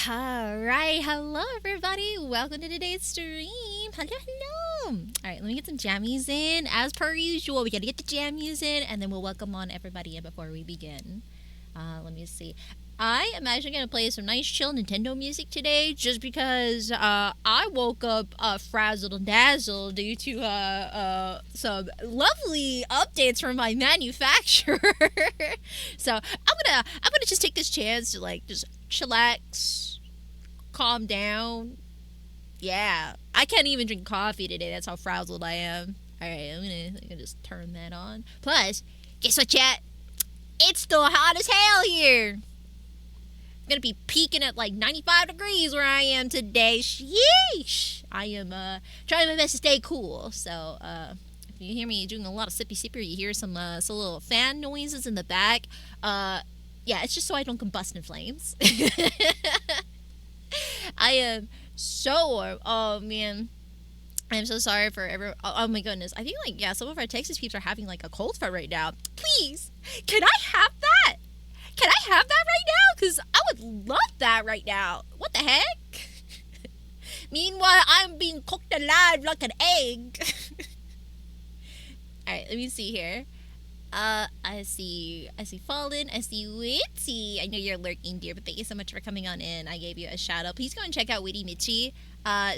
Alright, hello everybody. Welcome to today's stream. Hello. Alright, let me get some jammies in. As per usual, we gotta get the jammies in and then we'll welcome on everybody in before we begin. Let me see. I am actually gonna play some nice chill Nintendo music today just because I woke up frazzled and dazzled due to some lovely updates from my manufacturer. So I'm gonna just take this chance to just chillax, calm down. Yeah, I can't even drink coffee today. That's how frazzled I am. All right, I'm gonna just turn that on. Plus, guess what, chat? It's still hot as hell here. It's gonna be peaking at like 95 degrees where I am today. Sheesh! I am trying my best to stay cool. So if you hear me doing a lot of sippy sipper, you hear some little fan noises in the back. Yeah, it's just so I don't combust in flames. I am so warm. Oh man, I'm so sorry for everyone. Oh my goodness, I think some of our Texas peeps are having a cold front right now. Please, can I have that? Can I have that right now? Because I would love that right now. What the heck? Meanwhile, I'm being cooked alive like an egg. Alright, let me see here. I see Fallen, I see Witty. I know you're lurking, dear, but thank you so much for coming on in. I gave you a shout out. Please go and check out Witty Mitchie.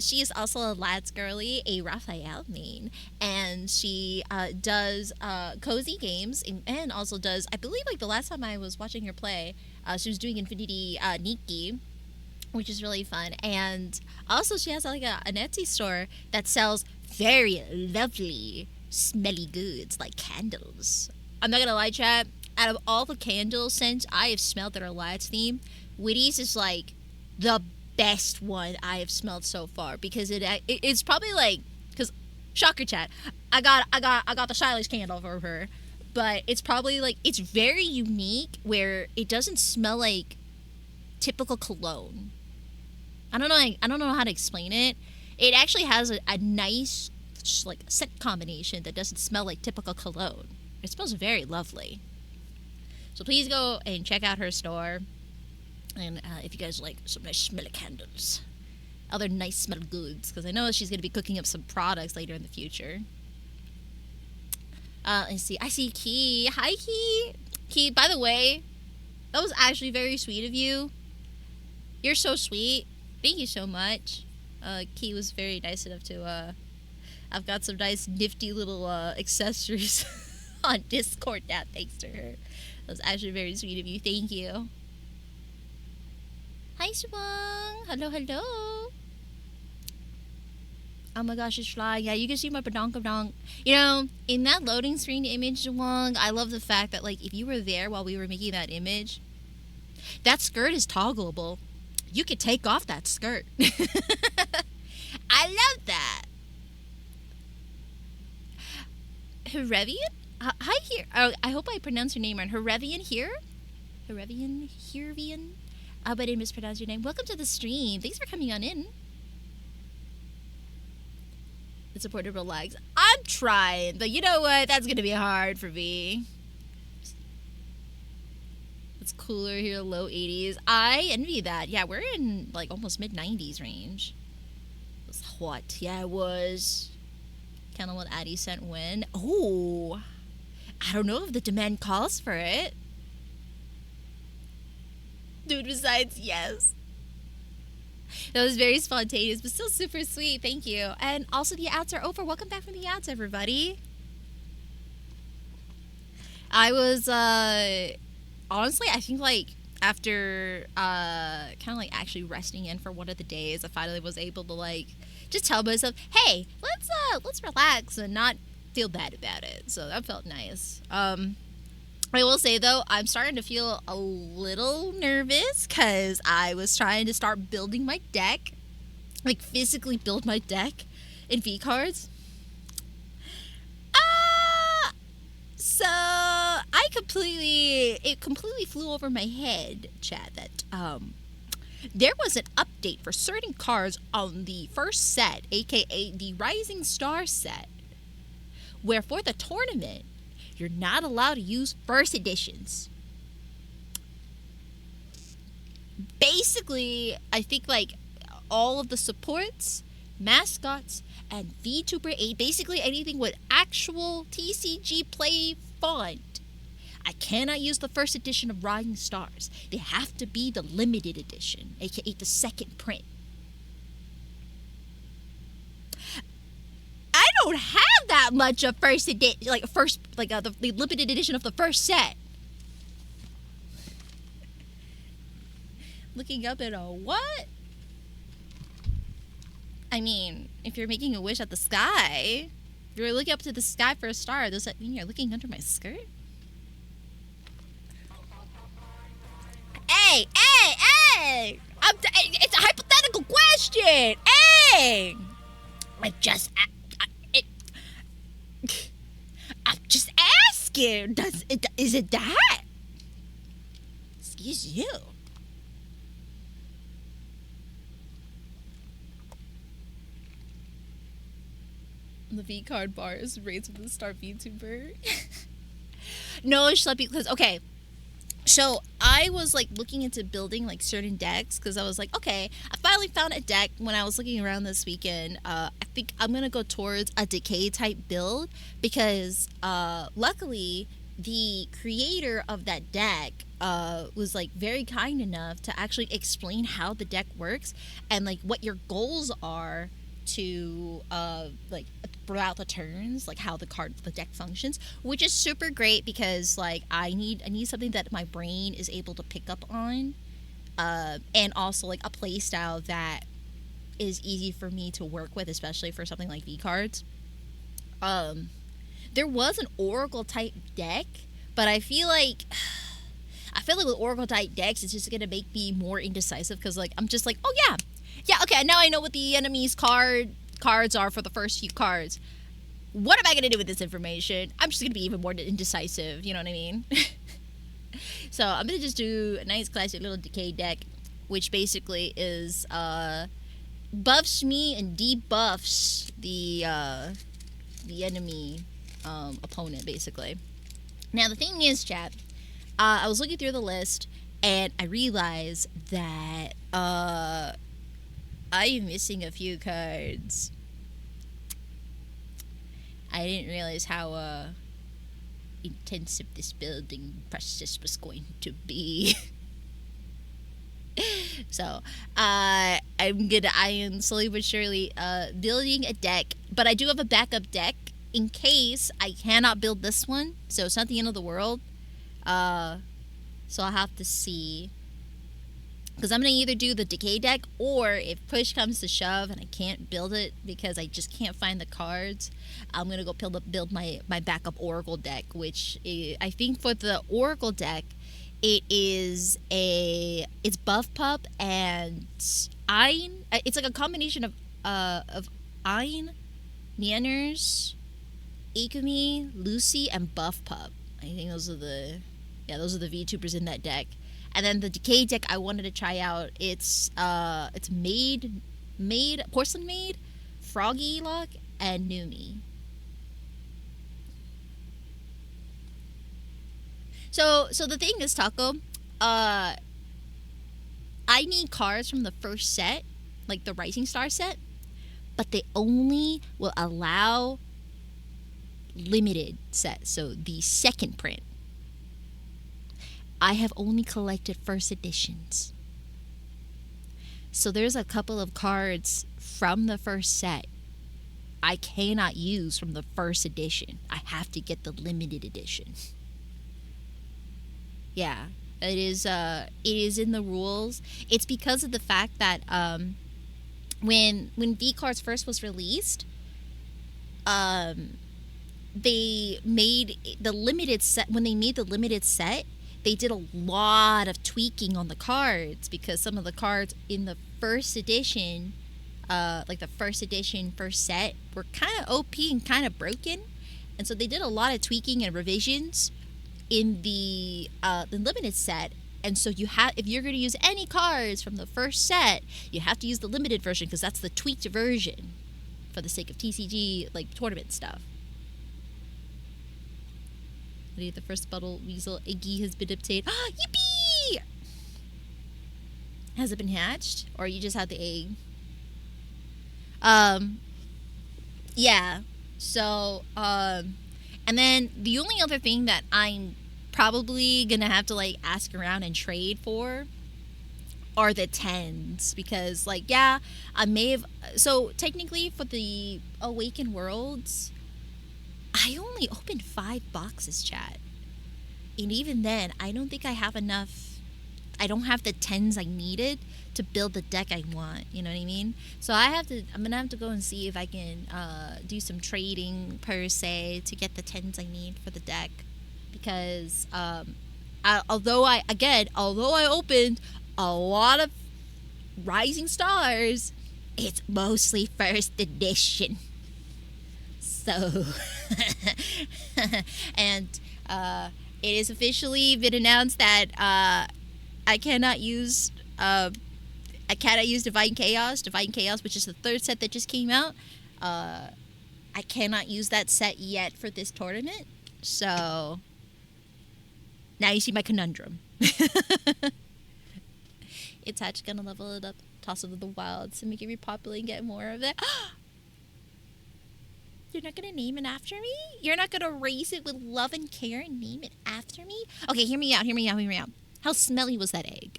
She is also a lads girly, a Raphael main, and she does cozy games and also does, I believe, the last time I was watching her play, she was doing Infinity Nikki, which is really fun. And also she has an Etsy store that sells very lovely smelly goods like candles. I'm not gonna lie, chat, out of all the candle scents I have smelled that are lads theme, Witty's is the best one I have smelled so far, because it's probably because shocker, chat, I got the stylish candle for her, but it's probably it's very unique where it doesn't smell like typical cologne. I don't know how to explain it. It actually has a nice scent combination that doesn't smell like typical cologne. It smells very lovely. So please go and check out her store. And if you guys like some nice smelly candles, other nice smell goods, because I know she's going to be cooking up some products later in the future. Let's see. I see Key. Hi, Key. Key, by the way, that was actually very sweet of you. You're so sweet. Thank you so much. Key was very nice enough to... I've got some nice nifty little accessories on Discord now, thanks to her. That was actually very sweet of you. Thank you. Hi, Swang. Hello, hello. Oh my gosh, it's flying. Yeah, you can see my badonkadonk. In that loading screen image, Swang, I love the fact that, if you were there while we were making that image, that skirt is toggleable. You could take off that skirt. I love that. Herevian? Hi here. Oh, I hope I pronounced your name right. Herevian here? Herevian? But I didn't mispronounce your name. Welcome to the stream. Thanks for coming on in. The supporter relax. I'm trying, but you know what? That's gonna be hard for me. It's cooler here, low 80s. I envy that. Yeah, we're in almost mid 90s range. It was hot. Yeah, it was. Kind of what Addy sent when. Oh, I don't know if the demand calls for it. Dude, besides, yes. That was very spontaneous, but still super sweet. Thank you. And also, the ads are over. Welcome back from the ads, everybody. I was, honestly, I think, after, kind of, actually resting in for one of the days, I finally was able to, just tell myself, hey, let's relax and not feel bad about it. So that felt nice. I will say, though, I'm starting to feel a little nervous because I was trying to start building my deck, physically build my deck in V-Cards. So it completely flew over my head, chat, that there was an update for certain cards on the first set, aka the Rising Star set, where for the tournament, you're not allowed to use first editions. basically, I think like all of the supports, mascots, and VTuber 8, basically anything with actual TCG play font. I cannot use the first edition of Rising Stars. They have to be the limited edition, aka the second print. I don't have that much of first edition, the limited edition of the first set. Looking up at a what? I mean, if you're making a wish at the sky, if you're looking up to the sky for a star, does that mean you're looking under my skirt? Hey! It's a hypothetical question! Hey! I'm just asking. Is it that? Excuse you. The V card bar is raised with the star VTuber. No, Schleppy, because okay. So I was like looking into building like certain decks because I was like, okay, I finally found a deck when I was looking around this weekend. I think I'm gonna go towards a decay type build because luckily the creator of that deck was like very kind enough to actually explain how the deck works and like what your goals are to like throughout the turns, like how the deck functions, which is super great because like I need something that my brain is able to pick up on, and also like a play style that is easy for me to work with, especially for something like V cards. There was an Oracle type deck, but I feel like with Oracle type decks, it's just gonna make me more indecisive because like I'm just like, oh yeah, okay, now I know what the enemy's cards are for the first few cards. What am I going to do with this information? I'm just going to be even more indecisive, you know what I mean? So I'm going to just do a nice classic little decay deck, which basically is buffs me and debuffs the enemy opponent, basically. Now the thing is, chat, I was looking through the list and I realized that I am missing a few cards. I didn't realize how intensive this building process was going to be. So I am slowly but surely building a deck, but I do have a backup deck in case I cannot build this one. So it's not the end of the world. So I'll have to see. Because I'm going to either do the decay deck, or if push comes to shove and I can't build it because I just can't find the cards, I'm going to go build my backup Oracle deck, which I think for the Oracle deck, it's Buff Pup and Ein. It's like a combination of Ein, Nianners, Ikumi, Lucy, and Buff Pup. I think those are the VTubers in that deck. And then the decay deck I wanted to try out, it's made Porcelain Maid, Froggy Lock, and Numi. So the thing is, Taco, I need cards from the first set, like the Rising Star set, but they only will allow limited sets, so the second print. I have only collected first editions. So there's a couple of cards from the first set I cannot use from the first edition. I have to get the limited edition. Yeah, it is in the rules. It's because of the fact that when V Cards first was released, they made the limited set. When they made the limited set, they did a lot of tweaking on the cards because some of the cards in the first edition, like the first edition first set, were kind of OP and kind of broken, and so they did a lot of tweaking and revisions in the limited set. And so if you're going to use any cards from the first set, you have to use the limited version because that's the tweaked version for the sake of TCG like tournament stuff. The first bottle weasel Iggy has been obtained. Yippee! Has it been hatched, or you just had the egg? Um, yeah. So, and then the only other thing that I'm probably gonna have to like ask around and trade for are the tens, because like, yeah, I may have. So technically for the Awakened Worlds, I only opened 5 boxes, chat, and even then I don't think I have enough. I don't have the tens I needed to build the deck I want. You know what I mean? So I'm gonna have to go and see if I can do some trading per se to get the tens I need for the deck, because although I opened a lot of Rising Stars, it's mostly first edition. So, and it is officially been announced that I cannot use Divine Chaos, which is the third set that just came out. I cannot use that set yet for this tournament. So now you see my conundrum. It's actually gonna level it up, toss it to the wilds, and make it repopulate and get more of it. You're not gonna name it after me? You're not gonna raise it with love and care and name it after me? Okay, hear me out. How smelly was that egg?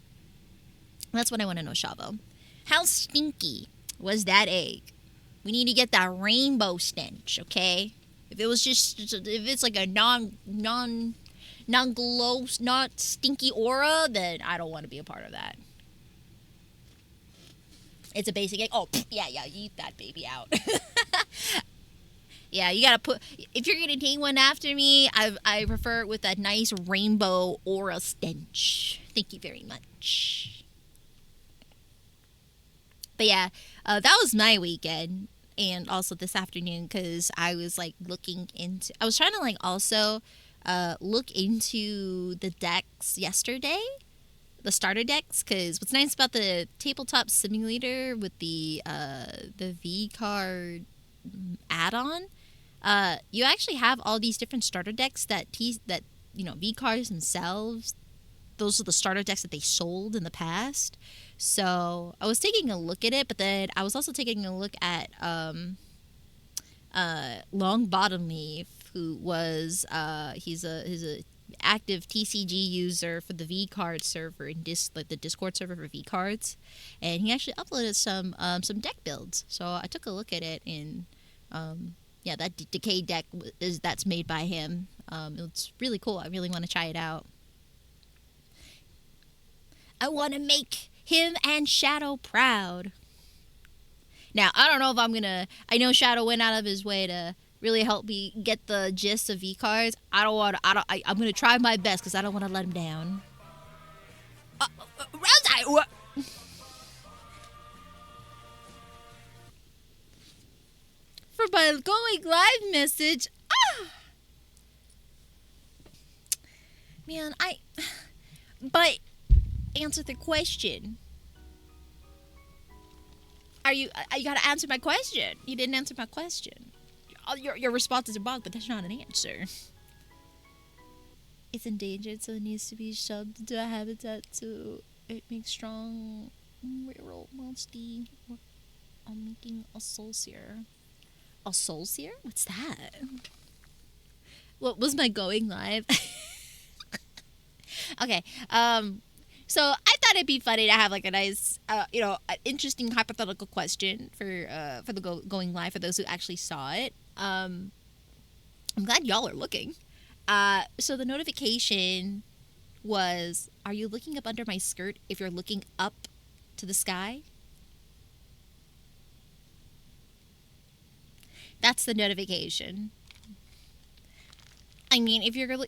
That's what I want to know, Shavo. How stinky was that egg? We need to get that rainbow stench, okay? If it's like a non glow, not stinky aura, then I don't want to be a part of that. It's a basic egg. Oh, yeah, you eat that baby out. Yeah, you gotta put. If you're gonna take one after me, I prefer it with a nice rainbow aura stench. Thank you very much. But yeah, that was my weekend, and also this afternoon, because I was like I was trying to like also look into the decks yesterday, the starter decks, because what's nice about the tabletop simulator with the V card add-on, you actually have all these different starter decks that V cards themselves. Those are the starter decks that they sold in the past. So I was taking a look at it, but then I was also taking a look at Long Bottom Leaf, who was he's a active TCG user for the V card server in the Discord server for V cards, and he actually uploaded some deck builds. So I took a look at it, and that Decay deck that's made by him. It's really cool. I really want to try it out. I want to make him and Shadow proud. Now, I don't know if I'm going to... I know Shadow went out of his way to really help me get the gist of V-cards. I'm going to try my best because I don't want to let him down. What? For my going live message... Man, But... Answer the question. You gotta answer my question. You didn't answer my question. Your response is a bug, but that's not an answer. It's endangered, so it needs to be shoved into a habitat so it makes strong reroll monster. I'm making a soul seer. A soul seer? What's that? What was my going live? Okay. So I thought it'd be funny to have like a nice, an interesting hypothetical question for the going live for those who actually saw it. I'm glad y'all are looking. So the notification was, are you looking up under my skirt if you're looking up to the sky? That's the notification. I mean, if you're going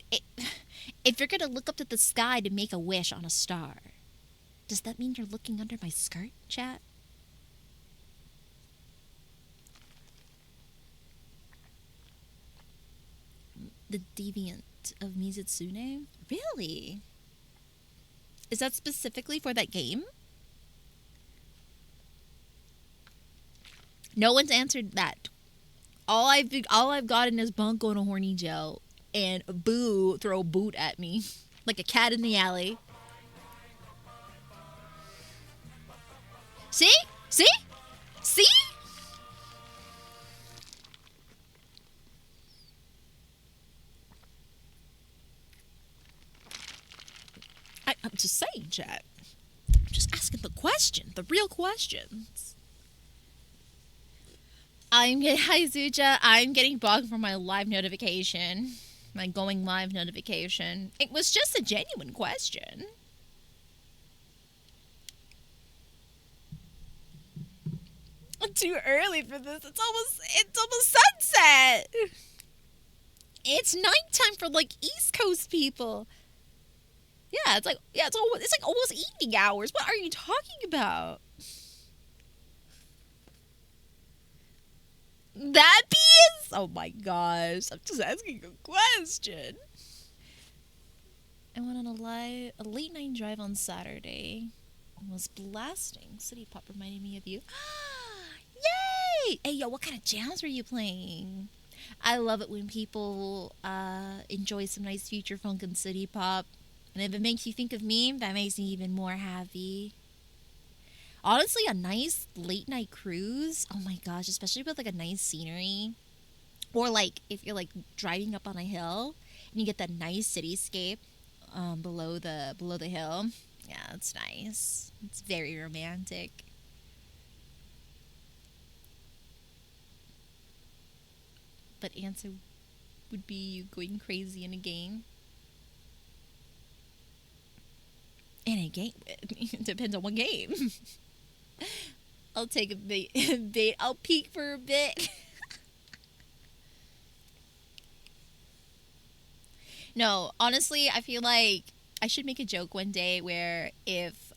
to look up to the sky to make a wish on a star, does that mean you're looking under my skirt, chat? The Deviant of Mizutsune? Really? Is that specifically for that game? No one's answered that. All I've gotten is Bunko and a horny gel, and Boo throw boot at me like a cat in the alley. See? See? See? I'm just saying, chat. I'm just asking the question, the real questions. Hi Zuja. I'm getting bugged for my live notification. My going live notification. It was just a genuine question. Too early for this. It's almost sunset. It's nighttime for like East Coast people. Yeah, it's like almost evening hours. What are you talking about? That is. Oh my gosh! I'm just asking a question. I went on a late night drive on Saturday. And was blasting. City Pop reminded me of you. Yay! Hey yo, what kind of jams were you playing? I love it when people enjoy some nice future funk and city pop. And if it makes you think of me, that makes me even more happy. Honestly, a nice late night cruise. Oh my gosh, especially with like a nice scenery. Or like if you're like driving up on a hill and you get that nice cityscape below the hill. Yeah, it's nice. It's very romantic. But answer would be you going crazy in a game. In a game, it depends on what game. I'll take a bait. I'll peek for a bit. No, honestly, I feel like I should make a joke one day where if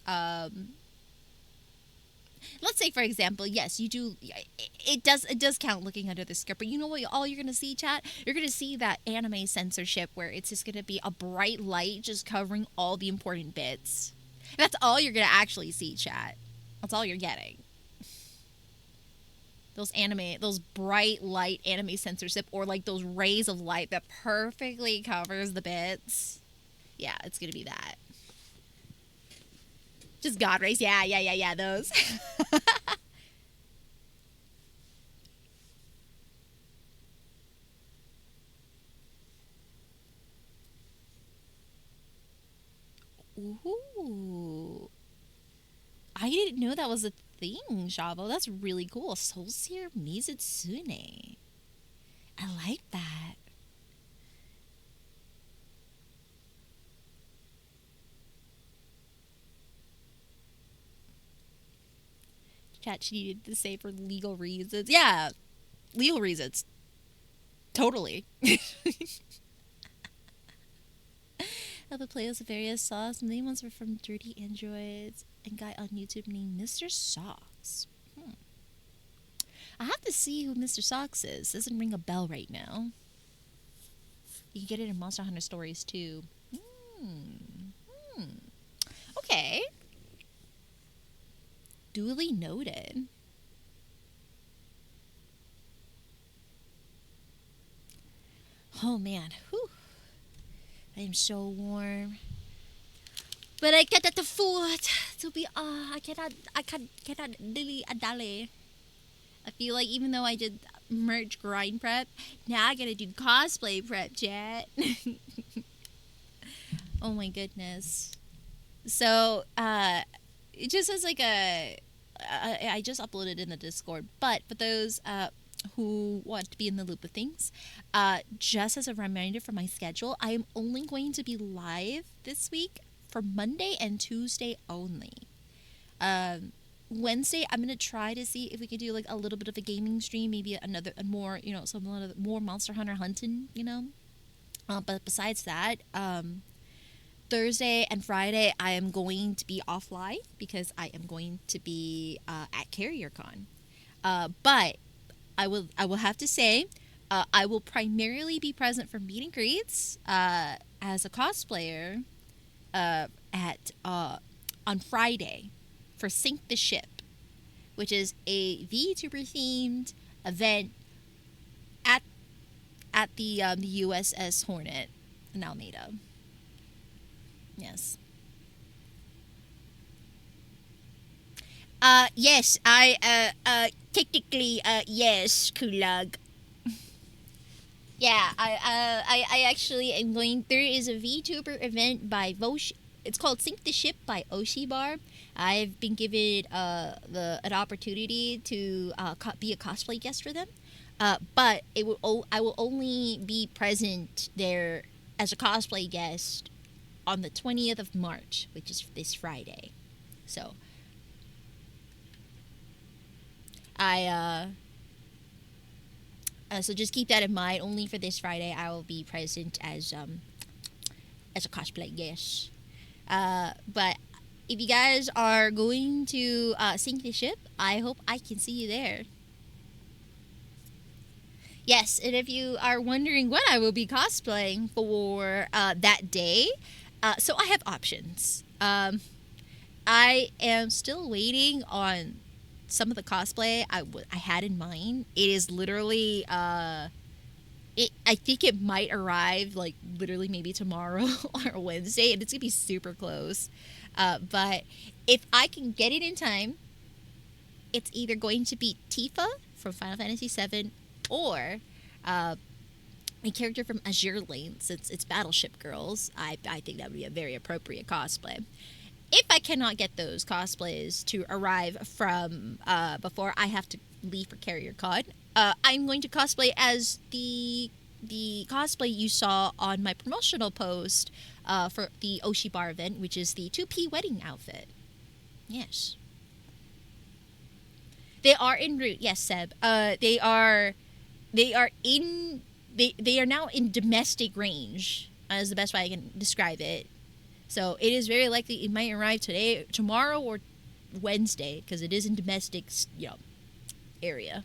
let's say for example, yes, you do it does count looking under the skirt, but you know what all you're going to see, chat? You're going to see that anime censorship where it's just going to be a bright light just covering all the important bits. That's all you're going to actually see, chat. That's all you're getting. Those bright light anime censorship, or like those rays of light that perfectly covers the bits. Yeah, it's gonna be that. Just God rays. Yeah, those. Ooh. I didn't know that was a thing, Shavo. That's really cool. Soulseer Mizutsune. I like that. Chat, she needed to say for legal reasons. Yeah, legal reasons. Totally. Of a playlist of various songs. The main ones were from Dirty Androids and guy on YouTube named Mr. Socks. I have to see who Mr. Socks is. Doesn't ring a bell right now. You can get it in Monster Hunter Stories too. Okay. Duly noted. Oh man. Whew. I am so warm. But I cannot afford to be I cannot dilly a dally. I feel like even though I did merch grind prep, now I gotta do cosplay prep, chat. Oh my goodness. So, it just as like I just uploaded in the Discord, but for those who want to be in the loop of things, just as a reminder for my schedule, I am only going to be live this week for Monday and Tuesday only. Wednesday, I'm gonna try to see if we could do like a little bit of a gaming stream, maybe more, some more Monster Hunter hunting, But besides that, Thursday and Friday, I am going to be offline because I am going to be at CarrierCon. But I will have to say, I will primarily be present for meet and greets as a cosplayer at on Friday for Sink the Ship, which is a VTuber themed event at the USS Hornet in Almeida. Yes. Yes, technically, yes, Kulag. Yeah, I actually am going. There is a VTuber event by Vosh. It's called Sink the Ship by Oshi Bar. I've been given an opportunity to be a cosplay guest for them, but I will only be present there as a cosplay guest on the 20th of March, which is this Friday. So I so just keep that in mind. Only for this Friday, I will be present as a cosplay guest. But if you guys are going to sink the ship, I hope I can see you there. Yes, and if you are wondering what I will be cosplaying for that day, so I have options. I am still waiting on some of the cosplay I had in mind. It is literally I think it might arrive like literally maybe tomorrow or Wednesday, and it's gonna be super close. But if I can get it in time, it's either going to be Tifa from Final Fantasy VII or uh, a character from Azure Lane, since it's Battleship Girls. I think that would be a very appropriate cosplay. If I cannot get those cosplays to arrive from before I have to leave for Carrier Con, I'm going to cosplay as the cosplay you saw on my promotional post for the Oshi Bar event, which is the 2P wedding outfit. Yes, they are en route. Yes, Seb. They are in they are now in domestic range. Is the best way I can describe it. So it is very likely it might arrive today, tomorrow, or Wednesday because it is in domestic, area.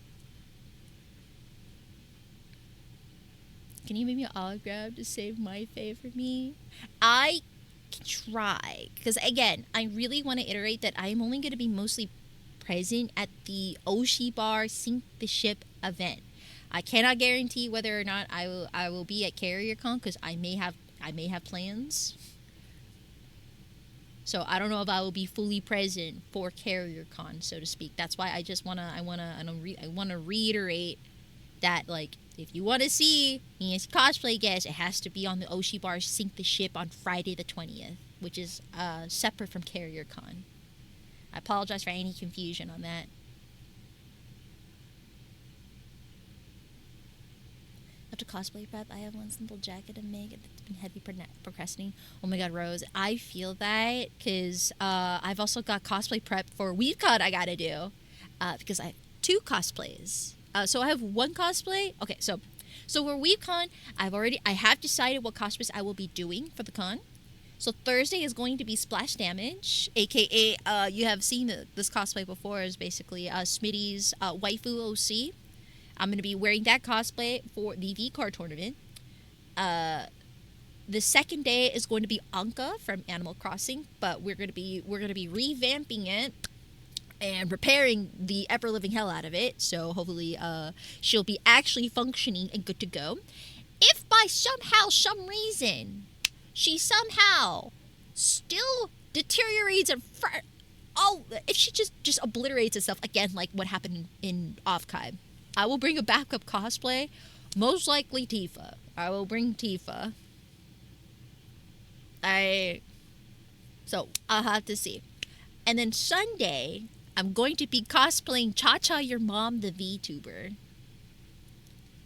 Can you make me an autograph to save my fave for me? I can try because again, I really want to iterate that I am only going to be mostly present at the Oshi Bar Sink the Ship event. I cannot guarantee whether or not I will be at CarrierCon because I may have plans. So I don't know if I will be fully present for CarrierCon, so to speak. That's why I wanna reiterate that like if you want to see me as cosplay guest, it has to be on the Oshi Bar Sink the Ship on Friday the 20th, which is separate from CarrierCon. I apologize for any confusion on that. After cosplay prep, I have one simple jacket to make. It's been heavy procrastinating. Oh my god, Rose, I feel that because I've also got cosplay prep for weebcon I gotta do because I have two cosplays. So I have one cosplay. Okay, so for weebcon, I have decided what cosplays I will be doing for the con. So Thursday is going to be Splash Damage, aka you have seen this cosplay before. Is basically Smitty's waifu OC. I'm going to be wearing that cosplay for the V-Card tournament. The second day is going to be Anka from Animal Crossing, but we're gonna be revamping it and repairing the ever living hell out of it. So hopefully, she'll be actually functioning and good to go. If by some reason, she somehow still deteriorates and if she just obliterates itself again, like what happened in Offkai, I will bring a backup cosplay. Most likely Tifa. I will bring Tifa. I so I'll have to see. And then Sunday, I'm going to be cosplaying Cha Cha Your Mom, the VTuber.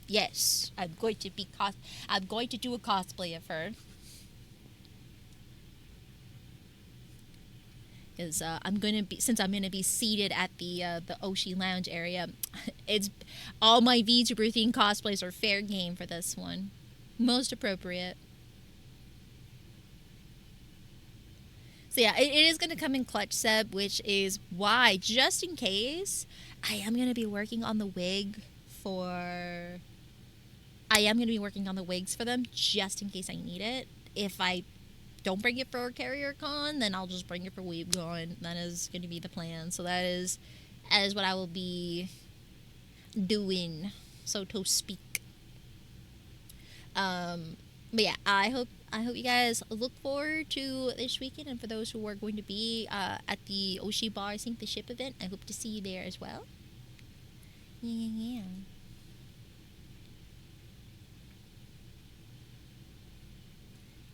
Yes, I'm going to do a cosplay of her. Because I'm gonna be seated at the Oshi Lounge area. It's all my VTuber themed cosplays are fair game for this one. Most appropriate. So yeah, it is going to come in clutch, Seb, which is why, just in case, I am going to be working on the wig for. I am going to be working on the wigs for them, just in case I need it. If I don't bring it for CarrierCon, then I'll just bring it for WeebCon. That is going to be the plan. So that is what I will be doing, so to speak. But yeah, I hope you guys look forward to this weekend. And for those who are going to be at the Oshi Bar Sink the Ship event, I hope to see you there as well. Yeah.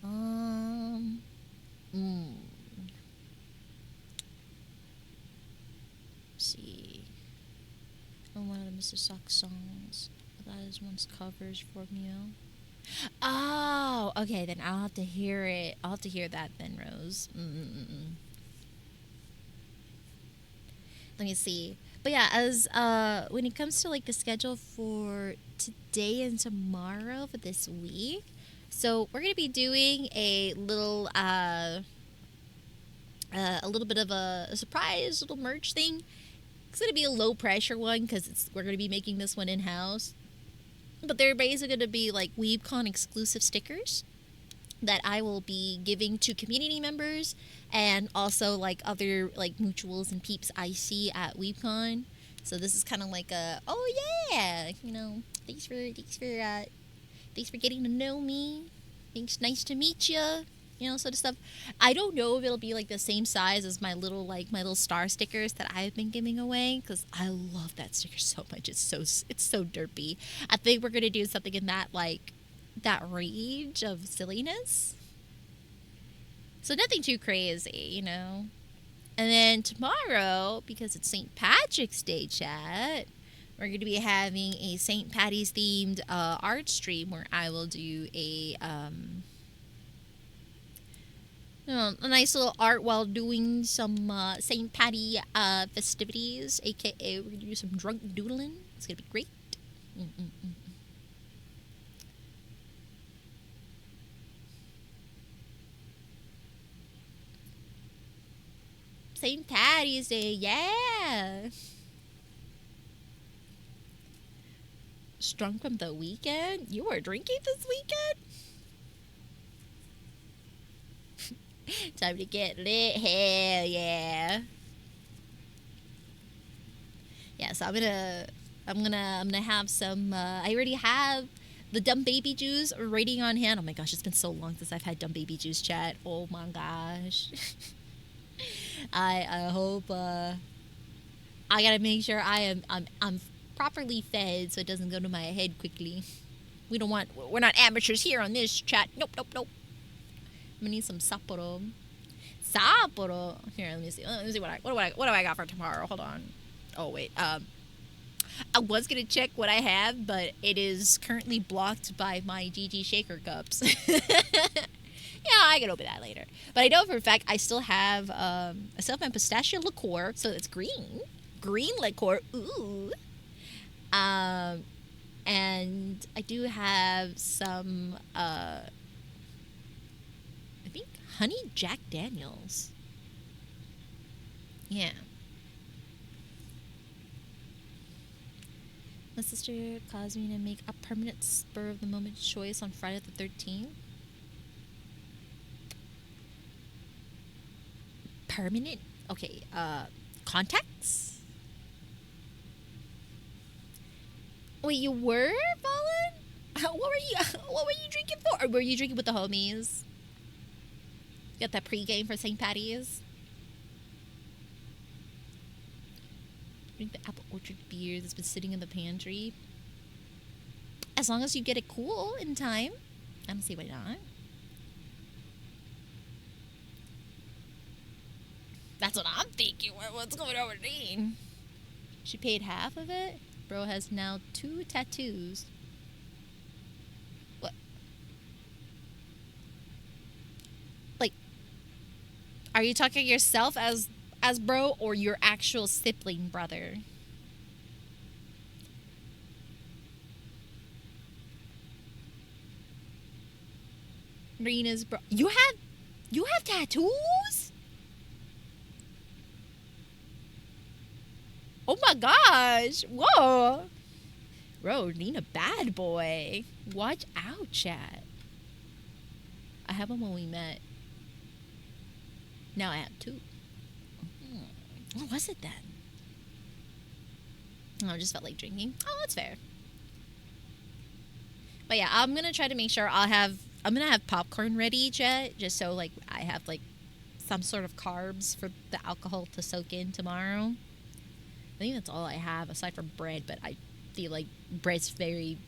Um. Mm, see. One of the Mr. Sock songs. That is one's covers for Mew. Oh, okay. Then I'll have to hear it. I'll have to hear that then, Rose. Let me see. But yeah, as when it comes to like the schedule for today and tomorrow for this week, so we're gonna be doing a little bit of a surprise little merch thing. It's gonna be a low pressure one because we're gonna be making this one in house. But they're basically gonna be like weebcon exclusive stickers that I will be giving to community members and also like other like mutuals and peeps I see at weebcon. So this is kind of like a yeah, thanks for getting to know me. Thanks, nice to meet you. Sort of stuff. I don't know if it'll be like the same size as my little star stickers that I've been giving away because I love that sticker so much. It's so derpy. I think we're gonna do something in that range of silliness. So nothing too crazy. And then tomorrow, because it's St. Patrick's Day, chat, we're going to be having a St. Patty's themed art stream where I will do a nice little art while doing some St. Patty festivities, aka we're going to do some drunk doodling. It's going to be great. Mm-mm-mm. St. Patty's Day, yeah. Strung from the weekend? You were drinking this weekend? Time to get lit. Hell yeah. Yeah, so I'm gonna have some I already have the dumb baby juice ready on hand. Oh my gosh, it's been so long since I've had dumb baby juice, chat. Oh my gosh. I hope I gotta make sure I'm properly fed so it doesn't go to my head quickly. We're not amateurs here on this chat. Nope. I'm gonna need some Sapporo. Here, let me see what do I got for tomorrow. Hold on. Oh wait. I was gonna check what I have, but it is currently blocked by my GG Shaker cups. Yeah, I can open that later. But I know for a fact I still have my pistachio liqueur, so it's green liqueur. Ooh. And I do have some I think honey Jack Daniels. Yeah. My sister caused me to make a permanent spur of the moment choice on Friday the 13th. Permanent? Okay, contacts? Wait, you were Fallen? What were you drinking for? Or were you drinking with the homies? Got that pregame for St. Patty's? Drink the apple orchard beer that's been sitting in the pantry. As long as you get it cool in time. I don't see why not. That's what I'm thinking. What's going on with Dean? She paid half of it? Bro has now 2 tattoos. What? Like, are you talking yourself as bro or your actual sibling brother? Rena's bro. You have tattoos? Oh my gosh. Whoa. Bro, Nina bad boy. Watch out, chat. I have him when we met. Now I have 2. What was it then? Oh, I just felt like drinking. Oh, that's fair. But yeah, I'm going to try to make sure I'll have I'm gonna have popcorn ready, Jet, just so like I have like some sort of carbs for the alcohol to soak in tomorrow. I think that's all I have aside from bread, but I feel like bread's very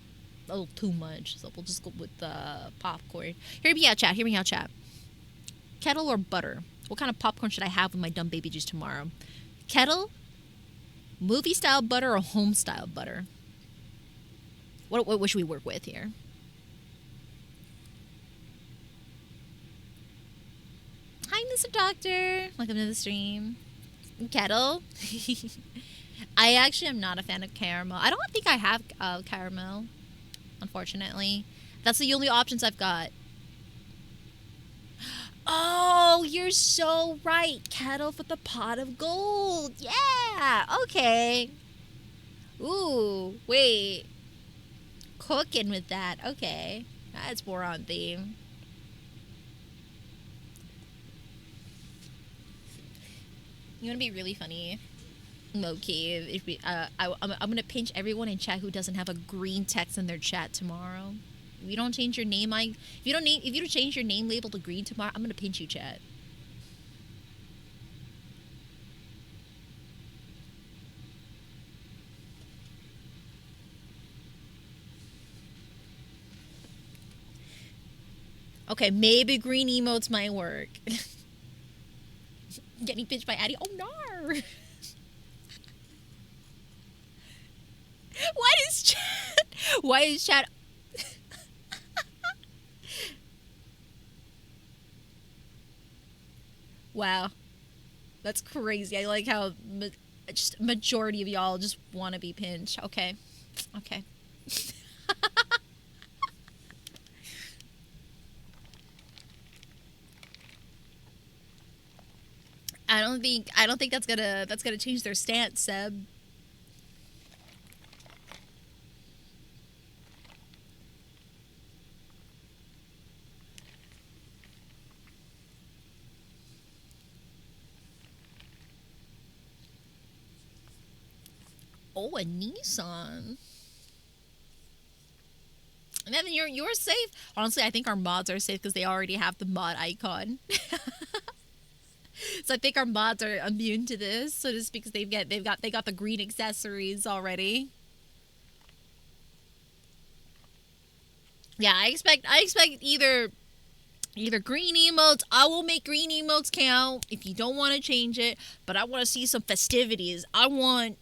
a little too much, so we'll just go with the popcorn. Hear me out, chat. Hear me out, chat. Kettle or butter? What kind of popcorn should I have with my dumb baby juice tomorrow? Kettle, movie style butter, or home style butter? What should we work with here? Hi, Mr. Doctor. Welcome to the stream. Kettle. I actually am not a fan of caramel. I don't think I have caramel, unfortunately. That's the only options I've got. Oh, you're so right. Kettle for the pot of gold. Yeah. Okay. Ooh, wait. Cooking with that. Okay. That's more on theme. You want to be really funny? Okay, if we, I'm gonna pinch everyone in chat who doesn't have a green text in their chat tomorrow. If you don't change your name, if you don't change your name label to green tomorrow, I'm gonna pinch you, chat. Okay, maybe green emotes might work. Getting pinched by Addy. Oh no! Why is chat? Why is chat? Wow, that's crazy. I like how just majority of y'all just want to be pinched. Okay, okay. I don't think that's gonna change their stance, Seb. Oh, a Nissan. And then you're safe. Honestly, I think our mods are safe because they already have the mod icon. So I think our mods are immune to this, so to speak, because they got the green accessories already. Yeah, I expect either green emotes. I will make green emotes count if you don't want to change it, but I want to see some festivities. I want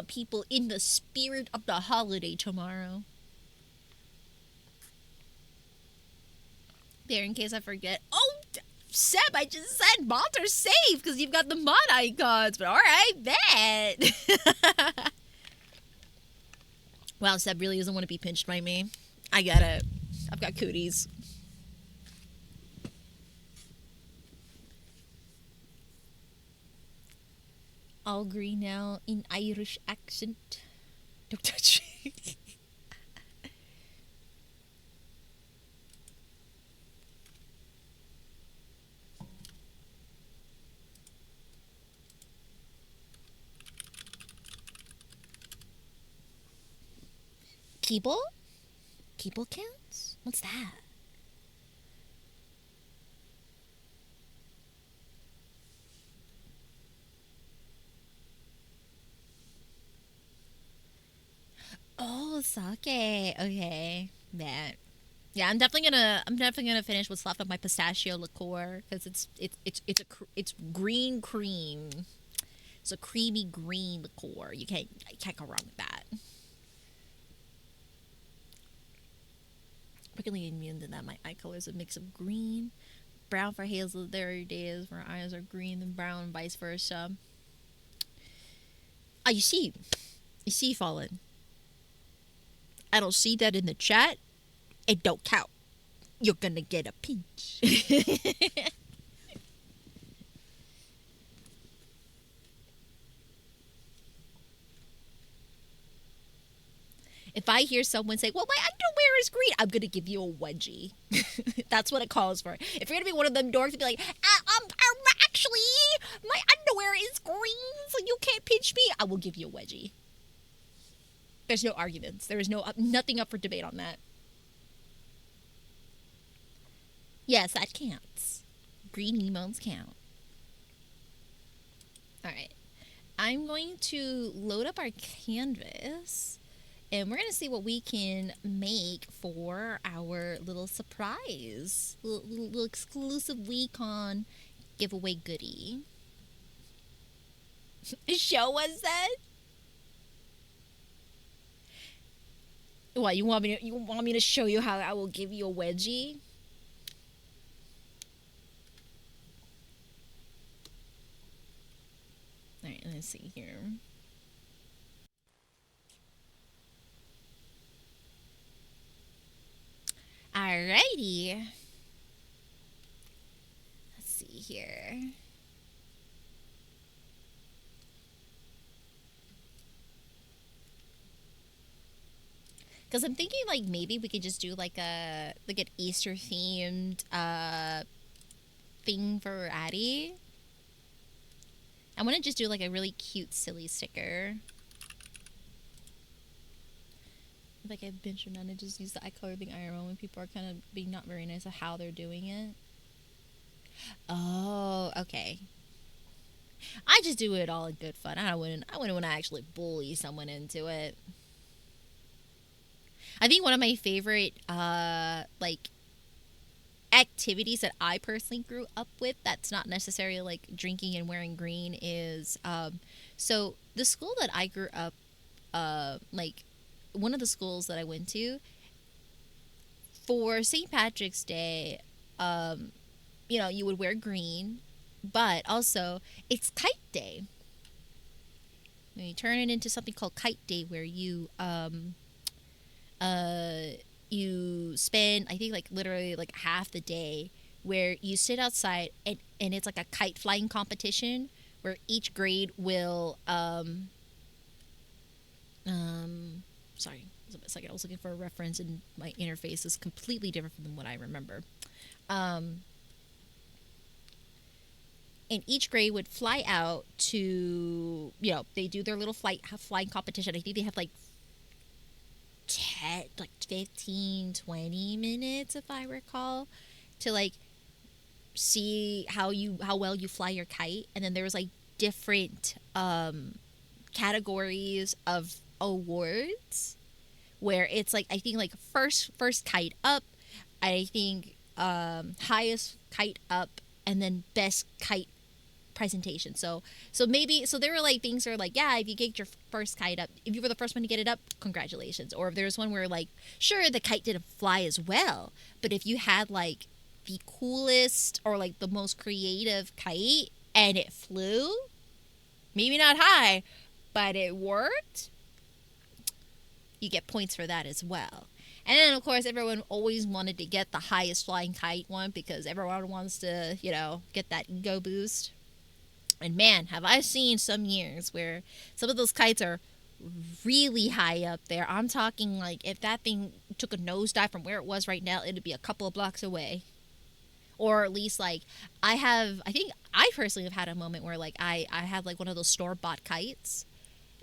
people in the spirit of the holiday tomorrow. There, in case I forget. Oh, Seb, I just said mods are safe because you've got the mod icons. But all right, bet. Wow, Seb really doesn't want to be pinched by me. I get it. I've got cooties. All green now in Irish accent. Don't touch me. People? People counts? What's that? Oh, sake. Okay, that. Yeah, I'm definitely gonna finish what's left of my pistachio liqueur because it's green cream. It's a creamy green liqueur. You can't go wrong with that. Particularly immune to that. My eye color is a mix of green, brown for hazel. There are days where eyes are green and brown, and vice versa. Ah, you see, Fallen. I don't see that in the chat. It don't count. You're gonna get a pinch. If I hear someone say, "Well, my underwear is green," I'm gonna give you a wedgie. That's what it calls for. If you're gonna be one of them dorks and be like, actually, my underwear is green, so you can't pinch me," I will give you a wedgie. There's no arguments. There is nothing up for debate on that. Yes, that counts. Green emotes count. All right. I'm going to load up our canvas and we're going to see what we can make for our little surprise, little exclusive weebcon giveaway goodie. Show us that. What you want me to show you how I will give you a wedgie? All right, let's see here. Alrighty. Let's see here. Because I'm thinking like maybe we could just do like an Easter themed thing for Addie. I want to just do like a really cute silly sticker. Like I've mentioned, and I just use the eye color thing IRL when people are kind of being not very nice at how they're doing it. Oh, okay. I just do it all in good fun. I wouldn't want to actually bully someone into it. I think one of my favorite like activities that I personally grew up with that's not necessarily like drinking and wearing green is so the school that I grew up like one of the schools that I went to for St. Patrick's Day, you would wear green, but also it's kite day. You turn it into something called kite day where uh you spend I think like literally like half the day where you sit outside and it's like a kite flying competition where each grade will sorry, it was a second. I was looking for a reference and my interface is completely different from what I remember. Um and each grade would fly out to they do their little flying competition. I think they have like 10 like 15, 20 minutes if I recall to like see how well you fly your kite, and then there was like different categories of awards where it's like I think like first kite up, I think highest kite up, and then best kite presentation. So there were like things that are like, yeah, if you get your first kite up, if you were the first one to get it up, congratulations. Or if there's one where like, sure, the kite didn't fly as well, but if you had like the coolest or like the most creative kite and it flew, maybe not high, but it worked, you get points for that as well. And then, of course, everyone always wanted to get the highest flying kite one because everyone wants to, get that ego boost. And man, have I seen some years where some of those kites are really high up there. I'm talking like if that thing took a nosedive from where it was right now, it'd be a couple of blocks away. Or at least like I think I personally have had a moment where like I had like one of those store bought kites,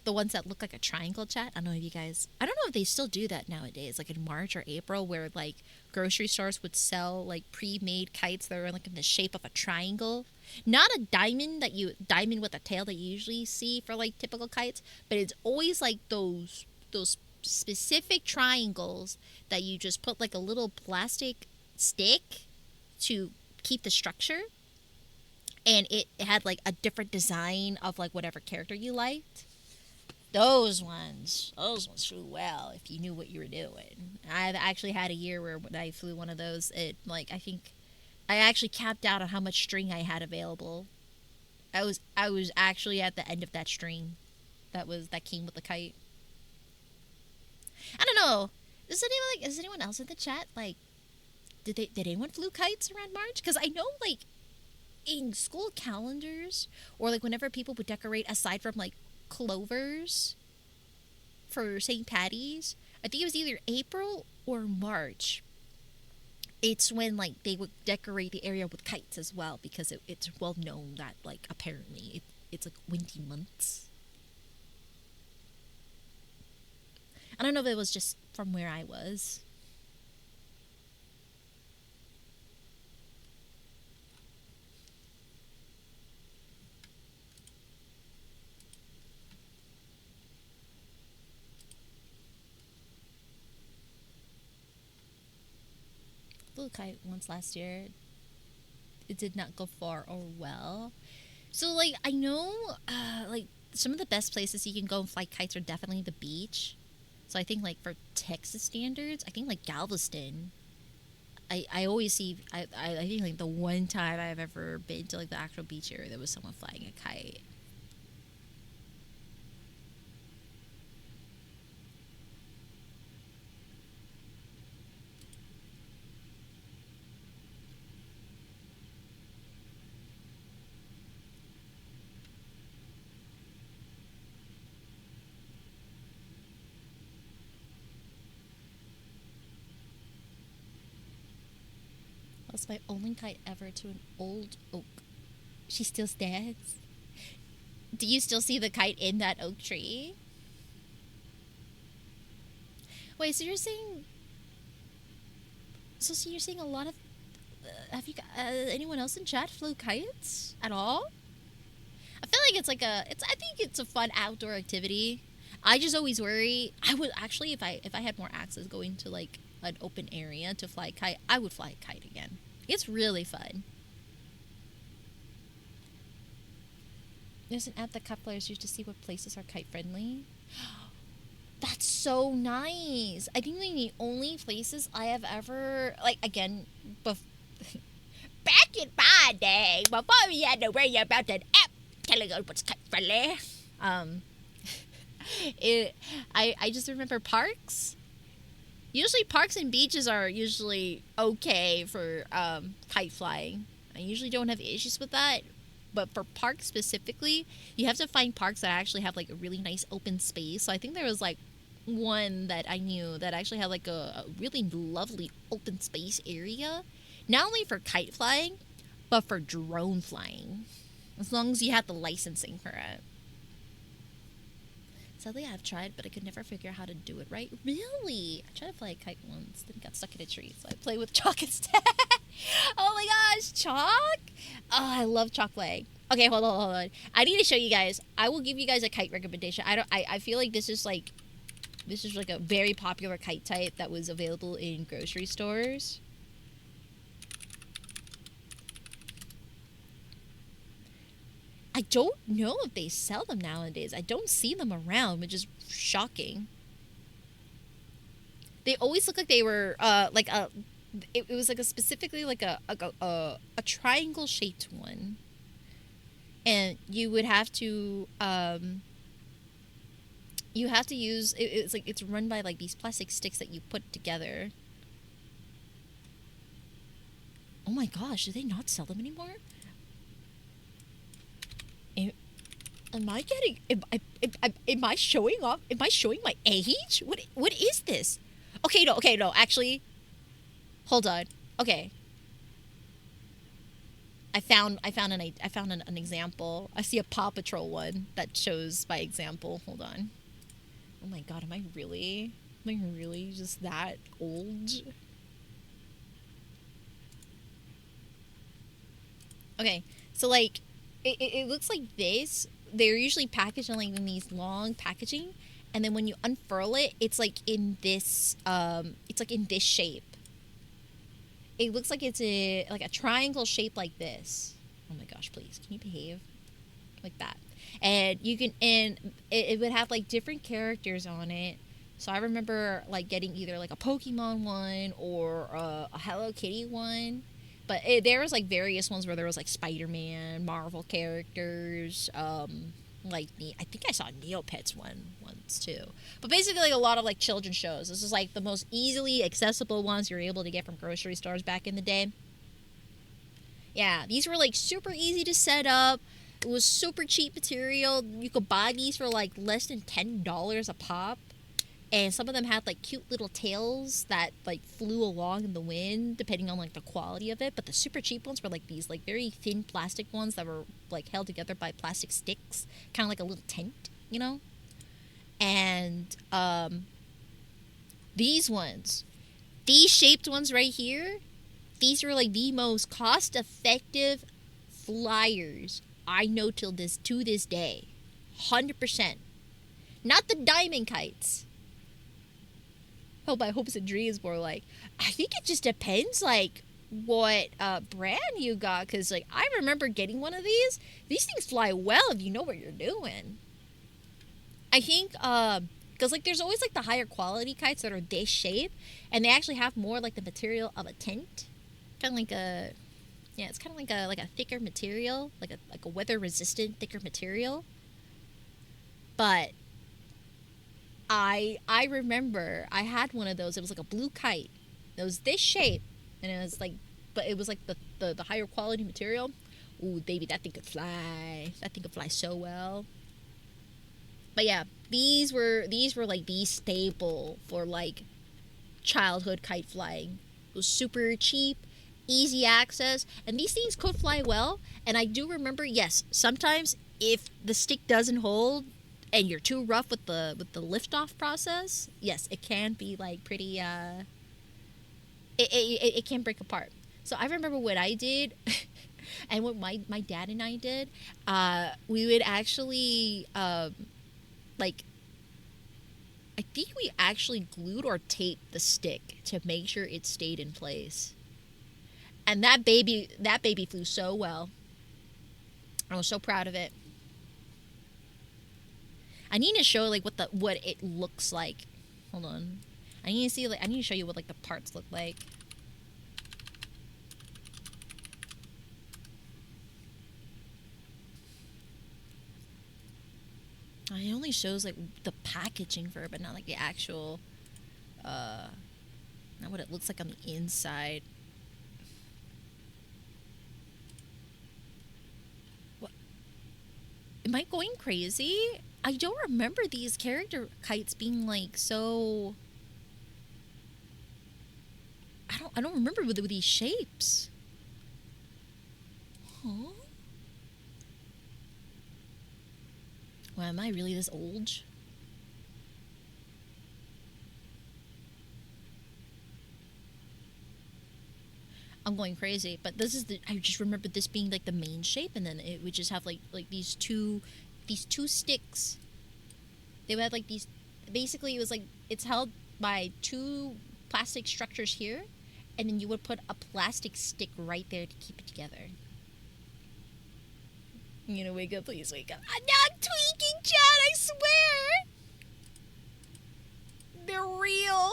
the ones that look like a triangle, chat. I don't know if you guys, I don't know if they still do that nowadays, like in March or April, where like grocery stores would sell like pre-made kites that are like in the shape of a triangle. Not a diamond with a tail that you usually see for like typical kites, but it's always like those specific triangles that you just put like a little plastic stick to keep the structure, and it had like a different design of like whatever character you liked. Those ones flew well if you knew what you were doing. I've actually had a year where when I flew one of those, it like I think I actually capped out on how much string I had available. I was actually at the end of that string that came with the kite. I don't know. Is anyone else in the chat like did anyone flew kites around March? Because I know like in school calendars or like whenever people would decorate aside from like clovers for St. Patty's, I think it was either April or March. It's when like they would decorate the area with kites as well because it's well known that like apparently it's like windy months. I don't know if it was just from where I was. flew a kite once last year. It did not go far or well. So like I know like some of the best places you can go and fly kites are definitely the beach. So I think like for Texas standards, I think like Galveston. I always see I think like the one time I've ever been to like the actual beach area, there was someone flying a kite. That's my only kite ever to an old oak. She still stands. Do you still see the kite in that oak tree? Wait, so you're saying? So you're saying a lot of? Have you anyone else in chat flew kites at all? I feel like it's like a. It's. I think it's a fun outdoor activity. I just always worry. I would actually, if I had more access going to like an open area to fly a kite, I would fly a kite again. It's really fun. There's an app that kite players use to see what places are kite friendly. That's so nice. I think like the only places I have ever like again, back in my day, before we had to worry about an app telling us what's kite friendly. I just remember parks. Usually parks and beaches are usually okay for kite flying. I usually don't have issues with that. But for parks specifically, you have to find parks that actually have like a really nice open space. So I think there was like one that I knew that actually had like a really lovely open space area. Not only for kite flying, but for drone flying. As long as you have the licensing for it. Sadly, I've tried, but I could never figure out how to do it right. Really? I tried to fly a kite once, then got stuck in a tree, so I play with chalk instead. Oh my gosh, chalk? Oh, I love chalk playing. Okay, hold on. I need to show you guys. I will give you guys a kite recommendation. I feel like this is like a very popular kite type that was available in grocery stores. I don't know if they sell them nowadays. I don't see them around, which is shocking. They always look like they were like a. It was like a specifically like a triangle shaped one, and you would have to you have to use it's like it's run by like these plastic sticks that you put together. Oh my gosh, do they not sell them anymore? Am I getting? Am I showing off? Am I showing my age? What is this? Okay, no. Actually, hold on. Okay, I found an example. I see a Paw Patrol one that shows by example. Hold on. Oh my god, am I really just that old? Okay, so like, it looks like this. They're usually packaged in like in these long packaging, and then when you unfurl it, it's like in this shape. It looks like it's a triangle shape like this. Oh my gosh, please, can you behave? Like that. And you can, and it would have like different characters on it. So I remember like getting either like a Pokemon one or a Hello Kitty one. But there was like various ones where there was like Spider-Man, Marvel characters, like I think I saw Neopets one once too. But basically like a lot of like children's shows. This is like the most easily accessible ones you're able to get from grocery stores back in the day. Yeah, these were like super easy to set up. It was super cheap material. You could buy these for like less than $10 a pop. And some of them had like cute little tails that like flew along in the wind depending on like the quality of it. But the super cheap ones were like these like very thin plastic ones that were like held together by plastic sticks, kind of like a little tent, you know. And these shaped ones right here, these were like the most cost effective flyers I know to this day. 100%. Not the diamond kites. held by hopes and dreams more like. I think it just depends like what brand you got, because like I remember getting one of these things fly well if you know what you're doing. I think because like there's always like the higher quality kites that are this shape, and they actually have more like the material of a tent, kind of like a, yeah, it's kind of like a thicker material, like a weather resistant thicker material. But I remember I had one of those. It was like a blue kite. It was this shape, and it was like, but it was like the higher quality material. Ooh, baby, that thing could fly. That thing could fly so well. But yeah, these were like the staple for like childhood kite flying. It was super cheap, easy access, and these things could fly well. And I do remember, yes, sometimes if the stick doesn't hold and you're too rough with the liftoff process, yes, it can be like pretty it can break apart. So I remember what I did and what my dad and I did. We would actually like I think we actually glued or taped the stick to make sure it stayed in place. And that baby flew so well. I was so proud of it. I need to show like what it looks like. Hold on. I need to show you what like the parts look like. It only shows like the packaging for it, but not like the actual not what it looks like on the inside. What? Am I going crazy? I don't remember these character kites being like so. I don't remember with these shapes. Huh? Wow, am I really this old? I'm going crazy, but this is the. I just remember this being like the main shape, and then it would just have like these two sticks. They would have like these. Basically, it was like it's held by two plastic structures here, and then you would put a plastic stick right there to keep it together. You know, wake up, please wake up. I'm not tweaking, Chad. I swear, they're real.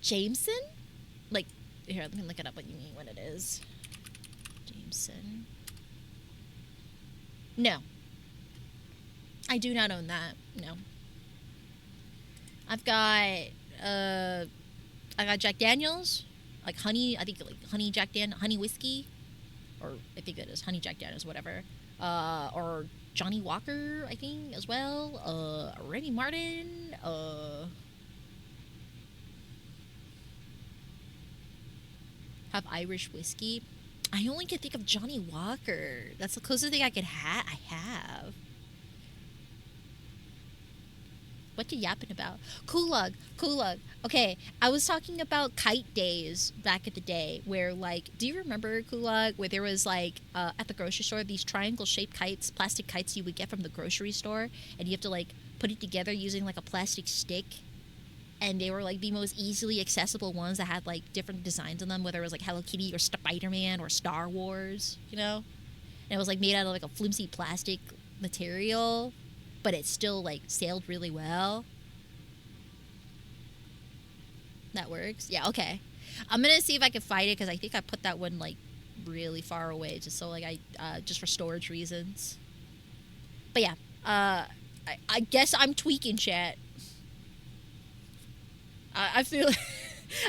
Jameson? Like, here, let me look it up what you mean, what it is. Jameson. No. I do not own that. No. I've got, I got Jack Daniels. Like honey, I think like honey whiskey. Or I think it is honey Jack Daniels, whatever. Or Johnny Walker, I think, as well. Remy Martin. Have Irish whiskey. I only can think of Johnny Walker. That's the closest thing I could I have. What you yapping about? Kulug. Okay, I was talking about kite days back in the day where, like, do you remember Kulug? Where there was, like, at the grocery store, these triangle-shaped kites, plastic kites you would get from the grocery store, and you have to, like, put it together using, like, a plastic stick. And they were, like, the most easily accessible ones that had, like, different designs on them, whether it was, like, Hello Kitty or Spider-Man or Star Wars, you know? And it was, like, made out of, like, a flimsy plastic material, but it still, like, sailed really well. That works. Yeah, okay. I'm gonna see if I can find it, because I think I put that one, like, really far away, just so, like, just for storage reasons. But yeah, I guess I'm tweaking, chat. I feel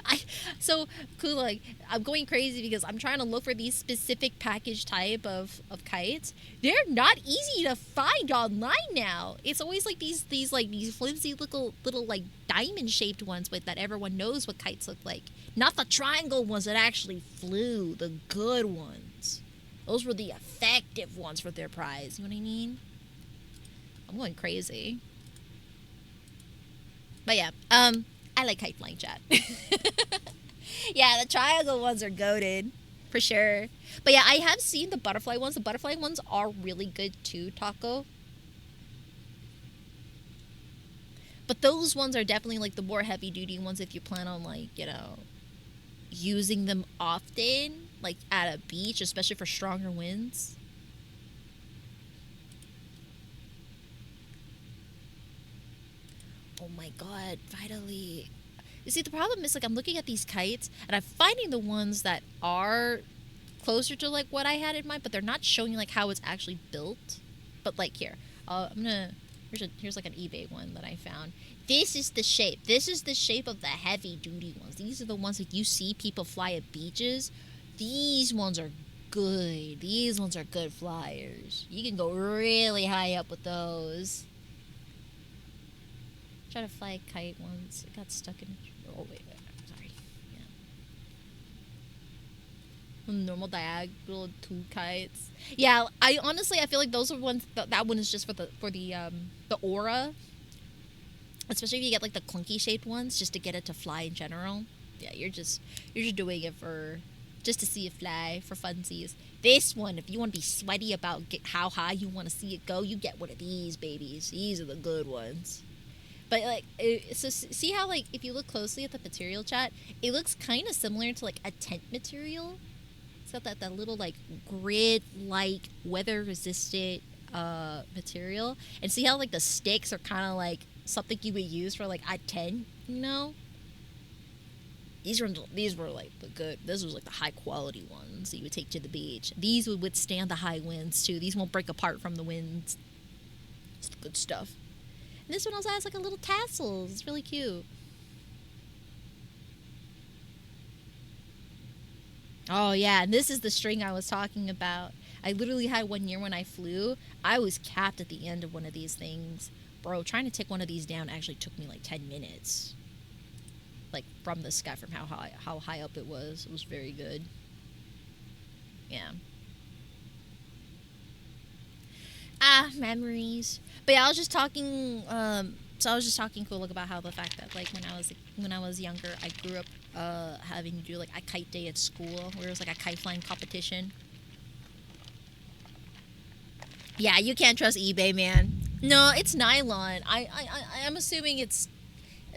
I so cool. Like, I'm going crazy because I'm trying to look for these specific package type of kites. They're not easy to find online now. It's always like these flimsy little like diamond shaped ones with that everyone knows what kites look like. Not the triangle ones that actually flew. The good ones. Those were the effective ones for their prize. You know what I mean? I'm going crazy. But yeah, I like kite flying, chat. Yeah, the triangle ones are goated, for sure. But yeah, I have seen the butterfly ones. The butterfly ones are really good too, Taco. But those ones are definitely like the more heavy duty ones if you plan on like, using them often, like at a beach, especially for stronger winds. Oh my god, finally. You see, the problem is like I'm looking at these kites and I'm finding the ones that are closer to like what I had in mind, but they're not showing like how it's actually built. But like here, I'm gonna here's like an eBay one that I found. This is the shape. This is the shape of the heavy duty ones. These are the ones that you see people fly at beaches. These ones are good. These ones are good flyers. You can go really high up with those. Try to fly a kite once. It got stuck in. Oh wait, sorry. Yeah. Normal diagonal two kites. Yeah, I feel like those are ones. That one is just for the aura. Especially if you get like the clunky shaped ones, just to get it to fly in general. Yeah, you're just doing it for just to see it fly for funsies. This one, if you want to be sweaty about how high you want to see it go, you get one of these babies. These are the good ones. But like, so see how like if you look closely at the material chat, it looks kind of similar to like a tent material. It's got that little like grid like weather resistant material, and see how like the sticks are kind of like something you would use for like a tent, you know? These were like the good. This was like the high quality ones that you would take to the beach. These would withstand the high winds too. These won't break apart from the winds. It's the good stuff. And this one also has like a little tassel. It's really cute. Oh yeah, and this is the string I was talking about. I literally had one year when I flew. I was capped at the end of one of these things. Bro, trying to take one of these down actually took me like 10 minutes. Like from the sky, from how high up it was. It was very good. Yeah. Memories. But yeah, I was just talking. So I was just talking cool about how the fact that like when I was younger, I grew up having to do like a kite day at school, where it was like a kite flying competition. Yeah, you can't trust eBay, man. No, it's nylon. I'm assuming it's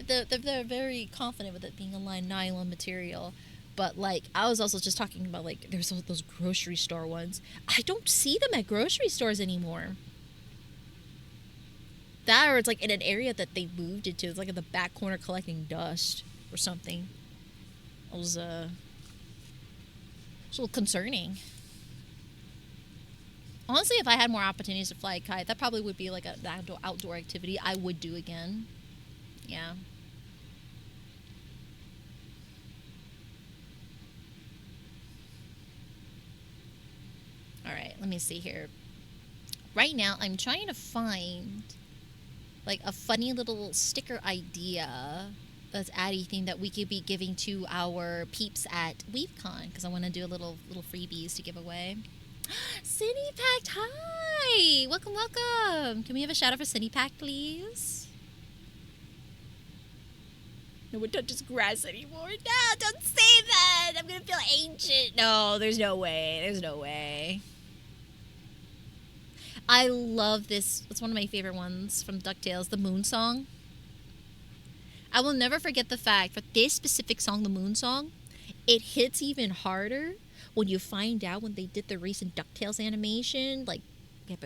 they're very confident with it being a nylon material. But like I was also just talking about like there's those grocery store ones. I don't see them at grocery stores anymore. That or it's like in an area that they moved into. It's like in the back corner collecting dust or something. It was a little concerning. Honestly, if I had more opportunities to fly a kite, that probably would be like an outdoor activity I would do again. Yeah. Alright, let me see here. Right now, I'm trying to find like a funny little sticker idea that's Addy theme that we could be giving to our peeps at weebcon, because I want to do a little freebies to give away. Cinepact, hi! Welcome. Can we have a shout out for Cinepact, please? No one touches grass anymore. No, don't say that! I'm gonna feel ancient. No, there's no way. I love this. It's one of my favorite ones from DuckTales, the Moon Song. I will never forget the fact that this specific song, the Moon Song, it hits even harder when you find out when they did the recent DuckTales animation, like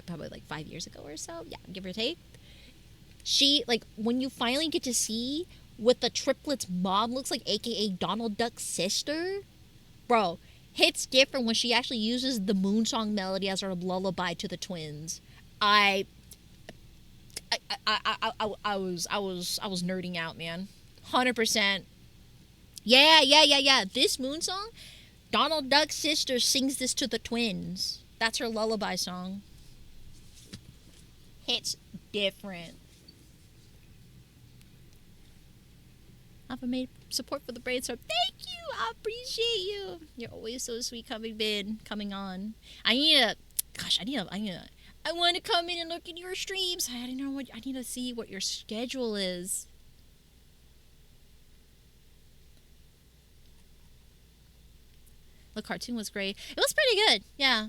probably like 5 years ago or so. Yeah, give or take. She, like, when you finally get to see what the triplets' mom looks like, aka Donald Duck's sister, bro, hits different when she actually uses the Moon Song melody as her lullaby to the twins. I was nerding out, man. 100%. Yeah. This Moon Song, Donald Duck's sister sings this to the twins. That's her lullaby song. Hits different. I've made support for the brainstorm. Thank you. I appreciate you. You're always so sweet coming on. I want to come in and look at your streams. I need to see what your schedule is. The cartoon was great. It was pretty good. Yeah.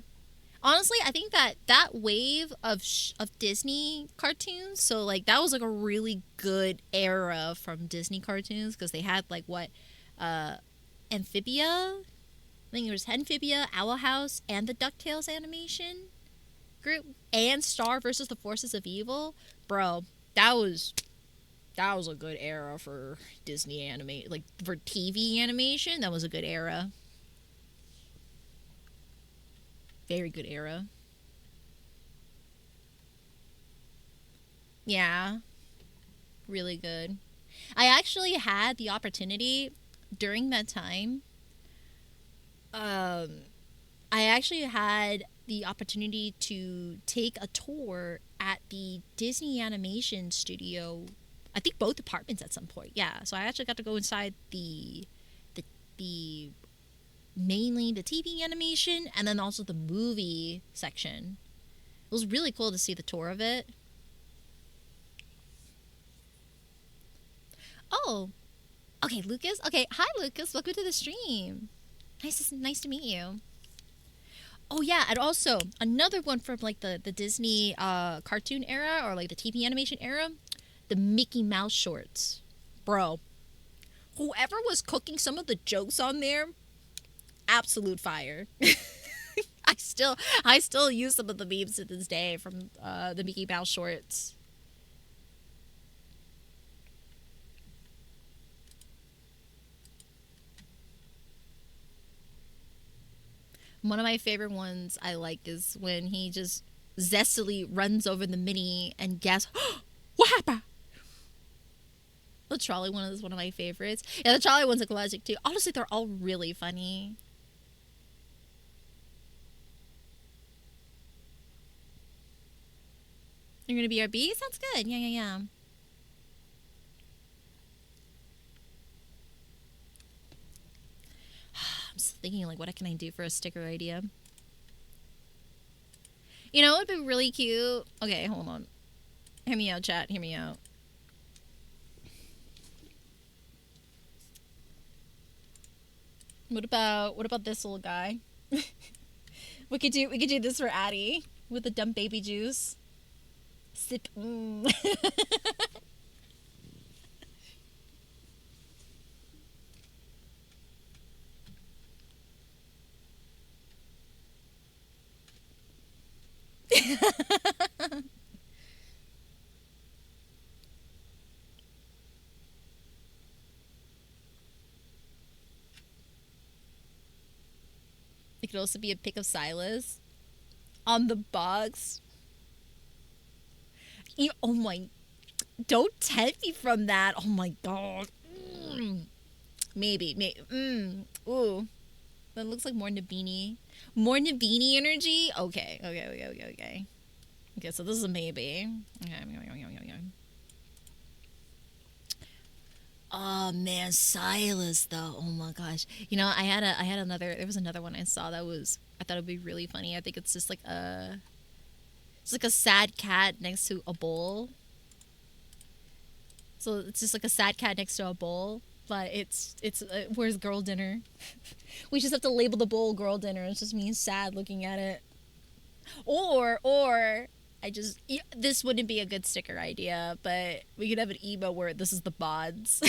Honestly, I think that that wave of of Disney cartoons, so like that was like a really good era from Disney cartoons because they had like what, uh, Amphibia. I think it was Amphibia, Owl House, and the Ducktales animation group, and Star versus the Forces of Evil. Bro, that was that was a good era for Disney anime, like for TV animation. That was a good era, very good era. Yeah, really good. I actually had the opportunity during that time. Um, I actually had the opportunity to take a tour at the Disney Animation Studio. I think both departments at some point. Yeah, so I actually got to go inside the the mainly the TV animation and then also the movie section. It was really cool to see the tour of it. Oh, okay, Lucas. Okay, hi Lucas. Welcome to the stream. Nice to meet you. Oh yeah, and also another one from like the Disney cartoon era or like the TV animation era, the Mickey Mouse shorts. Bro, whoever was cooking some of the jokes on there, absolute fire. I still use some of the memes to this day from the Mickey Mouse shorts. One of my favorite ones I like is when he just zestily runs over the mini and gasps, "What happened?" The trolley one is one of my favorites. Yeah, the trolley one's a classic too. Honestly, they're all really funny. You're gonna be our bee? Sounds good. Yeah, yeah, yeah. I'm just thinking like, what can I do for a sticker idea? You know, it'd be really cute. Okay, hold on. Hear me out, chat. Hear me out. What about this little guy? We could do this for Addie with the dumb baby juice. Sip. Mm. It could also be a pic of Silas on the box. Oh my! Don't tempt me from that. Oh my god. Mm. Maybe. Ooh, that looks like more Nabini. More Nabini energy. Okay. Okay, so this is a maybe. Okay. Oh man, Silas though. Oh my gosh. You know, I had another. There was another one I saw that was. I thought it'd be really funny. I think it's just like a. It's like a sad cat next to a bowl. So it's just like a sad cat next to a bowl, but it's where's girl dinner? We just have to label the bowl girl dinner. It just means sad looking at it. Or I just this wouldn't be a good sticker idea, but we could have an email where this is the mods.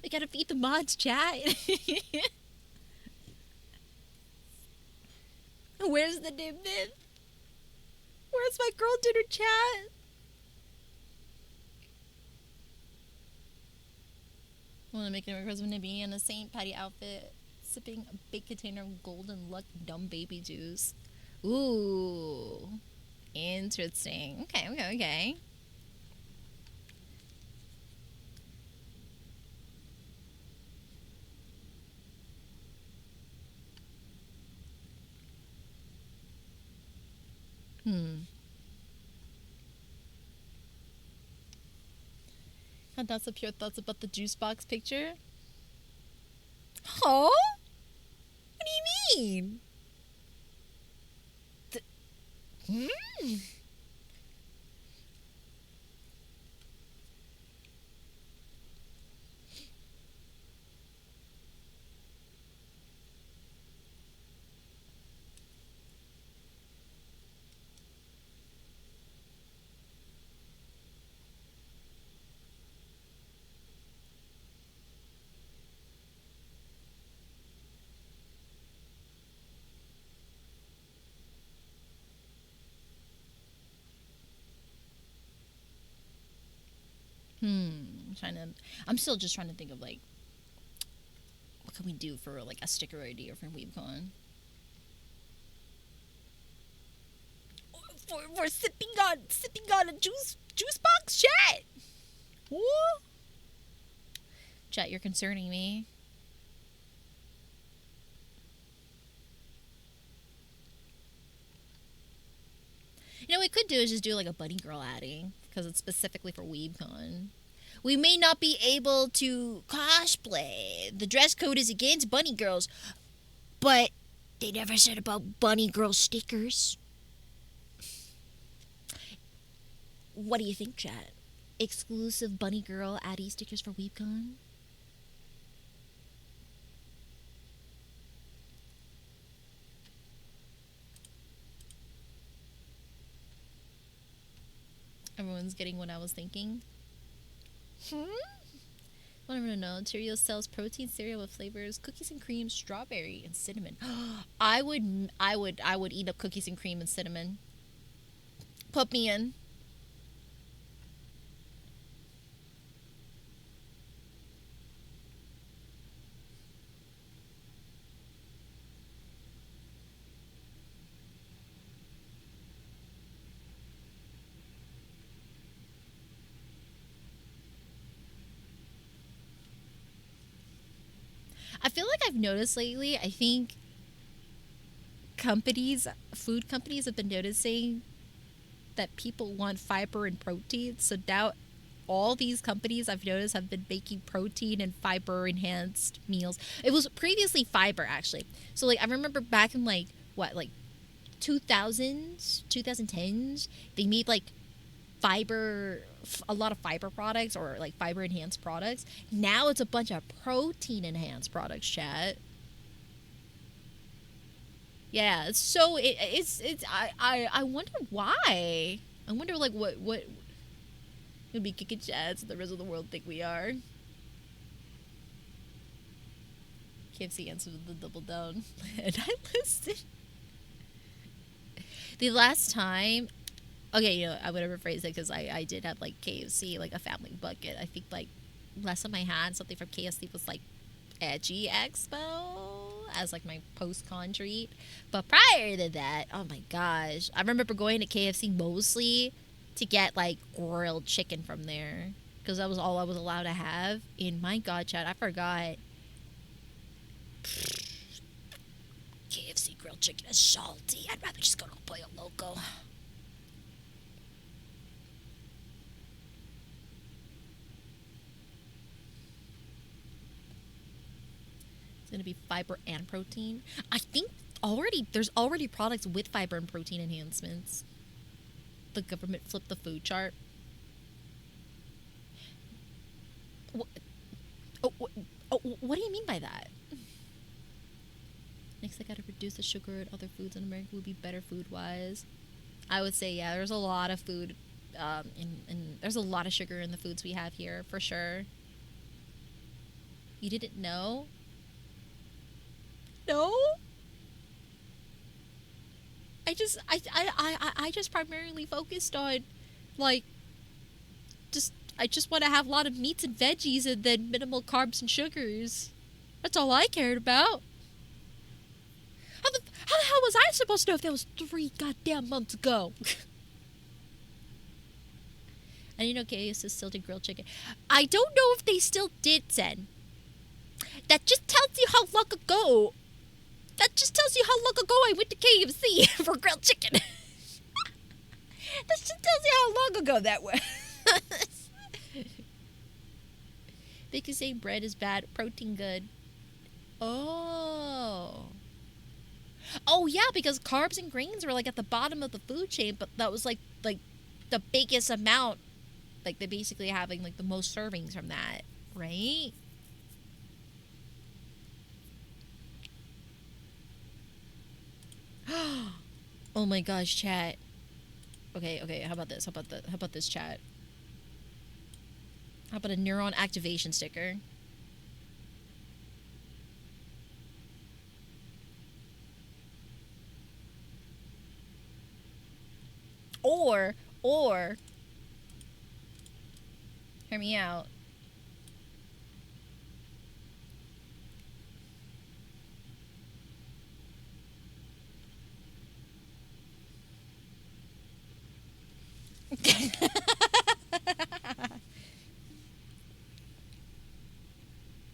We gotta feed the mods, chat. Where's the Nimbin? Where's my girl dinner chat? I want to make a request of Nibby in a St. Patty outfit, sipping a big container of golden luck dumb baby juice. Ooh, interesting. Okay. Hmm. Had thoughts of pure thoughts about the juice box picture? Huh? What do you mean? Hmm. I'm still just trying to think of like what can we do for like a sticker idea for weebcon. For sipping on a juice box, chat. Ooh. Chat, you're concerning me. You know, what we could do is just do like a bunny girl adding because it's specifically for weebcon. We may not be able to cosplay. The dress code is against bunny girls, but they never said about bunny girl stickers. What do you think, chat? Exclusive bunny girl Addy stickers for weebcon? Everyone's getting what I was thinking. Want to know? Cheerios sells protein cereal with flavors cookies and cream, strawberry, and cinnamon. I would eat up cookies and cream and cinnamon. Put me in. I feel like I've noticed lately, I think food companies have been noticing that people want fiber and protein. So now all these companies I've noticed have been making protein and fiber enhanced meals. It was previously fiber actually. So like I remember back in like 2000s, 2010s, they made like a lot of fiber products or like fiber enhanced products. Now it's a bunch of protein enhanced products, chat. Yeah, so it's I wonder why. I wonder like what would be kicking chats the rest of the world think we are. KFC answered the double down, and I listened. The last time, okay, you know, I would rephrase it because I did have like KFC, like a family bucket. I think like last time I had something from KFC was like Edgy Expo as like my post-con treat. But prior to that, oh my gosh, I remember going to KFC mostly to get like grilled chicken from there because that was all I was allowed to have. And my god, chat, I forgot. KFC grilled chicken is salty. I'd rather just go to Pollo Loco. It's gonna be fiber and protein. I think there's already products with fiber and protein enhancements. The government flipped the food chart. What, what do you mean by that? Next, I gotta reduce the sugar and other foods in America would be better food wise. I would say, yeah, there's a lot of food, and there's a lot of sugar in the foods we have here for sure. You didn't know? No? I just primarily focused on, like, I just want to have a lot of meats and veggies and then minimal carbs and sugars. That's all I cared about. How the hell was I supposed to know if that was 3 goddamn months ago? I didn't know KFC still did grilled chicken. I don't know if they still did, Zen. That just tells you how long ago. That just tells you how long ago I went to KFC for grilled chicken. That just tells you how long ago that was. They can say bread is bad, protein good. Oh. Oh yeah, because carbs and grains were like at the bottom of the food chain, but that was like the biggest amount. Like they're basically having like the most servings from that, right? Oh my gosh, chat. Okay, how about this? How about this, chat? How about a neuron activation sticker? Or Hear me out.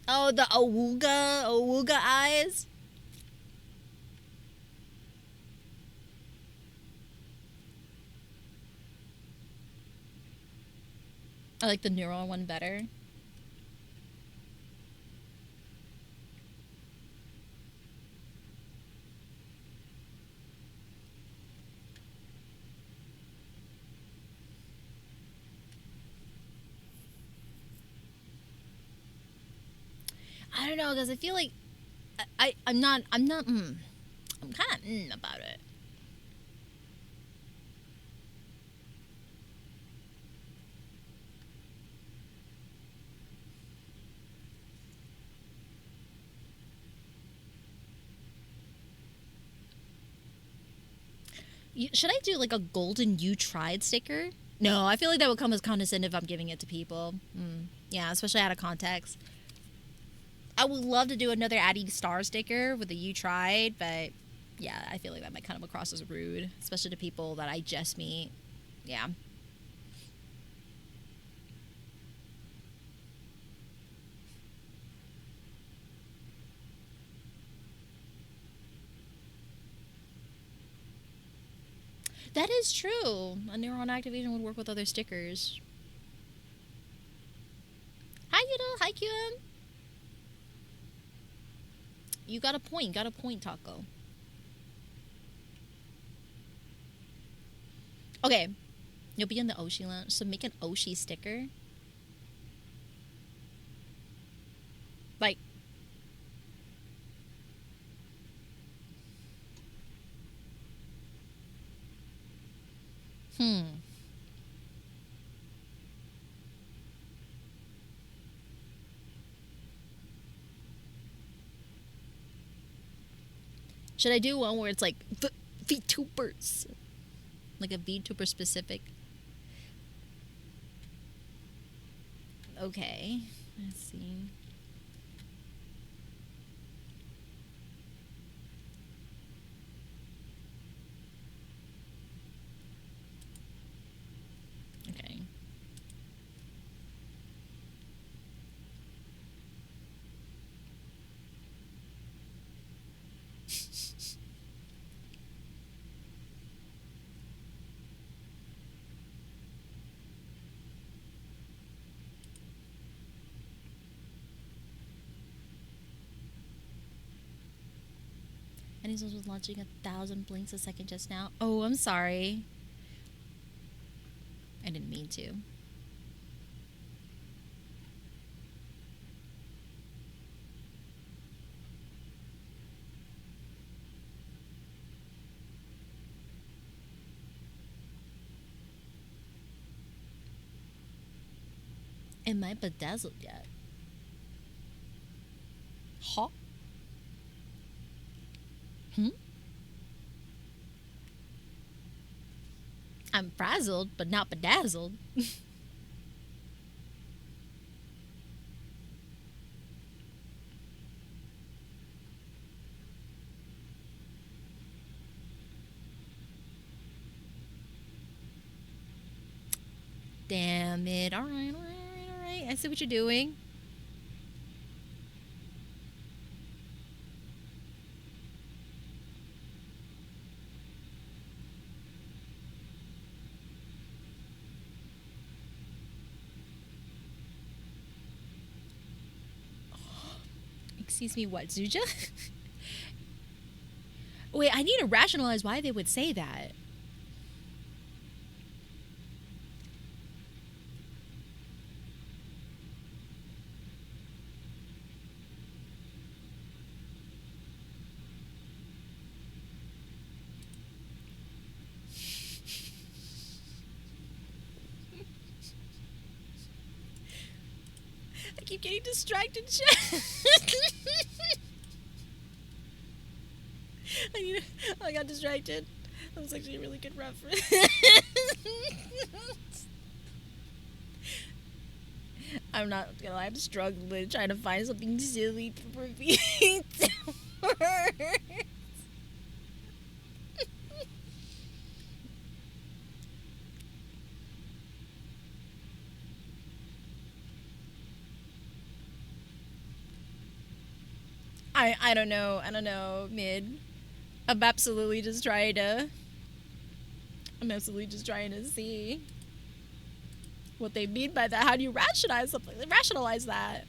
Oh, the awooga eyes. I like the neural one better. I don't know, because I feel like I'm not I'm kind of about it. Should I do like a golden "you tried" sticker? No, I feel like that would come as condescending if I'm giving it to people. Yeah, especially out of context. I would love to do another AdiAstraya sticker with a "you tried," but yeah, I feel like that might come across as rude, especially to people that I just meet. Yeah. That is true. A neuron activation would work with other stickers. Hi, Yudo. Hi, QM. You got a point. Got a point, Taco. Okay. You'll be in the Oshi lounge, so make an Oshi sticker. Like, Should I do one where it's like VTubers? Like a VTuber specific? Okay. Let's see. Okay. And he's also launching 1,000 blinks a second just now. Oh, I'm sorry. I didn't mean to. Am I bedazzled yet? Huh? I'm frazzled, but not bedazzled. Damn it. Alright, alright. I see what you're doing. Excuse me, what, Zuja? Wait, I need to rationalize why they would say that. I keep getting distracted. I got distracted. That was actually a really good reference. I'm not gonna lie, I'm struggling trying to find something silly to repeat. I don't know. I don't know, mid. I'm absolutely just trying to I'm absolutely just trying to see what they mean by that. How do you rationalize something? Rationalize that.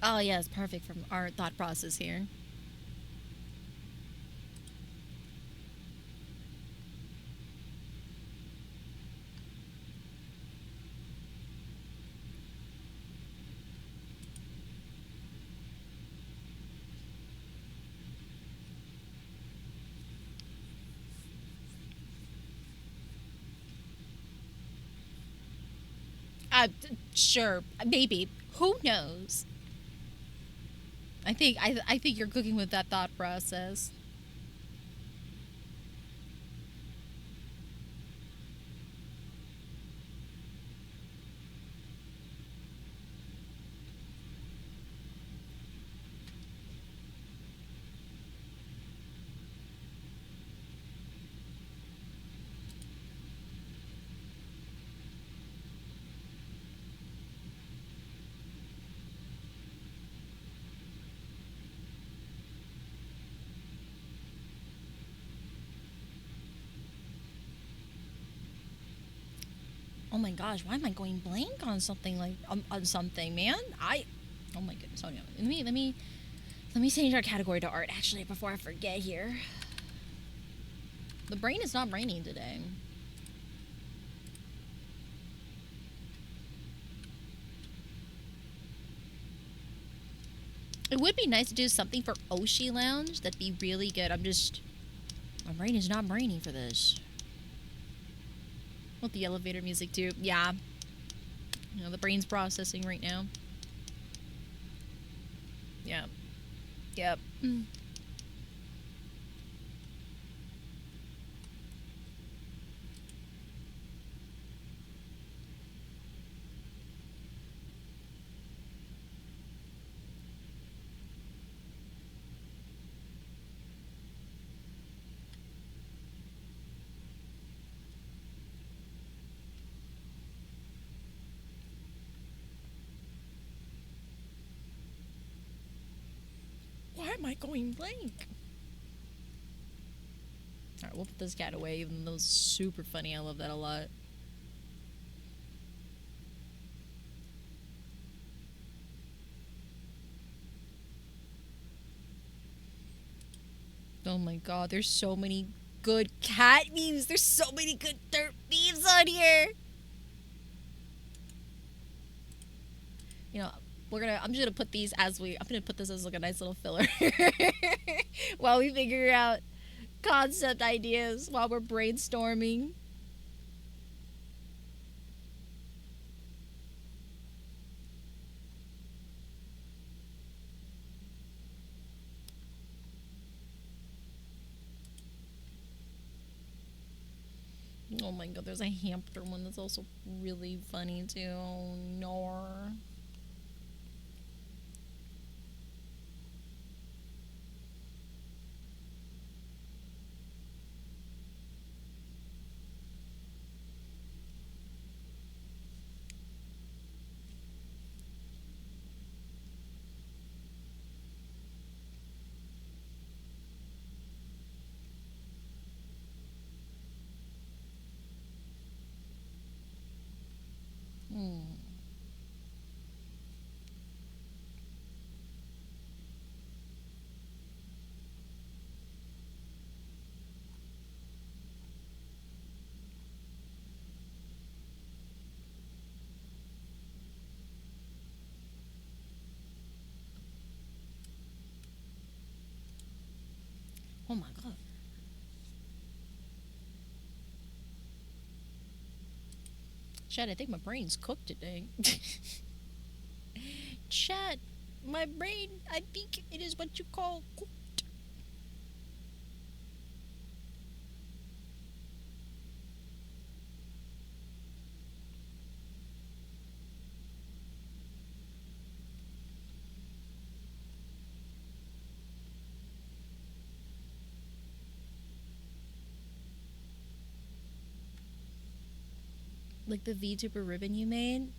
Oh yes, perfect from our thought process here. Sure, maybe. Who knows? I think you're cooking with that thought process. Oh my gosh, why am I going blank on something like on something, man? Oh my goodness. Oh no. Let me change our category to art actually before I forget here. The brain is not braining today. It would be nice to do something for Oshi Lounge. That'd be really good. My brain is not braining for this. With the elevator music too. Yeah. You know, the brain's processing right now. Yeah. Yep. Why am I going blank? Alright, we'll put this cat away, even though it's super funny. I love that a lot. Oh my god, there's so many good cat memes. There's so many good dirt memes on here. You know, I'm just gonna put these I'm gonna put this as like a nice little filler while we figure out concept ideas while we're brainstorming. Oh my god, there's a hamster one that's also really funny too. Oh, no. Hmm. Oh my god. Chat, I think my brain's cooked today. Chat, my brain, I think it is what you call cooked. Like the VTuber ribbon you made?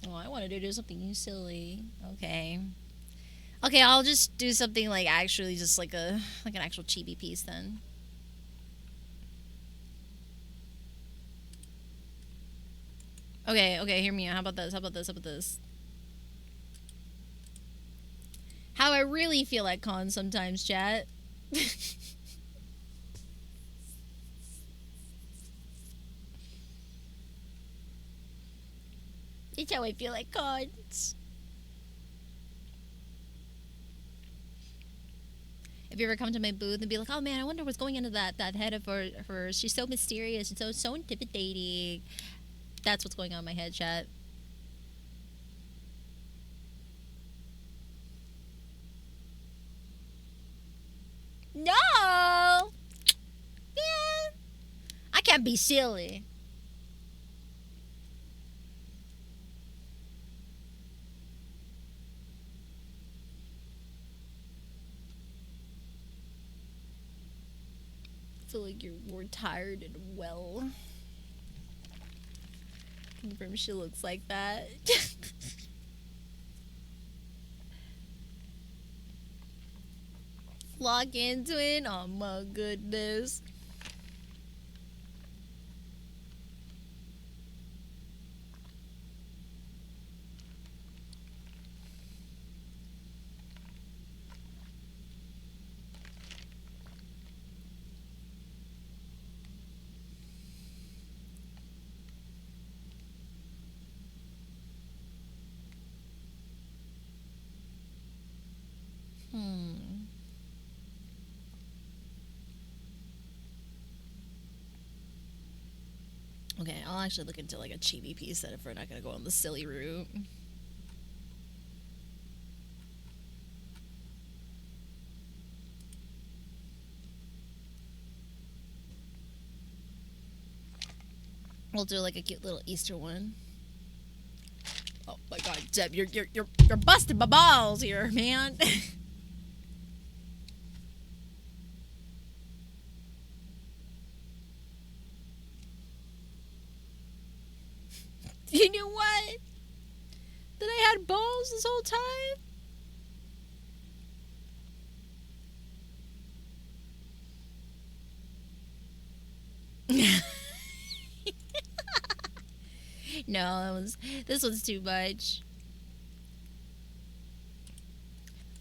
Oh, I wanted to do something silly. Okay. Okay, I'll just do something like actually just like an actual chibi piece then. Okay, okay, hear me out. How about this? How about this? How about this? How I really feel at cons sometimes, chat. It's how I feel at cons. If you ever come to my booth and be like, "Oh man, I wonder what's going into that head of her. She's so mysterious and so intimidating." That's what's going on in my head, chat. No, man, I can't be silly. I feel like you're more tired and well. Confirm she looks like that. Log into it. Oh my goodness. Hmm. Okay, I'll actually look into like a chibi piece then if we're not gonna go on the silly route. We'll do like a cute little Easter one. Oh my god, Deb, you're busting my balls here, man. You know what? That I had balls this whole time? No, this one's too much.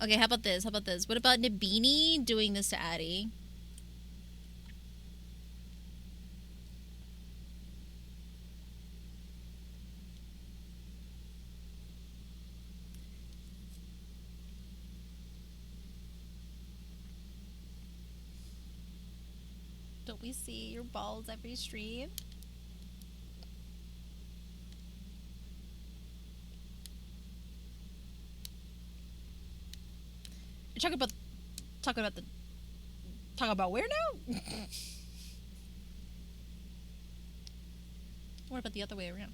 Okay, how about this? How about this? What about Nabini doing this to Addie? Don't we see your balls every stream? You're talking about where now? What about the other way around?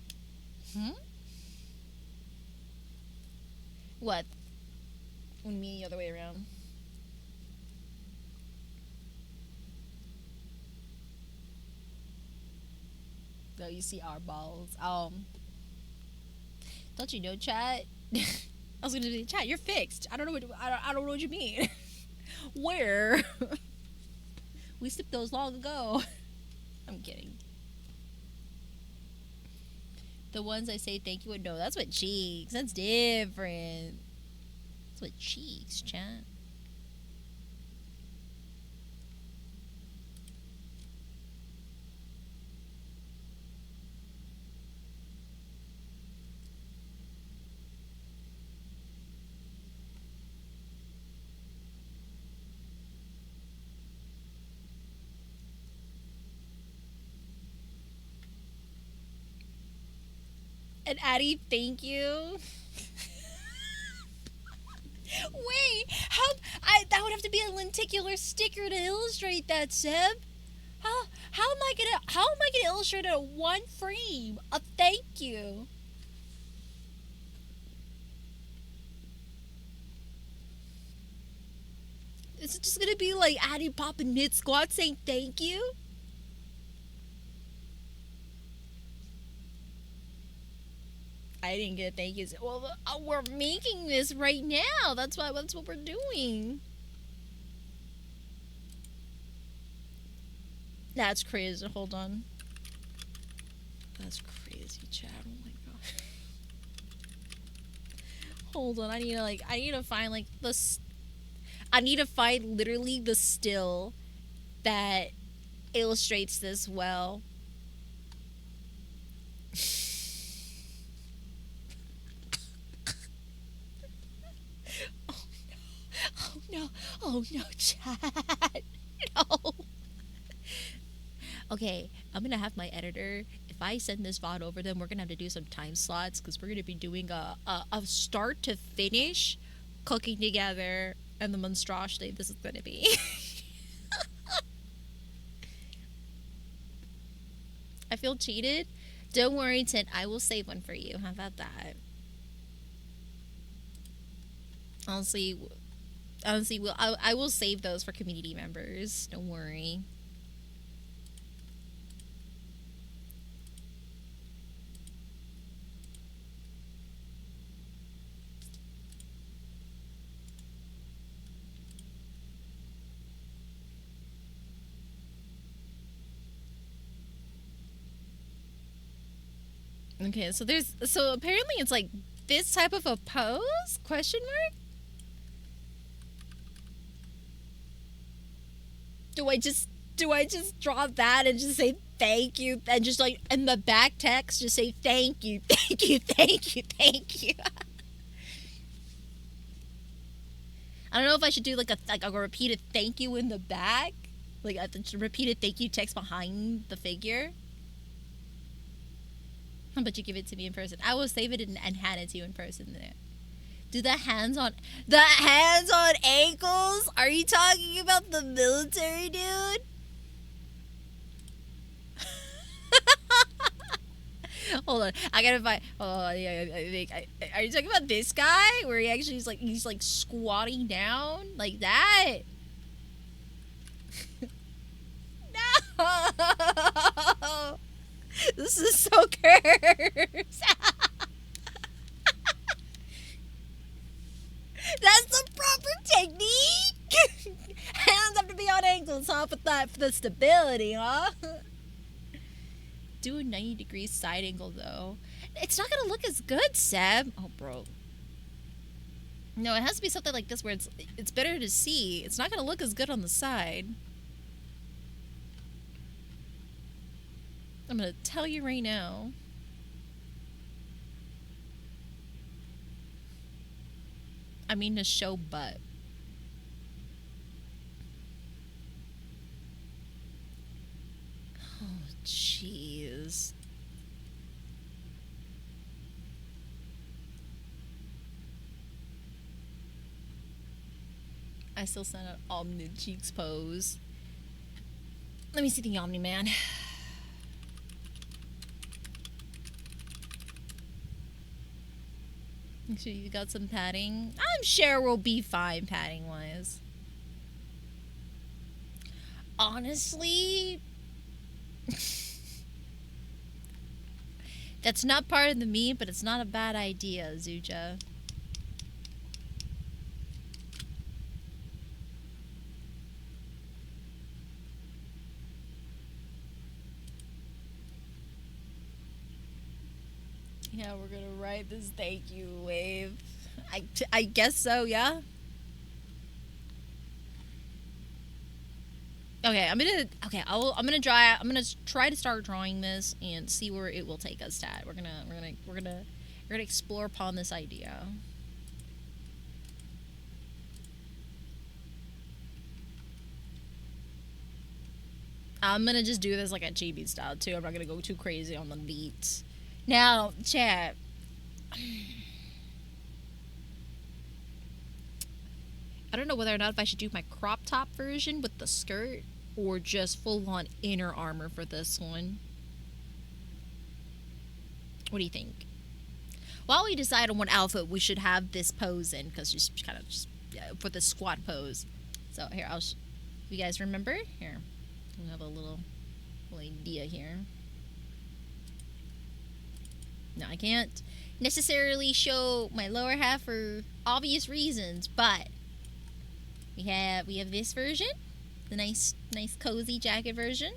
Hmm? What? What do you mean the other way around? No, you see our balls. Don't you know, chat? I was gonna say, chat, you're fixed. I don't know I don't know what you mean. Where? We skipped those long ago. I'm kidding. The ones I say thank you with no, that's what cheeks. That's different. That's what cheeks, chat. And Addie, thank you. Wait, how? That would have to be a lenticular sticker to illustrate that, Seb. How am I gonna illustrate a one frame? A thank you. Is it just gonna be like Addie popping mid squat saying thank you? I didn't get a thank you. Well, we're making this right now. That's what we're doing. That's crazy. Hold on. That's crazy, Chad. Oh my god. Hold on. I need to find like I need to find literally the still that illustrates this well. Oh no. Oh no, Chad. No. Okay, I'm gonna have my editor. If I send this VOD over them, we're gonna have to do some time slots because we're gonna be doing a start to finish cooking together and the monstrosity this is gonna be. I feel cheated. Don't worry, Ted. I will save one for you. How about that? Honestly, I will save those for community members. Don't worry. Okay, so apparently it's like this type of a pose? Question mark? Do I just draw that and just say thank you and just like in the back text just say thank you, thank you, thank you, thank you. I don't know if I should do like a repeated thank you in the back, like a repeated thank you text behind the figure. How about you give it to me in person? I will save it and hand it to you in person there. Do the hands on ankles? Are you talking about the military dude? Hold on, I gotta find. Oh yeah, I think. Are you talking about this guy where he actually he's like squatting down like that? No, this is so cursed. That's the proper technique. Hands have to be on ankles, huh? For the stability, huh? Do a 90-degree side angle though. It's not gonna look as good, Seb. Oh, bro. No, it has to be something like this where it's better to see. It's not gonna look as good on the side. I'm gonna tell you right now. I mean to show butt. Oh, jeez. I still sent an Omni Cheeks pose. Let me see the Omni Man. Make sure you got some padding. I'm sure we'll be fine padding wise. Honestly, that's not part of the meme, but it's not a bad idea, Zuja. Yeah, we're gonna write this thank you wave. I guess so, yeah. Okay, I'm gonna try to start drawing this and see where it will take us, Tad. We're gonna explore upon this idea. I'm gonna just do this like a chibi style too. I'm not gonna go too crazy on the beats. Now, chat. I don't know whether or not if I should do my crop top version with the skirt or just full on inner armor for this one. What do you think? While we decide on what outfit we should have this pose in, because just kind of just for the squat pose. So here, you guys remember? Here, we have a little idea here. Now I can't necessarily show my lower half for obvious reasons, but we have this version, the nice cozy jacket version,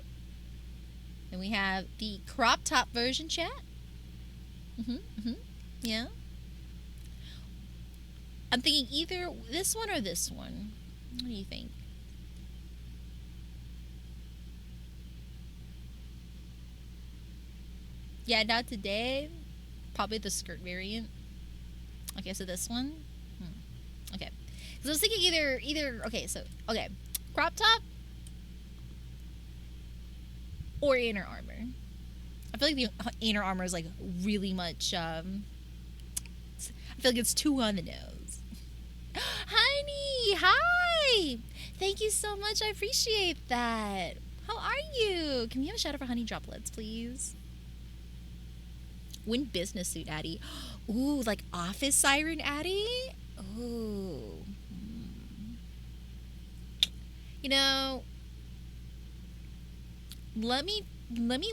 and we have the crop top version, chat. Yeah. I'm thinking either this one or this one. What do you think? Yeah, not today. Probably the skirt variant. Okay, so this one. Okay. Because I was thinking either. Okay, crop top or inner armor. I feel like the inner armor is like really much. I feel like it's too on the nose. Honey, hi! Thank you so much. I appreciate that. How are you? Can we have a shout out for Honey Droplets, please? Win business suit, Addie. Ooh, like office siren, Addie? Ooh. You know, let me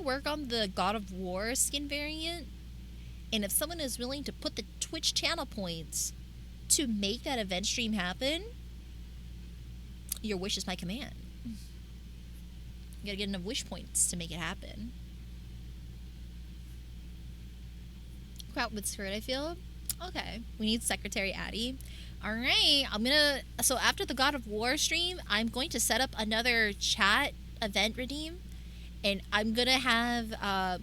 work on the God of War skin variant. And if someone is willing to put the Twitch channel points to make that event stream happen, your wish is my command. You gotta get enough wish points to make it happen. Crowd with skirt, I feel. Okay. We need Secretary Addie. Alright. So after the God of War stream, I'm going to set up another chat event redeem. And I'm gonna have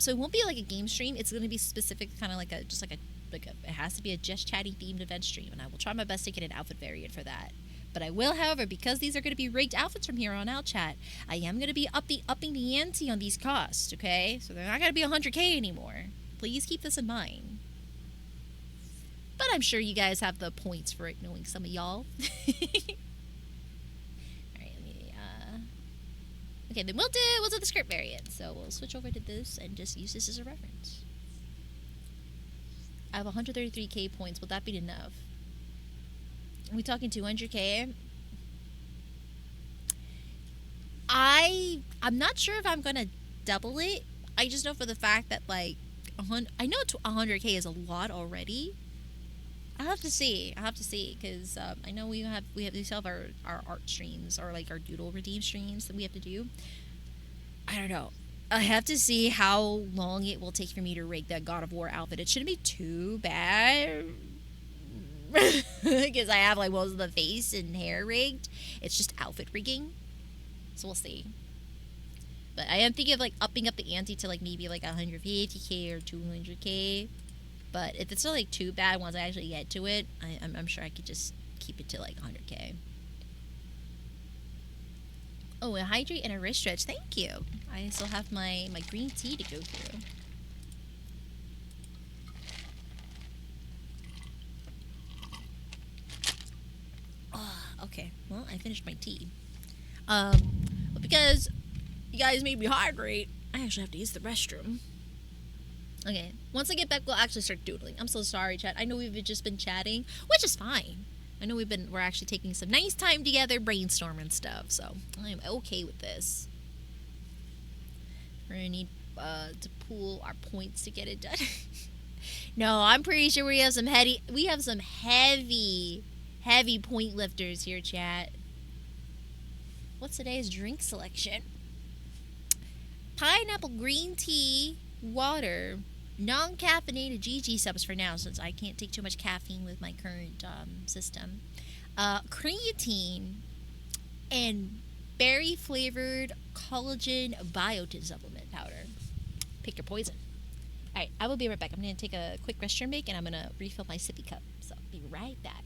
so it won't be like a game stream. It's gonna be specific, kind of like it has to be a just chatty themed event stream, and I will try my best to get an outfit variant for that. But I will, however, because these are gonna be rigged outfits from here on out, chat, I am gonna be upping the ante on these costs. Okay, so they're not gonna be 100K anymore. Please keep this in mind. But I'm sure you guys have the points for it, knowing some of y'all. Okay, then we'll do the script variant. So we'll switch over to this and just use this as a reference. I have 133K points. Will that be enough? Are we talking 200K? I'm not sure if I'm gonna double it. I just know for the fact that like I know 100K is a lot already. I'll have to see because I know we still have our art streams or like our doodle redeem streams that we have to do. I don't know. I have to see how long it will take for me to rig that God of War outfit. It shouldn't be too bad because I have like most of the face and hair rigged. It's just outfit rigging, so we'll see. But I am thinking of like upping up the ante to like maybe like 150K or 200K. But if it's not like too bad once I actually get to it, I'm sure I could just keep it to like 100K. Oh, a hydrate and a wrist stretch. Thank you. I still have my green tea to go through. Oh, okay. Well, I finished my tea. But because you guys made me hydrate, I actually have to use the restroom. Okay, once I get back, we'll actually start doodling. I'm so sorry, chat. I know we've just been chatting, which is fine. I know we're actually taking some nice time together, brainstorming stuff, so I'm okay with this. We're gonna need to pool our points to get it done. No, I'm pretty sure we have some heavy point lifters here, chat. What's today's drink selection? Pineapple green tea, water, non-caffeinated GG subs for now, since I can't take too much caffeine with my current system. Creatine and berry-flavored collagen biotin supplement powder. Pick your poison. Alright, I will be right back. I'm going to take a quick restroom break, and I'm going to refill my sippy cup. So, be right back.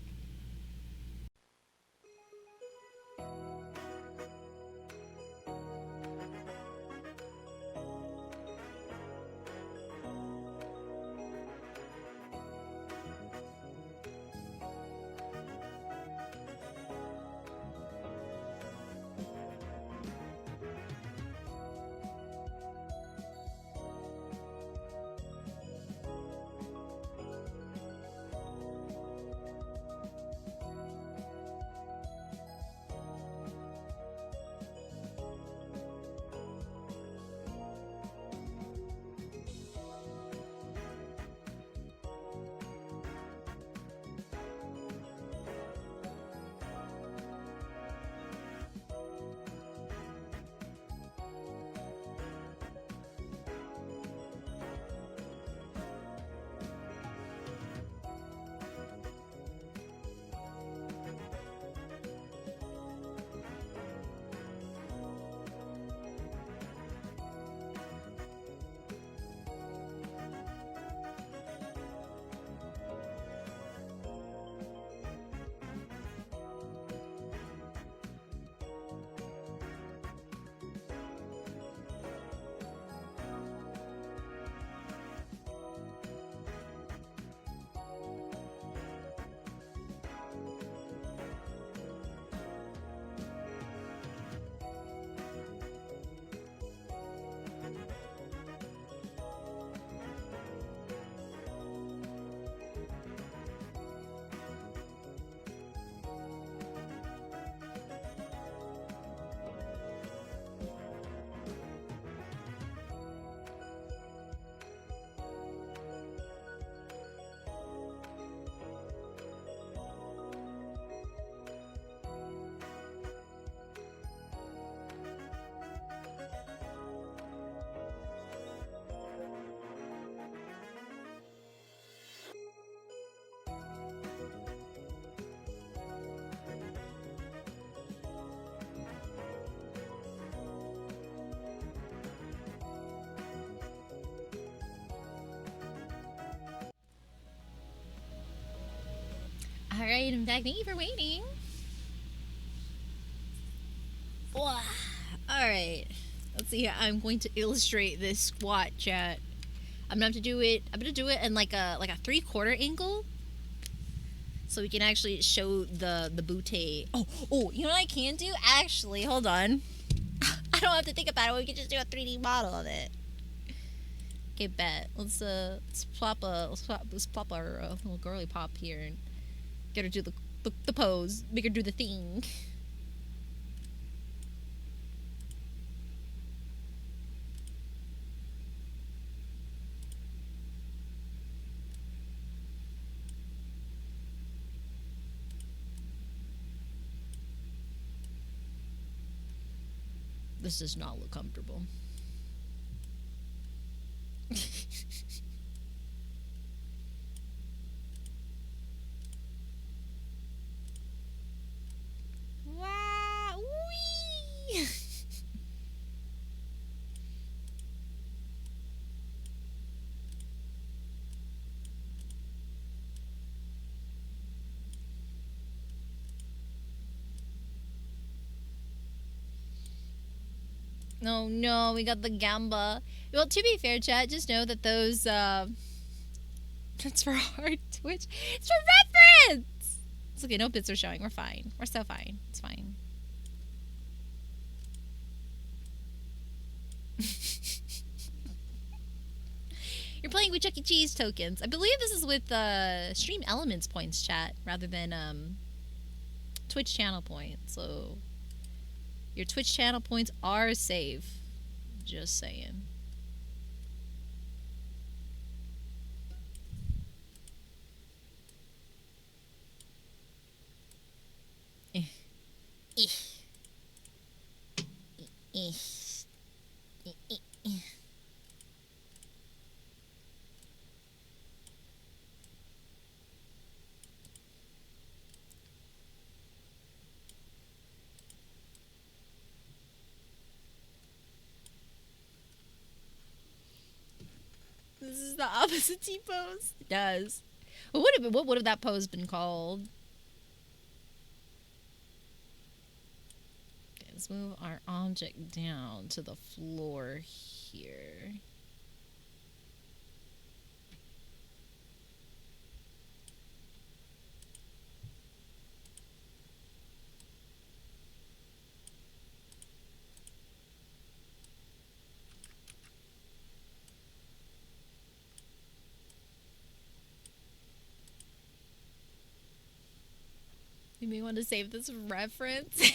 right, I'm back. Thank you for waiting. Wow. All right. Let's see how I'm going to illustrate this squat, chat. I'm gonna have to do it. I'm gonna do it in like a 3/4 angle, so we can actually show the bootay. Oh, you know what I can do? Actually, hold on. I don't have to think about it. We can just do a 3D model of it. Okay, bet. Let's plop our little girly pop here and get her to do the pose. Make her do the thing. This does not look comfortable. Wow! Whee! Oh no, we got the gamba. Well, to be fair, chat, just know that those that's for hard Twitch. It's for reference. It's okay. No bits are showing. We're fine. We're so fine. It's fine. You're playing with Chuck E. Cheese tokens. I believe this is with Stream Elements points, chat, rather than Twitch channel points. So your Twitch channel points are safe. Just saying. Eh. Eh. Eh. Eh. Eh. Eh. This is the opposite T pose. It does. What would have that pose been called? Okay, let's move our object down to the floor here. You may want to save this reference.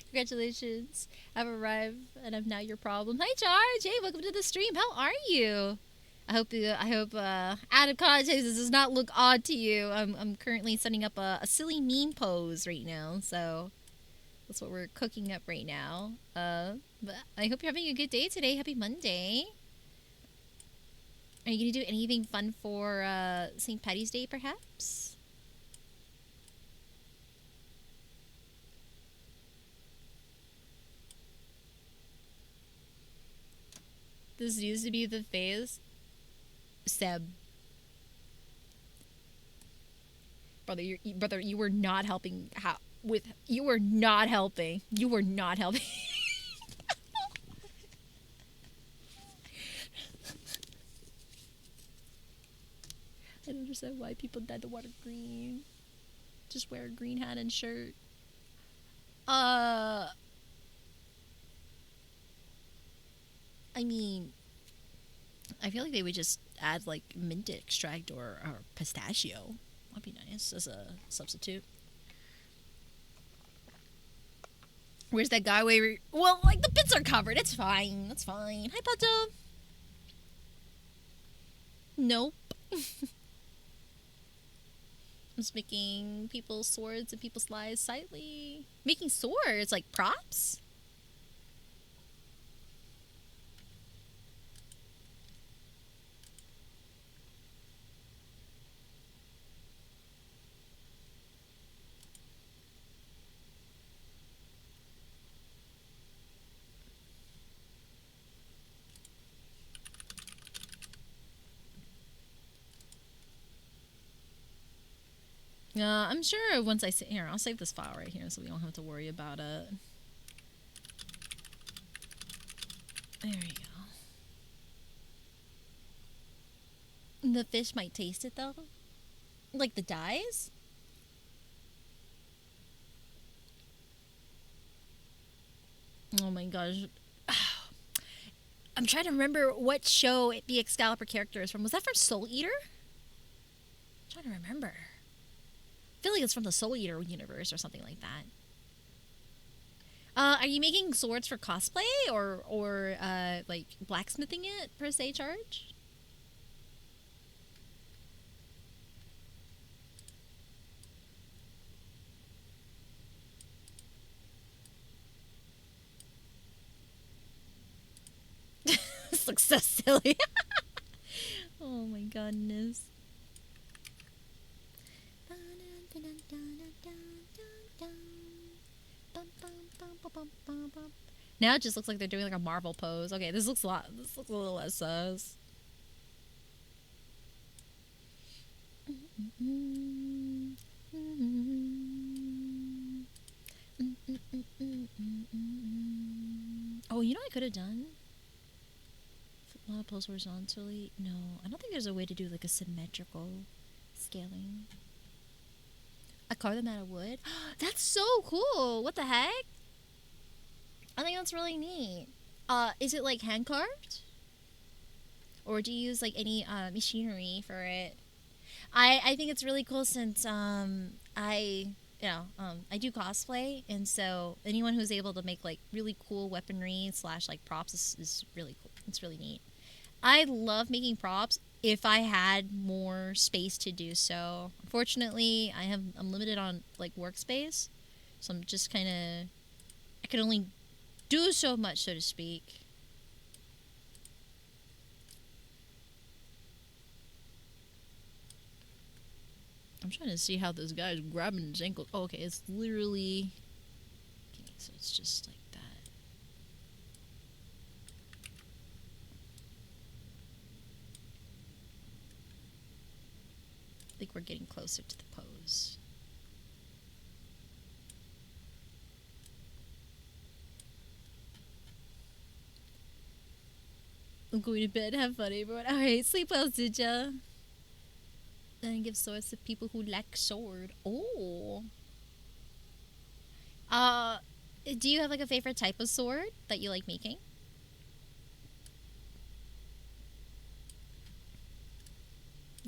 Congratulations. I've arrived and I'm now your problem. Hi Charge. Hey, welcome to the stream. How are you? I hope out of context this does not look odd to you. I'm currently setting up a silly meme pose right now, so that's what we're cooking up right now. But I hope you're having a good day today. Happy Monday. Are you gonna do anything fun for St. Patty's Day perhaps? This used to be the phase. Seb. Brother, you were not helping. You were not helping. You were not helping. I don't understand why people dyed the water green. Just wear a green hat and shirt. I mean, I feel like they would just add like mint extract or pistachio. That'd be nice as a substitute. Where's that guy where well, like the bits are covered. It's fine. That's fine. Hi, Pato. Nope. I'm just making people's swords and people's lives slightly. Making swords like props. I'm sure once I sit here, I'll save this file right here so we don't have to worry about it. There we go. The fish might taste it though. Like the dyes? Oh my gosh. I'm trying to remember what show the Excalibur character is from. Was that from Soul Eater? I'm trying to remember. I feel like it's from the Soul Eater universe or something like that. Are you making swords for cosplay or like blacksmithing it per se charge? This looks so silly. Oh my goodness. Now it just looks like they're doing like a Marvel pose. Okay, this looks a lot. This looks a little less sus. Oh, you know what I could have done? A lot of pose horizontally. No, I don't think there's a way to do like a symmetrical scaling. I carved them out of wood. That's so cool. What the heck? I think that's really neat. Is it like hand carved? Or do you use like any machinery for it? I think it's really cool since I do cosplay, and so anyone who's able to make like really cool weaponry slash like props is really cool. It's really neat. I love making props if I had more space to do so. Unfortunately, I'm limited on like workspace, so I'm just kind of I can only do so much, so to speak. I'm trying to see how this guy's grabbing his ankle. Oh, okay, it's literally. Okay, so it's just like that. I think we're getting closer to the pose. I'm going to bed. Have fun, everyone. Alright, sleep well, Zuja. And give swords to people who lack sword. Oh. Uh, do you have like a favorite type of sword that you like making?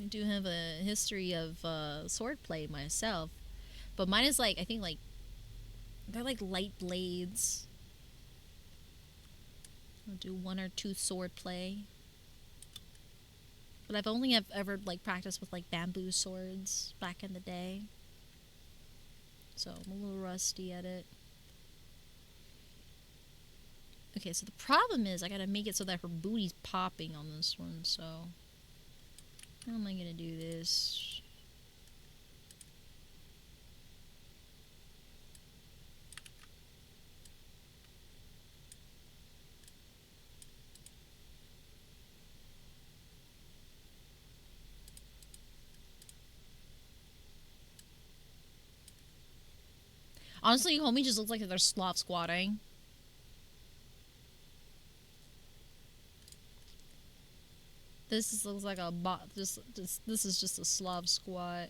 I do have a history of swordplay myself, but mine is like I think like they're like light blades. I'll do one or two swordplay, but I've only ever like practiced with like bamboo swords back in the day, so I'm a little rusty at it. Okay, so the problem is I gotta make it so that her booty's popping on this one, so how am I gonna do this? Honestly, homie just looks like they're sloth squatting. Looks like a bot. This is just a Slav squat.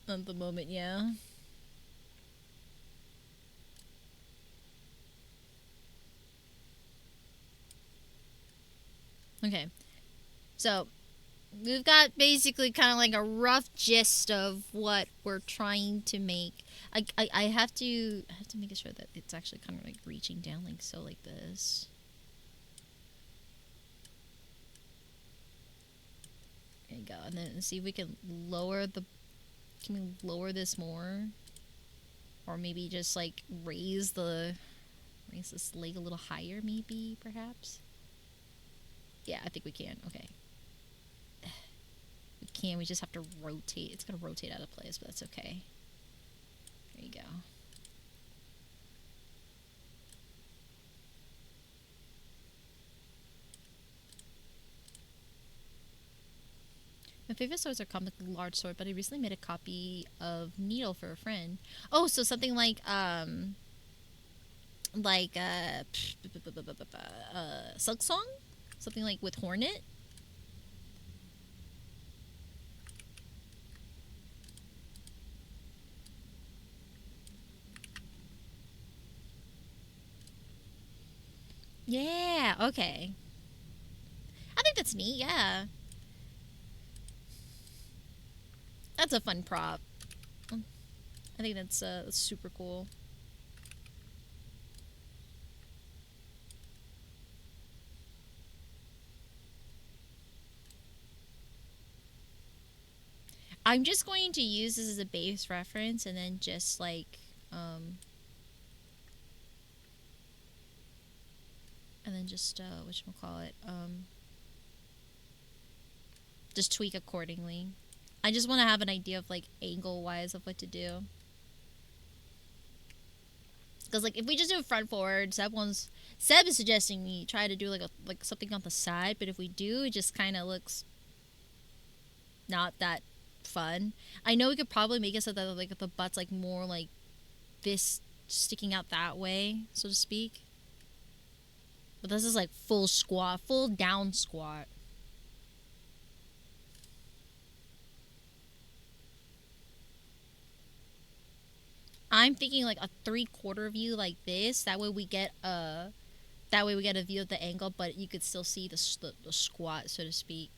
At the moment, yeah. Okay, so we've got basically kind of like a rough gist of what we're trying to make. I have to make sure that it's actually kind of like reaching down like so, like this. There you go, and then see if we can lower the. Can we lower this more, or maybe just like raise this leg a little higher, maybe perhaps. Yeah, I think we can. Okay. We can. We just have to rotate. It's gonna rotate out of place, but that's okay. There you go. My favorite swords are comically large sword, but I recently made a copy of Needle for a friend. Oh, so something like Silk Song, something like with Hornet. Yeah. Okay. I think that's neat. Yeah, that's a fun prop. I think that's super cool. I'm just going to use this as a base reference, and then just like and then just whatchamacallit, just tweak accordingly. I just want to have an idea of like angle wise of what to do. Because like if we just do front forward, Seb is suggesting we try to do like something on the side, but if we do, it just kind of looks not that fun. I know we could probably make it so that like the butt's like more like this, sticking out that way, so to speak. But this is like full squat, full down squat. I'm thinking like a 3/4 view like this. That way we get a view of the angle, but you could still see the squat, so to speak.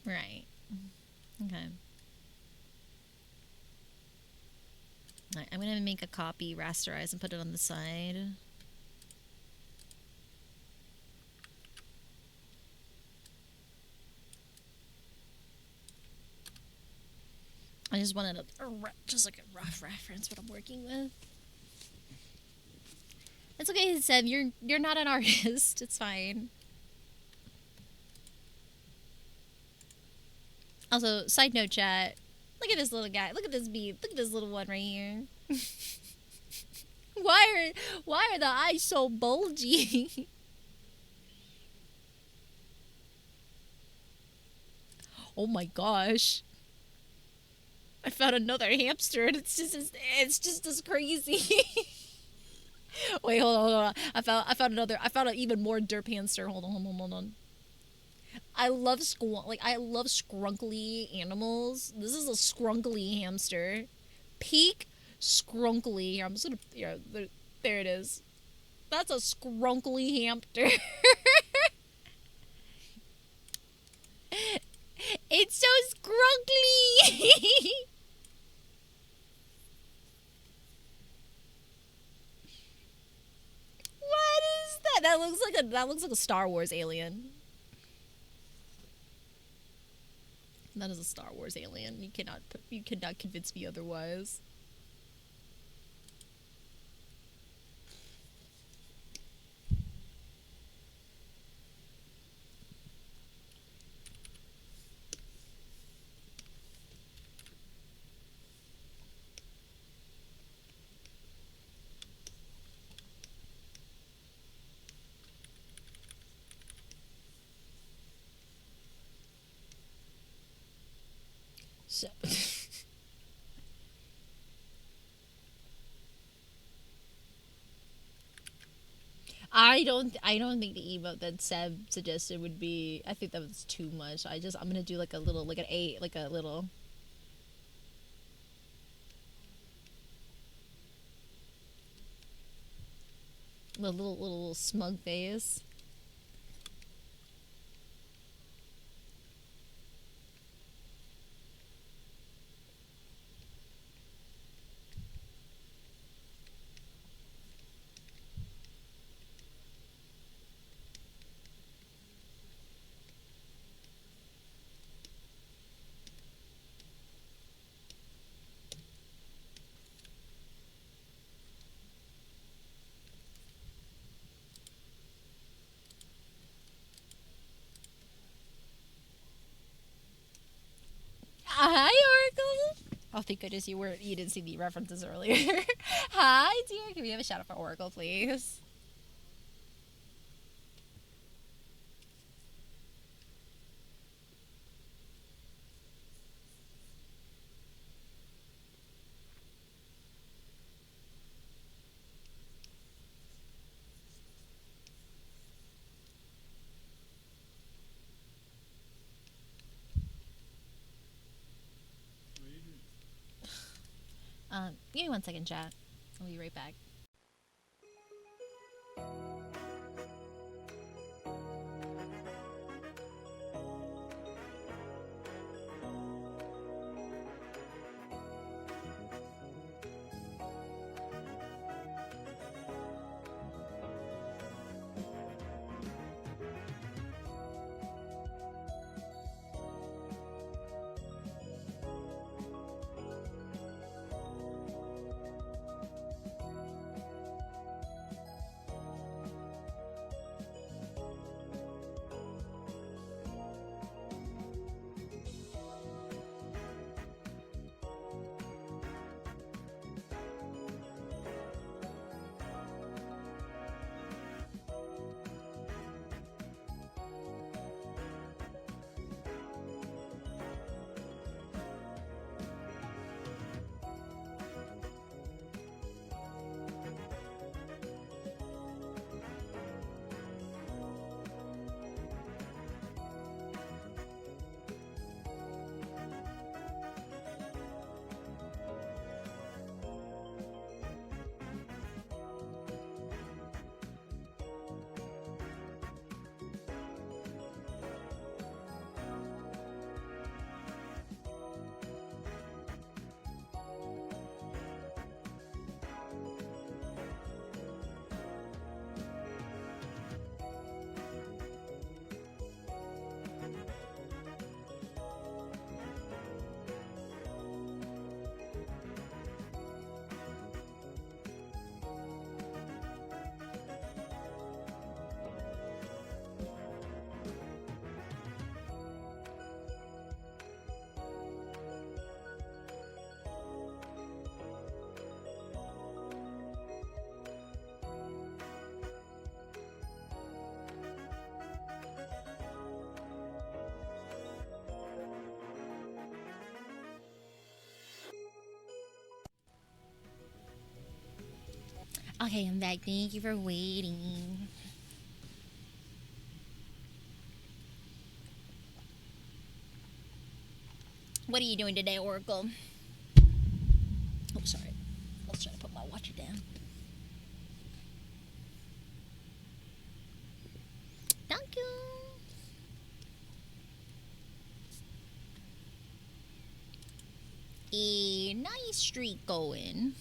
Right. Okay. Right, I'm gonna make a copy, rasterize, and put it on the side. I just wanted just like a rough reference what I'm working with. It's okay, Seb. You're not an artist. It's fine. Also, side note, chat. Look at this little guy. Look at this bead. Look at this little one right here. Why are the eyes so bulgy? Oh my gosh. I found another hamster and it's just as crazy. Wait, hold on. I found an even more derp hamster. Hold on. I love I love scrunkly animals. This is a scrunkly hamster. Peak scrunkly. Here, I'm just gonna there it is. That's a scrunkly hamster. It's so scrunkly. What is that? That looks like a Star Wars alien. That is a Star Wars alien. You cannot convince me otherwise. So I don't think the emote that Seb suggested would be. I think that was too much. I'm gonna do like a little like an eight like a little smug face. thank goodness you didn't see the references earlier. Hi, dear. Can we have a shout out for Oracle, please? Give me 1 second, chat. I'll be right back. Okay, I'm back. Thank you for waiting. What are you doing today, Oracle? Oh, sorry. I was trying to put my watcher down. Thank you. A nice streak going.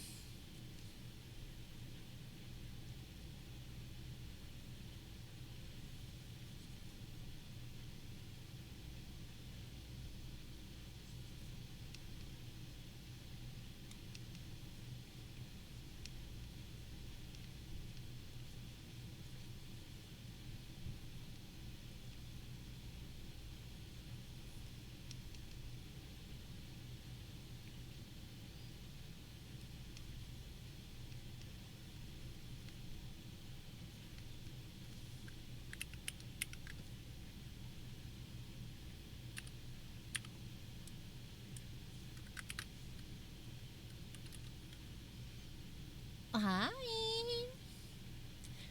Hi.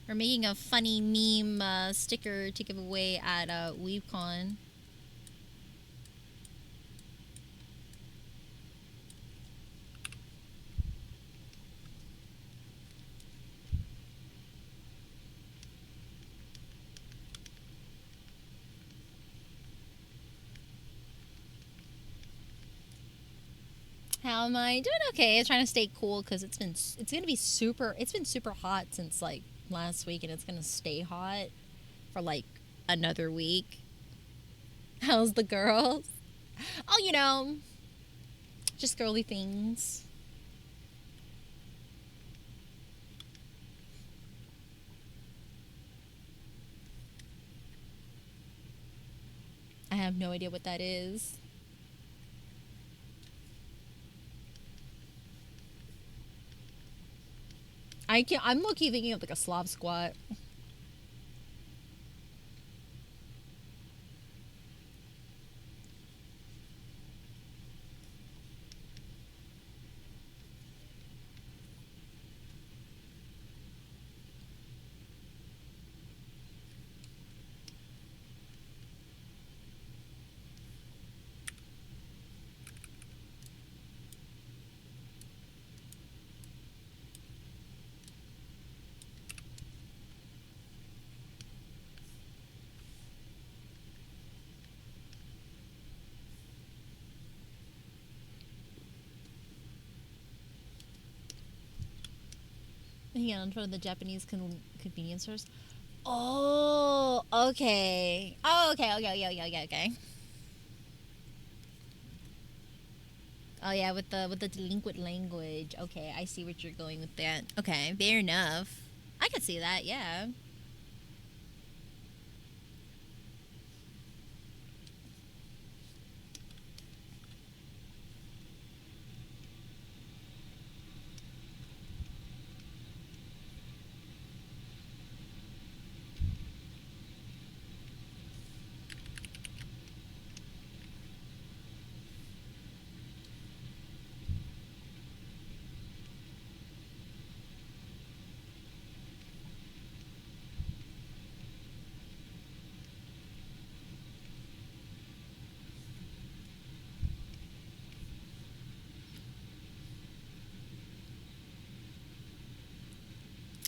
We're making a funny meme sticker to give away at weebcon. How am I doing? Okay, I'm trying to stay cool because it's been super hot since like last week, and it's gonna stay hot for like another week. How's the girls? Oh, just girly things. I have no idea what that is. I can't. I'm low-key thinking of like a Slav squat. Yeah, in front of the Japanese convenience stores. Oh, okay. Oh, okay. Oh yeah, with the delinquent language. Okay, I see what you're going with that. Okay, fair enough. I could see that. Yeah.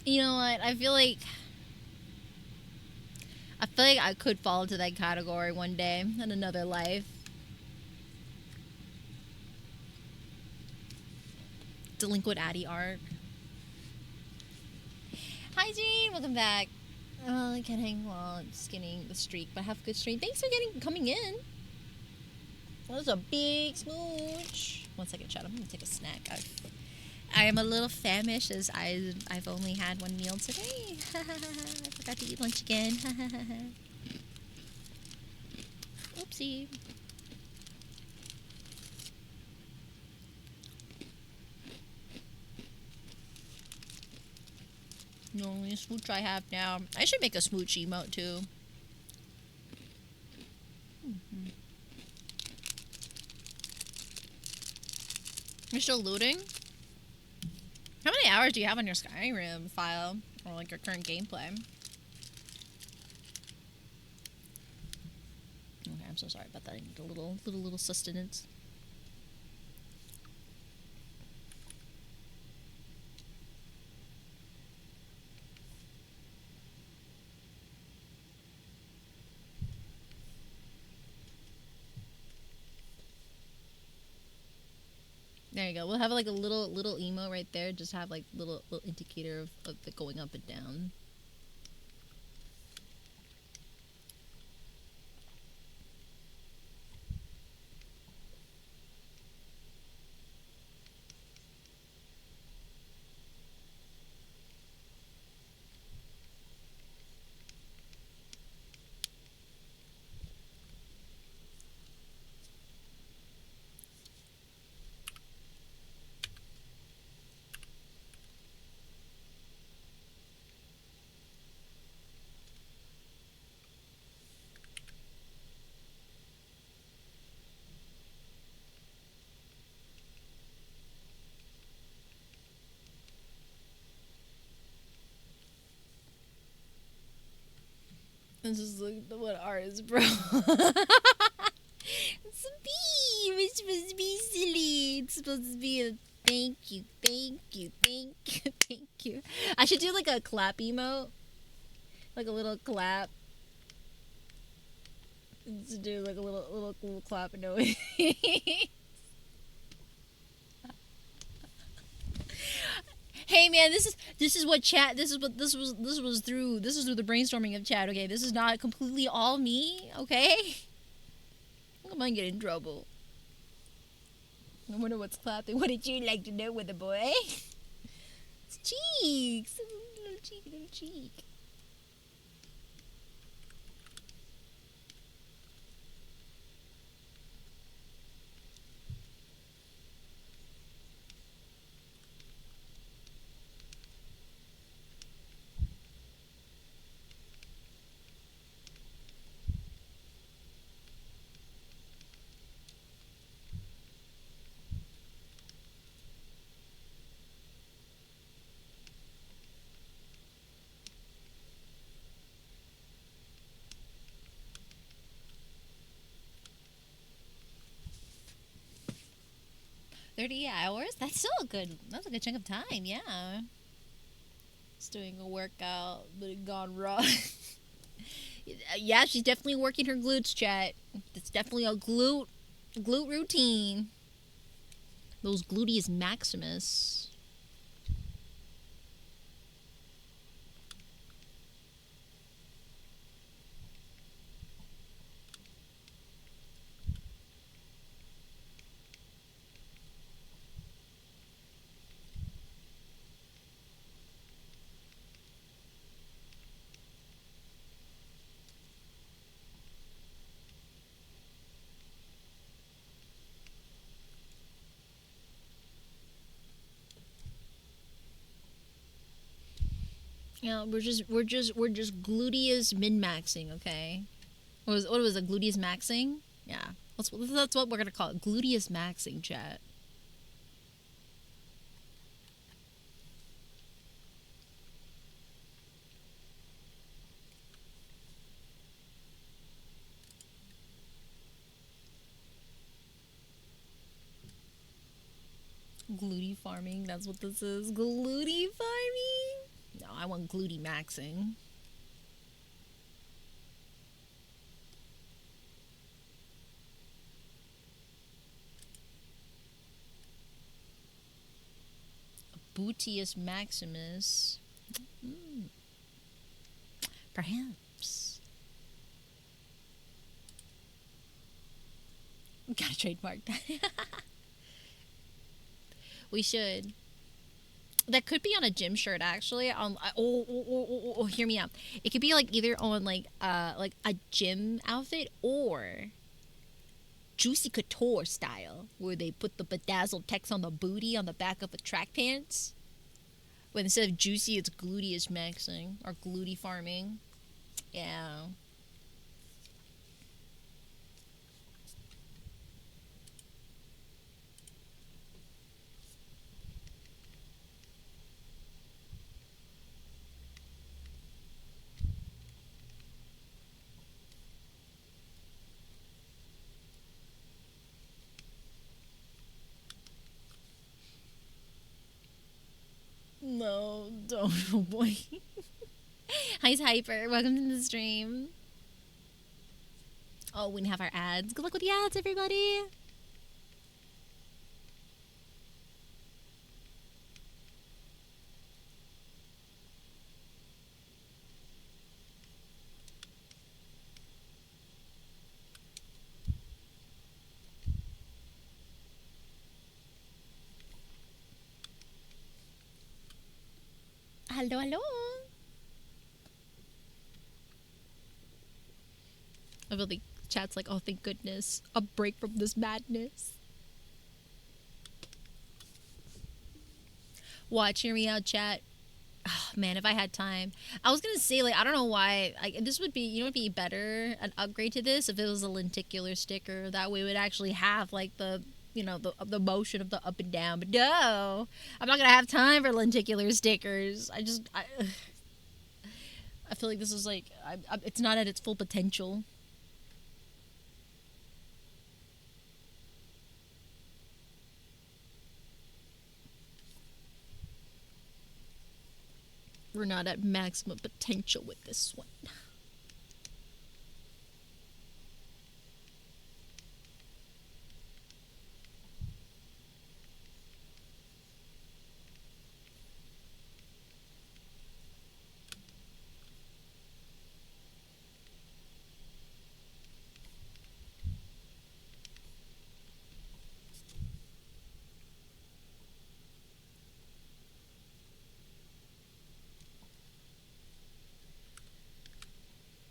You know what? I feel like I could fall into that category one day in another life. Delinquent Addy arc. Hi, Jean. Welcome back. Kidding. Well, just getting the streak, but have a good streak. Thanks for coming in. That was a big smooch. 1 second, chat. I'm gonna take a snack. I am a little famished as I've only had one meal today. I forgot to eat lunch again. Oopsie. The only smooch I have now. I should make a smooch emote too. You're still looting? How many hours do you have on your Skyrim file? Or like your current gameplay? Okay, I'm so sorry about that. I need a little sustenance. There you go. We'll have like a little emo right there. Just have like little indicator of it going up and down. This is like what art is, bro. It's a beam. It's supposed to be silly. It's supposed to be a thank you. I should do like a clap emote. Like a little clap. To do like a little clap noise. Hey man, this is what chat. This is through the brainstorming of chat. Okay, this is not completely all me. Okay, I might get in trouble. I wonder what's clapping. What did you like to know with a boy? It's cheeks, little cheek. 30 hours? That's still a good, that's a good chunk of time, yeah. Just doing a workout, but it gone wrong. Yeah, she's definitely working her glutes, chat. It's definitely a glute routine. Those gluteus maximus. Yeah, we're just gluteus min maxing, okay? What was it? Gluteus maxing? Yeah, that's what we're gonna call it. Gluteus maxing, chat. Glute farming. That's what this is. Glute farming. No, I want glute maxing. Bootius maximus. Mm, perhaps. Gotta trademark that. We should. That could be on a gym shirt, actually. Hear me out. It could be like either on like a gym outfit or Juicy Couture style, where they put the bedazzled text on the booty on the back of the track pants. But instead of juicy, it's gluteus maxing or glute farming. Yeah. No, don't. Oh boy. Hi, Hyper. Welcome to the stream. Oh, we have our ads. Good luck with the ads, everybody. Hello, hello. I feel like chat's like, oh, thank goodness. A break from this madness. Watch, hear me out, chat. Oh, man, if I had time. I was gonna say, like, I don't know why. This would be, it'd be better, an upgrade to this, if it was a lenticular sticker. That way it would actually have, like, the motion of the up and down. But no, I'm not gonna have time for lenticular stickers. I feel like this is, like, it's not at its full potential. We're not at maximum potential with this one.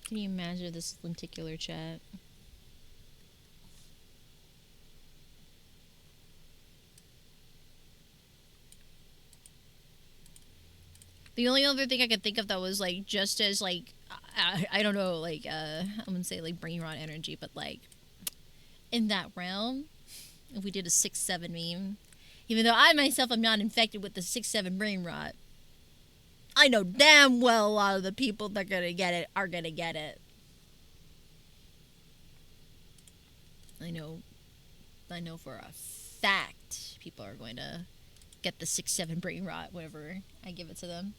Can you imagine this lenticular chat? The only other thing I could think of that was like just as like I don't know, like I'm gonna say like brain rot energy, but like in that realm, if we did a 6-7 meme, even though I myself am not infected with the 6-7 brain rot, I know damn well a lot of the people that are gonna get it are gonna get it. I know for a fact people are going to get the 6-7 brain rot whenever I give it to them.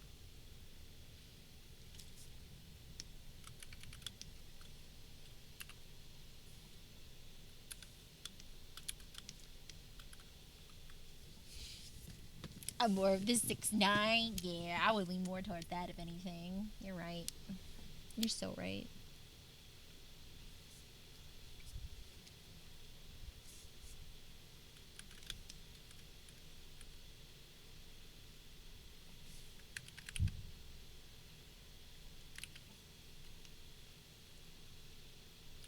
I'm more of the 6-9. Yeah, I would lean more toward that if anything. You're right. You're so right.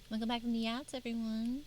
Welcome back from the outs, everyone.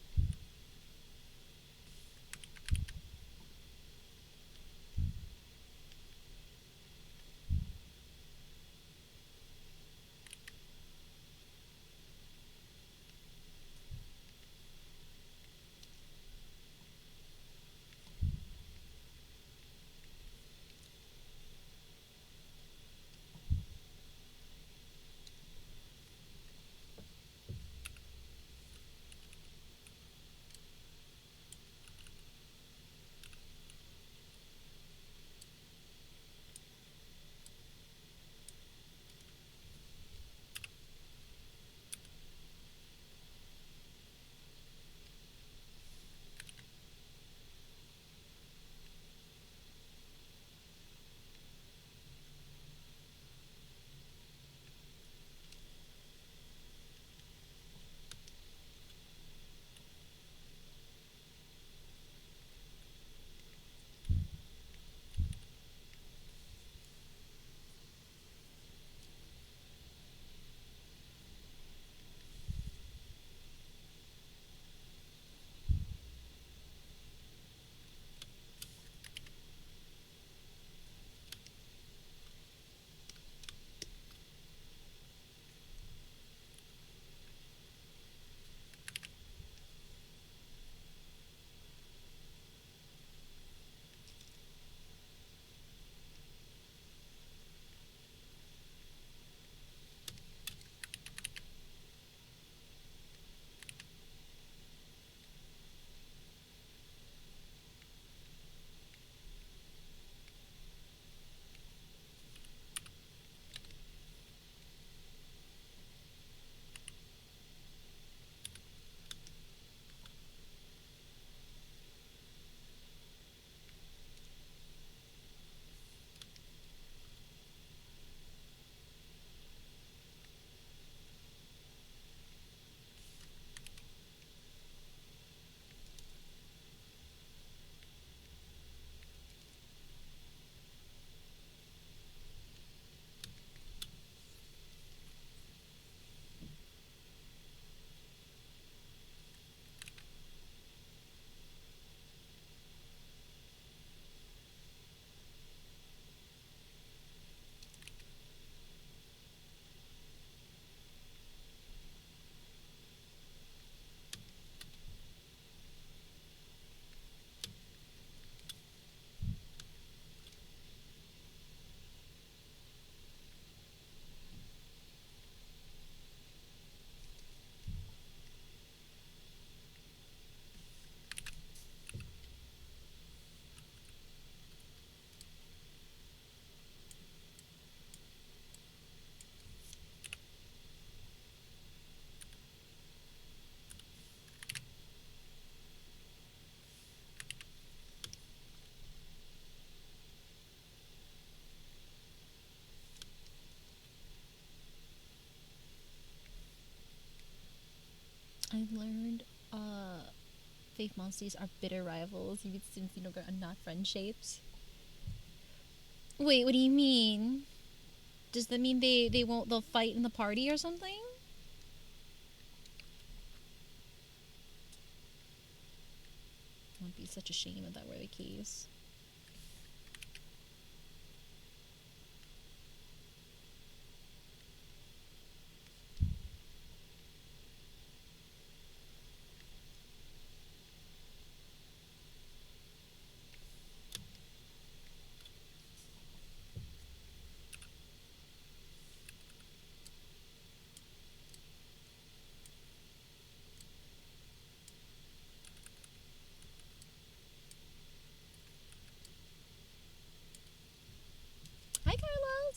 I've learned faith monsters are bitter rivals, even since are not friend shapes. Wait, what do you mean? Does that mean they'll fight in the party or something? It would be such a shame if that were the case.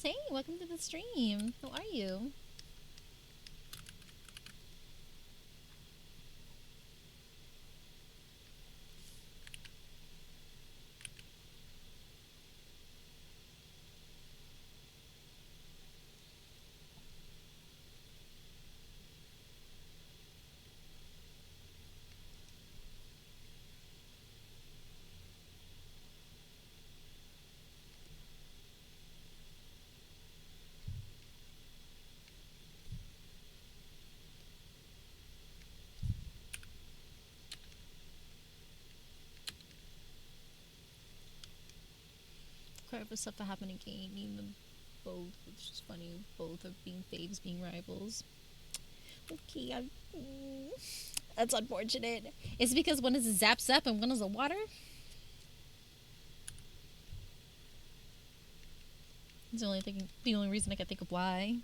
Hey, welcome to the stream. How are you? Quite a bit of stuff that happened in gaming. Them both, which is funny. Both of being faves, being rivals. Okay, that's unfortunate. Is it because one is a zap zap and one is a water? It's the only reason I can think of why.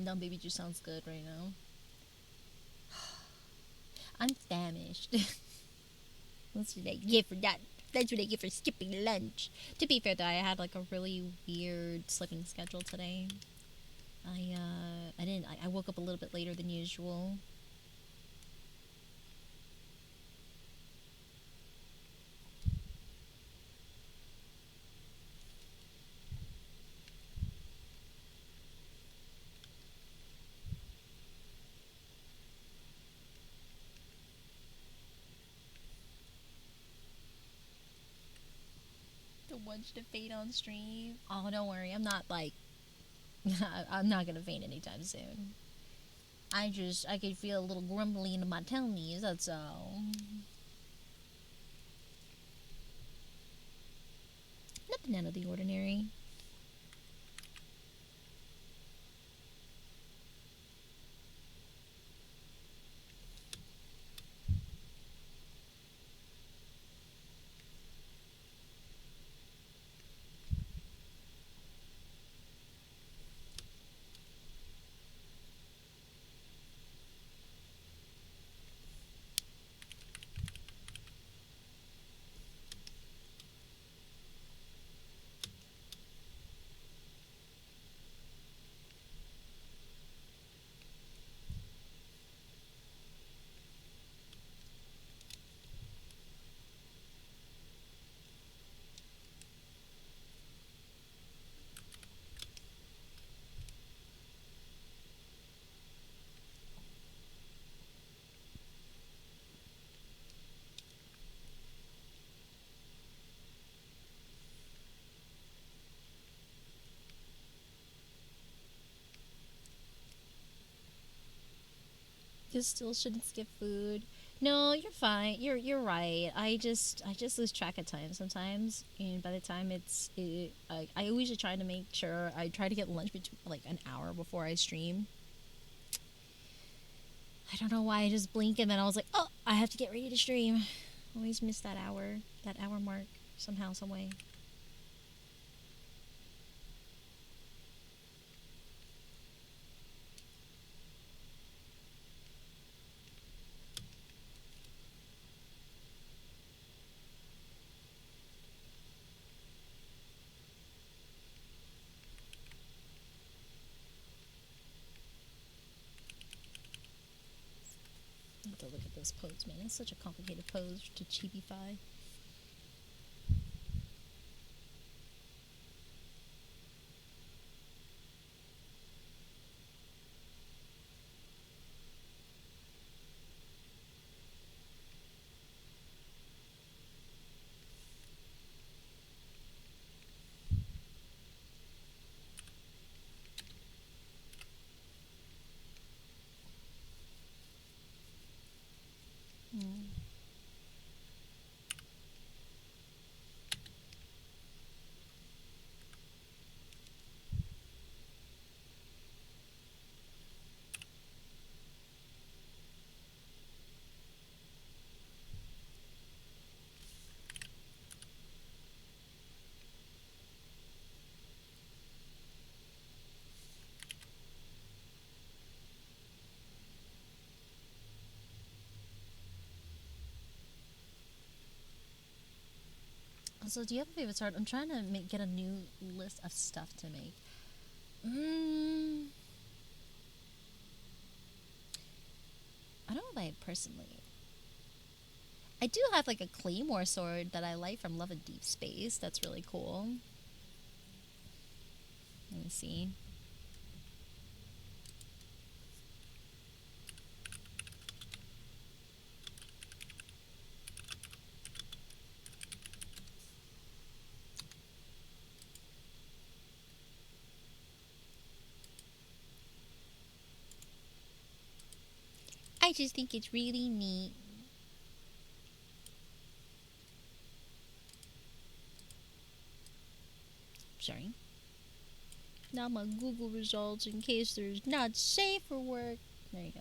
No, baby juice sounds good right now. I'm famished. That's what I get for that. That's what I get for skipping lunch. To be fair, though, I had like a really weird sleeping schedule today. I didn't. I woke up a little bit later than usual. To watch the fade on stream. Oh, don't worry. I'm not like. I'm not gonna faint anytime soon. I could feel a little grumbly in my tummies. That's all. Nothing out of the ordinary. You still shouldn't skip food. No, you're fine. You're right. I just lose track of time sometimes, and by the time I always just try to make sure I try to get lunch between like an hour before I stream. I don't know why I just blink and then I was like, oh, I have to get ready to stream. Always miss that hour mark somehow, some way. I have to look at this pose, man. It's such a complicated pose to chibify. So, do you have a favorite start? I'm trying to get a new list of stuff to make. I don't know if I personally. I do have like a claymore sword that I like from Love and Deep Space. That's really cool. Let me see. I just think it's really neat. Sorry. Now my Google results in case there's not safe for work. There you go.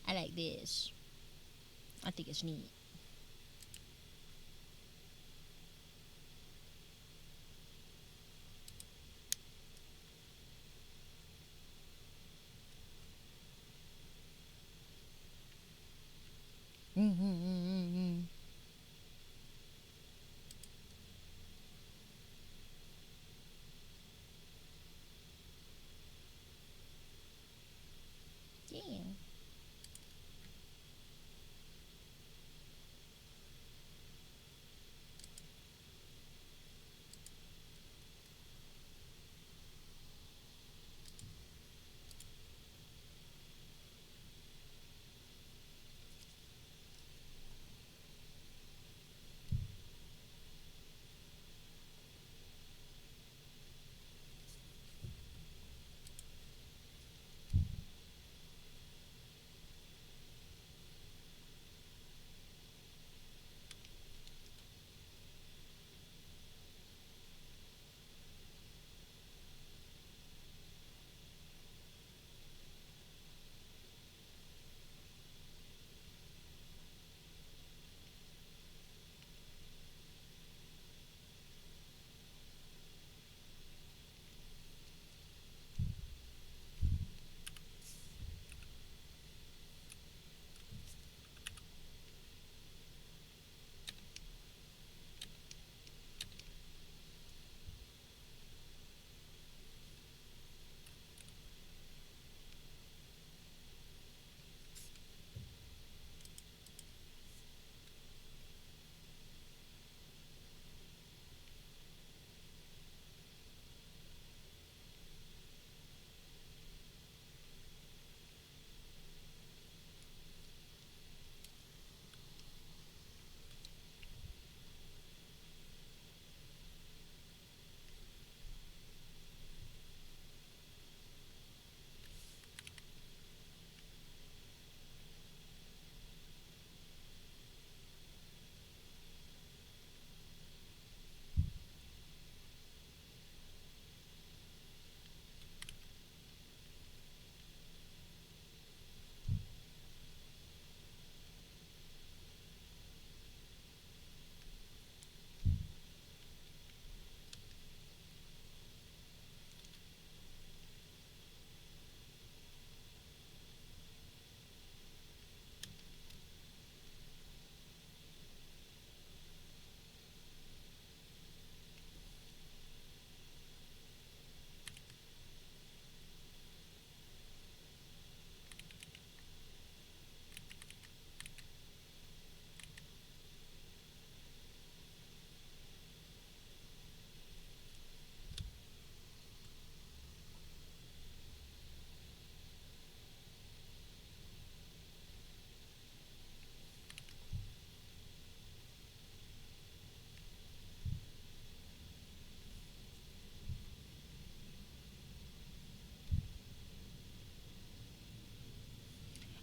I like this. I think it's neat. Mm-hmm. Yeah.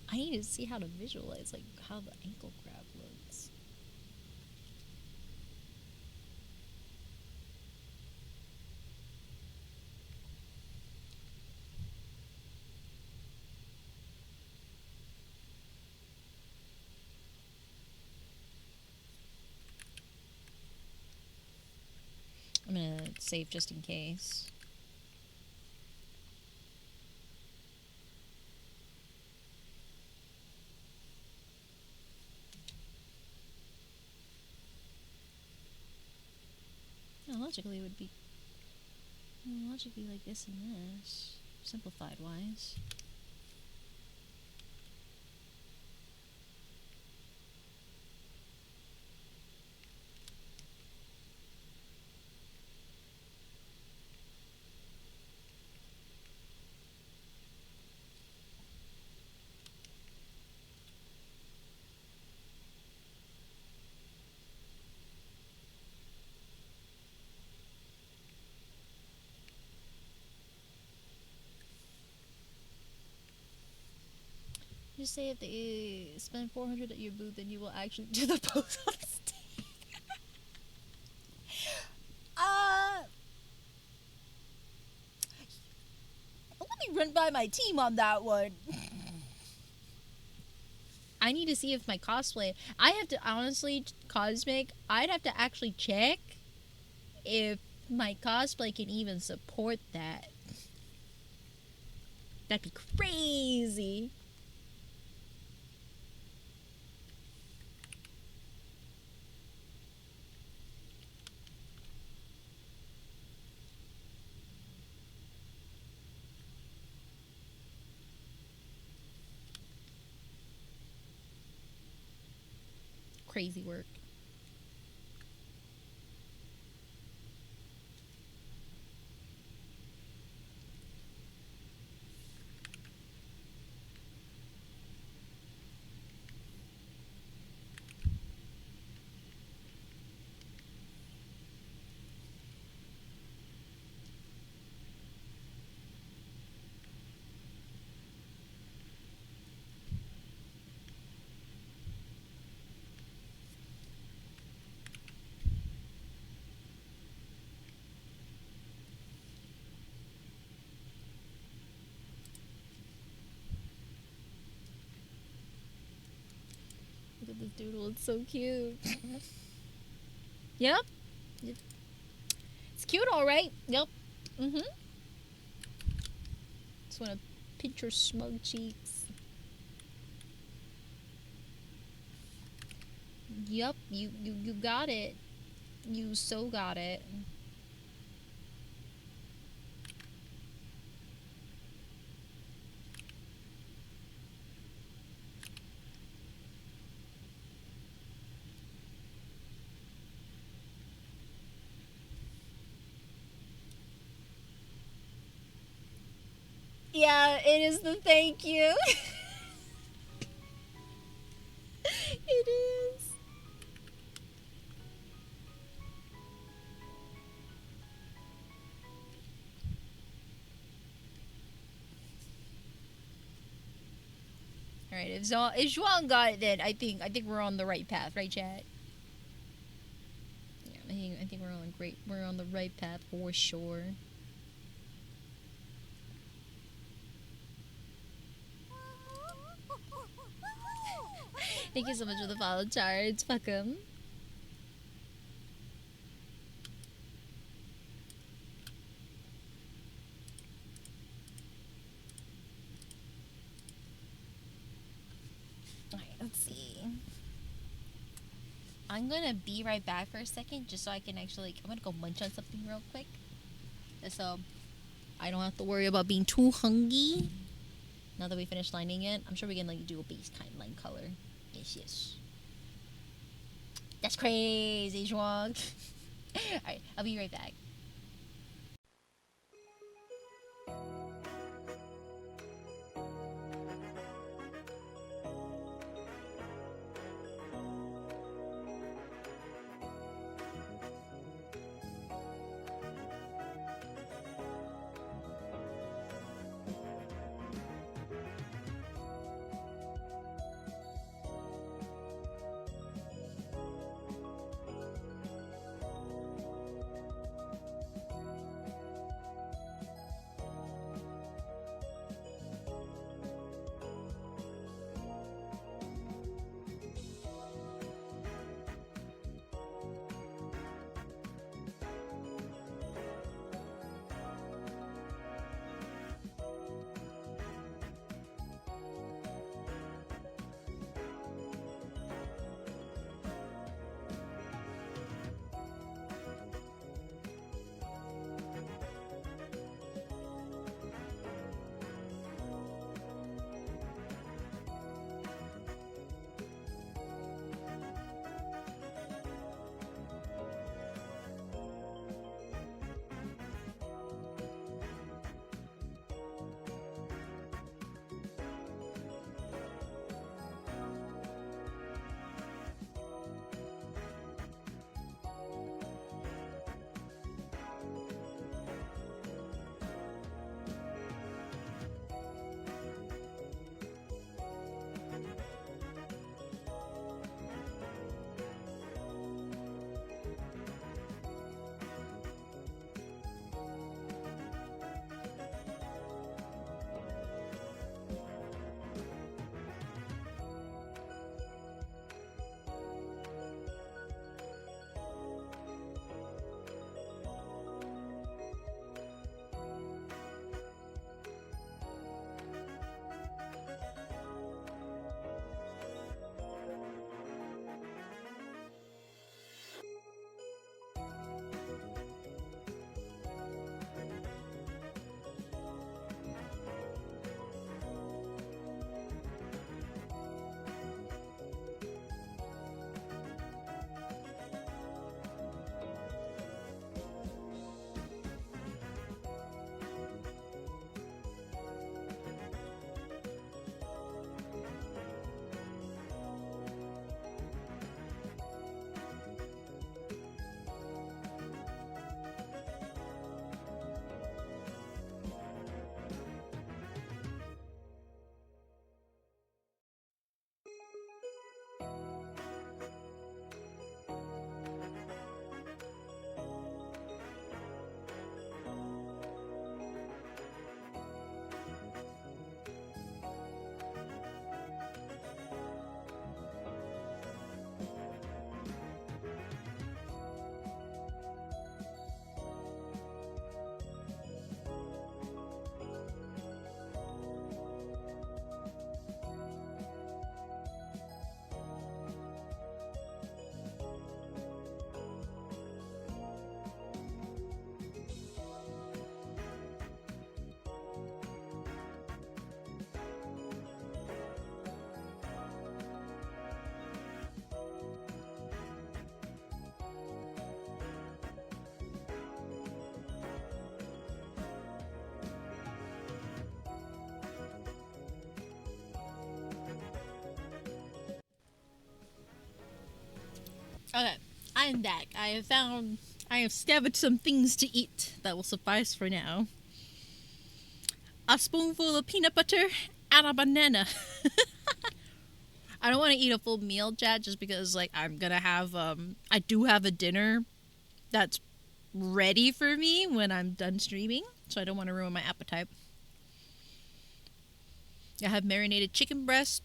I need to see how to visualize like how the ankle grab looks. I'm gonna save just in case. No, logically it would be logically like this and this, simplified wise. Just say if they spend 400 at your booth, then you will actually do the pose on stage. Uh, let me run by my team on that one. I need to see if my cosplay. I have to honestly, Cosmic. I'd have to actually check if my cosplay can even support that. That'd be crazy. Crazy work. Look at this doodle, it's so cute. Yep. It's cute, alright. Yep. Mm-hmm. Just wanna pinch your smug cheeks. Yup, you got it. You so got it. Yeah, it is the thank you. It is. All right, if Zhuang got it, then I think we're on the right path, right, chat? Yeah, I think we're on the right path for sure. Thank you so much for the follow charge. Fuck 'em. Alright, let's see. I'm gonna be right back for a second just so I can actually. I'm gonna go munch on something real quick. So I don't have to worry about being too hungry. Now that we finished lining it, I'm sure we can like do a base kind of line color. Yes, yes. That's crazy, Zhuang. Alright, I'll be right back. Okay, I am back. I have scavenged some things to eat that will suffice for now. A spoonful of peanut butter and a banana. I don't want to eat a full meal, chat, just because like I'm gonna have I do have a dinner that's ready for me when I'm done streaming, so I don't want to ruin my appetite. I have marinated chicken breast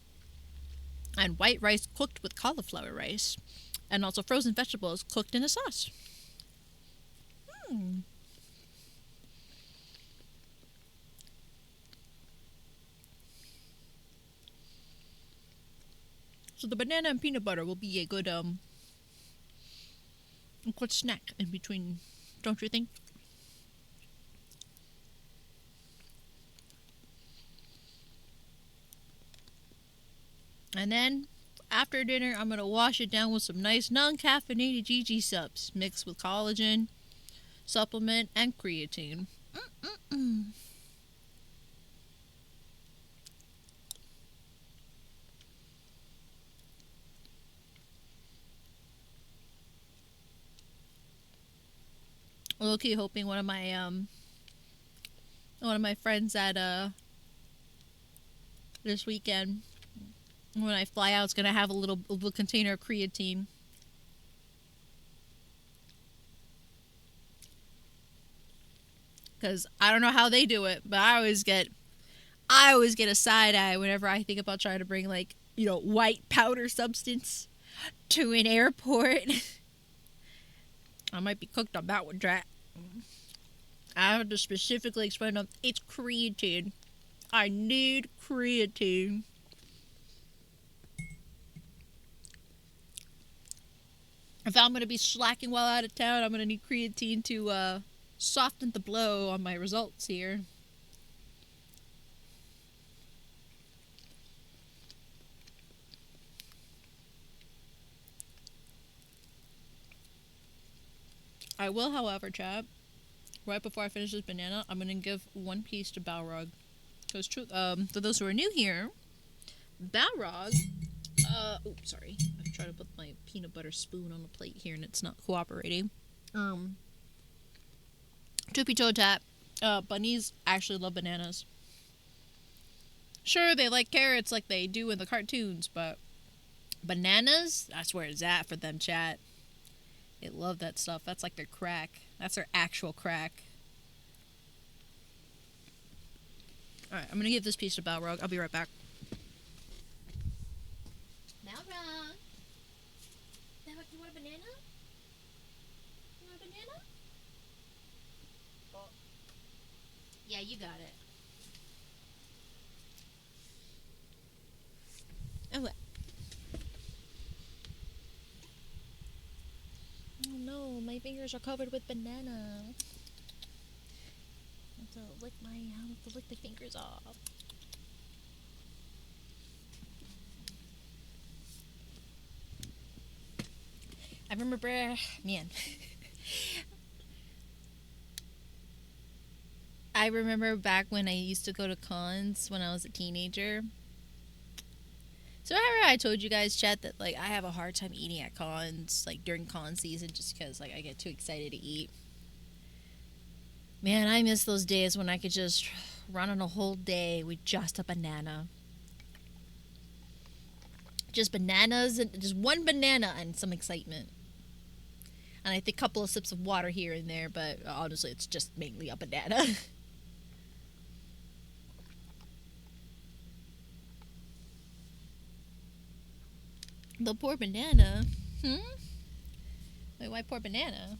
and white rice cooked with cauliflower rice, and also frozen vegetables cooked in a sauce. Hmm. So the banana and peanut butter will be a good snack in between, don't you think? And then after dinner, I'm gonna wash it down with some nice non-caffeinated GG subs mixed with collagen, supplement, and creatine. Mm-mm-mm. Low-key hoping one of my friends at this weekend when I fly out is gonna have a little container of creatine. Cause I don't know how they do it, but I always get a side eye whenever I think about trying to bring like, white powder substance to an airport. I might be cooked on that one, Jack. I have to specifically explain to them it's creatine. I need creatine. If I'm gonna be slacking while out of town, I'm gonna need creatine to soften the blow on my results here. I will, however, chat. Right before I finish this banana, I'm gonna give one piece to Balrog. Because, for those who are new here, Balrog. Sorry. I'm trying to put my peanut butter spoon on the plate here, and it's not cooperating. Toopy toe tap. Bunnies actually love bananas. Sure, they like carrots like they do in the cartoons, but bananas, that's where it's at for them, chat. They love that stuff. That's like their crack. That's their actual crack. Alright, I'm gonna give this piece to Balrog. I'll be right back. Balrog! Balrog, you want a banana? You want a banana? Oh. Yeah, you got it. Oh, oh no, my fingers are covered with banana. I have to lick the fingers off. I remember, man. I remember back when I used to go to cons when I was a teenager. So I told you guys, chat, that like I have a hard time eating at cons, like during con season, just because like I get too excited to eat. Man, I miss those days when I could just run on a whole day with just a banana. Just bananas and just one banana and some excitement. And I think a couple of sips of water here and there, but honestly, it's just mainly a banana. The poor banana. Wait, why poor banana?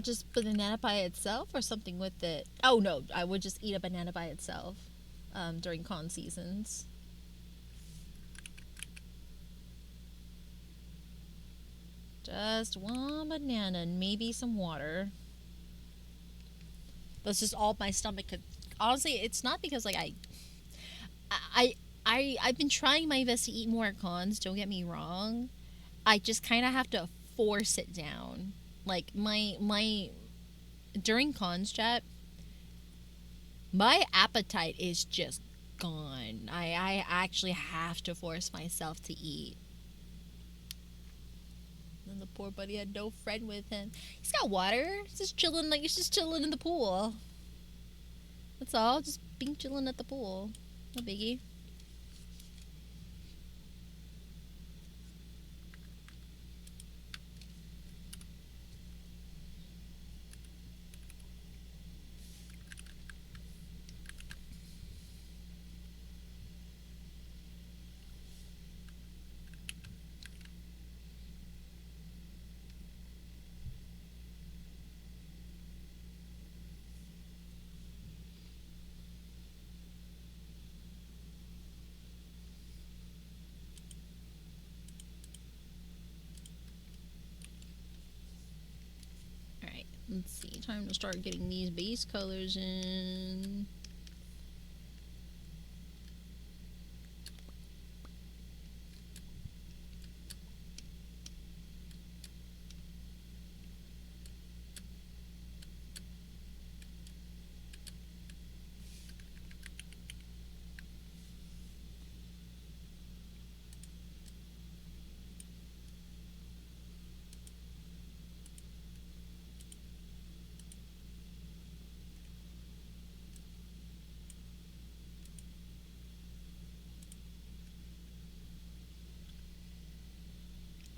Just banana by itself or something with it? Oh no, I would just eat a banana by itself during con seasons. Just one banana and maybe some water. That's just all my stomach could. Honestly, it's not because like I, I've been trying my best to eat more cons. Don't get me wrong. I just kind of have to force it down. Like my during cons chat, my appetite is just gone. I actually have to force myself to eat. And the poor buddy had no friend with him. He's got water. He's just chilling, like he's just chilling in the pool. That's all. Just being chilling at the pool. No biggie. Alright, let's see. Time to start getting these base colors in.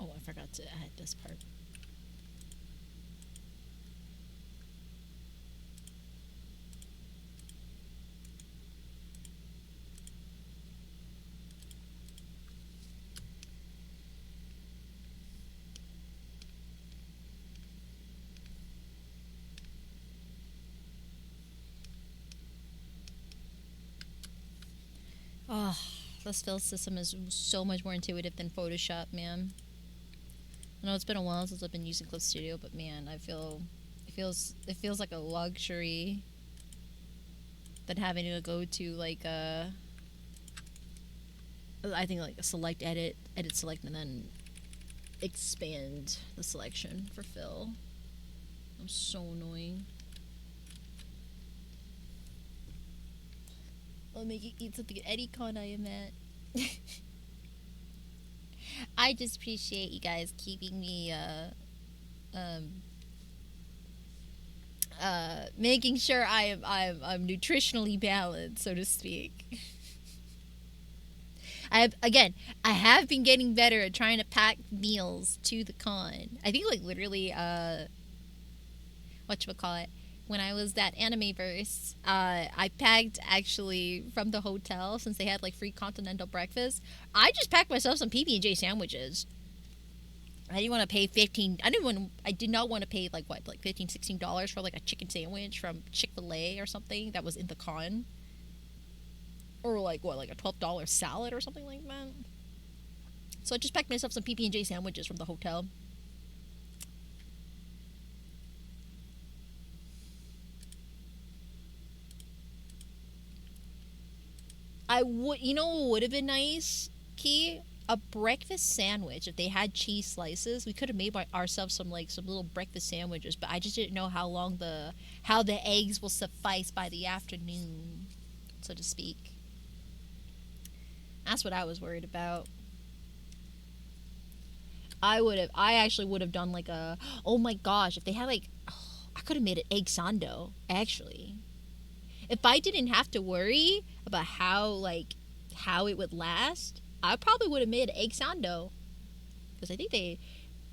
Oh, I forgot to add this part. Oh, this fill system is so much more intuitive than Photoshop, man. I know it's been a while since I've been using Clip Studio, but man, it feels like a luxury than having to go to like I think like a select edit select, and then expand the selection for fill. I'm so annoying. I'll make you eat something at AdiCon I am at. I just appreciate you guys keeping me um making sure I'm nutritionally balanced, so to speak. I have been getting better at trying to pack meals to the con. I think like literally whatchamacallit, when I was at Animeverse, I packed actually from the hotel since they had like free continental breakfast. I just packed myself some PB&J sandwiches. I didn't want to pay 15. I did not want to pay like what, like $15-16 for like a chicken sandwich from Chick-fil-A or something that was in the con, or like what, like a $12 salad or something like that. So I just packed myself some PB&J sandwiches from the hotel. I would, you know, what would have been nice, Key? A breakfast sandwich. If they had cheese slices, we could have made ourselves some little breakfast sandwiches. But I just didn't know how the eggs will suffice by the afternoon, so to speak. That's what I was worried about. I actually would have done like a. Oh my gosh! If they had like, I could have made an egg sando. Actually, if I didn't have to worry about how it would last, I probably would have made egg sando, because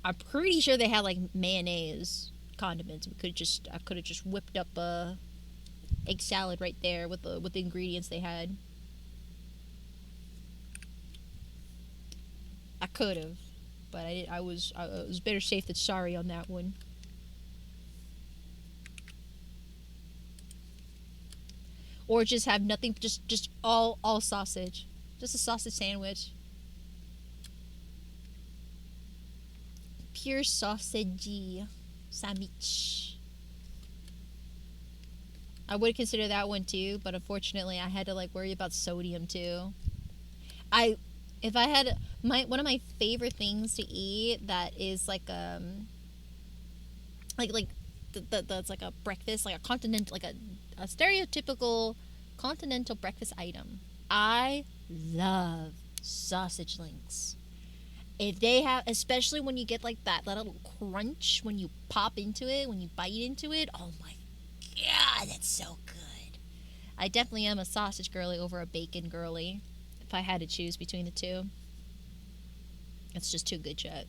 I'm pretty sure they had like mayonnaise condiments. I could have just whipped up a egg salad right there with the ingredients they had. I could have, but I was better safe than sorry on that one. Or just have nothing, just all sausage, just a sausage sandwich, pure sausage sandwich. I would consider that one too, but unfortunately, I had to like worry about sodium too. I, if I had one of my favorite things to eat that is like that's like a breakfast, like a continental, like a stereotypical continental breakfast item. I love sausage links. If they have, especially when you get like that little crunch when you pop into it, when you bite into it, oh my god, that's so good. I definitely am a sausage girly over a bacon girly. If I had to choose between the two, it's just too good, chat.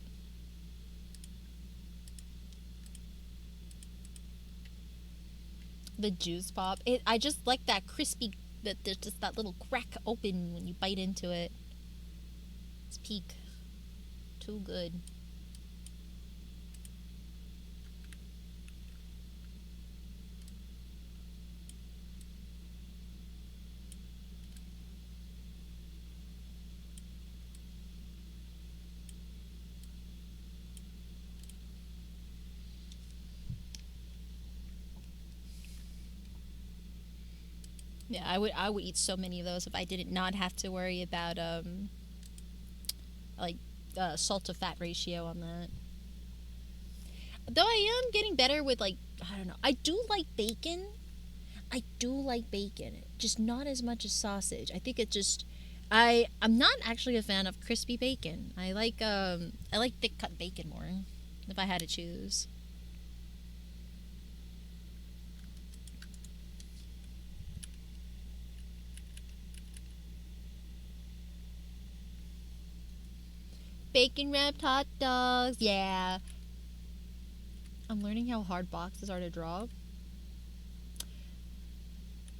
The juice pop, I just like that crispy. That there's just that little crack open when you bite into it. It's peak. Too good. Yeah, I would eat so many of those if I did not have to worry about like salt to fat ratio on that. Though I am getting better with like, I don't know. I do like bacon. I do like bacon, just not as much as sausage. I think it just I'm not actually a fan of crispy bacon. I like thick cut bacon more if I had to choose. Bacon wrapped hot dogs. Yeah. I'm learning how hard boxes are to draw.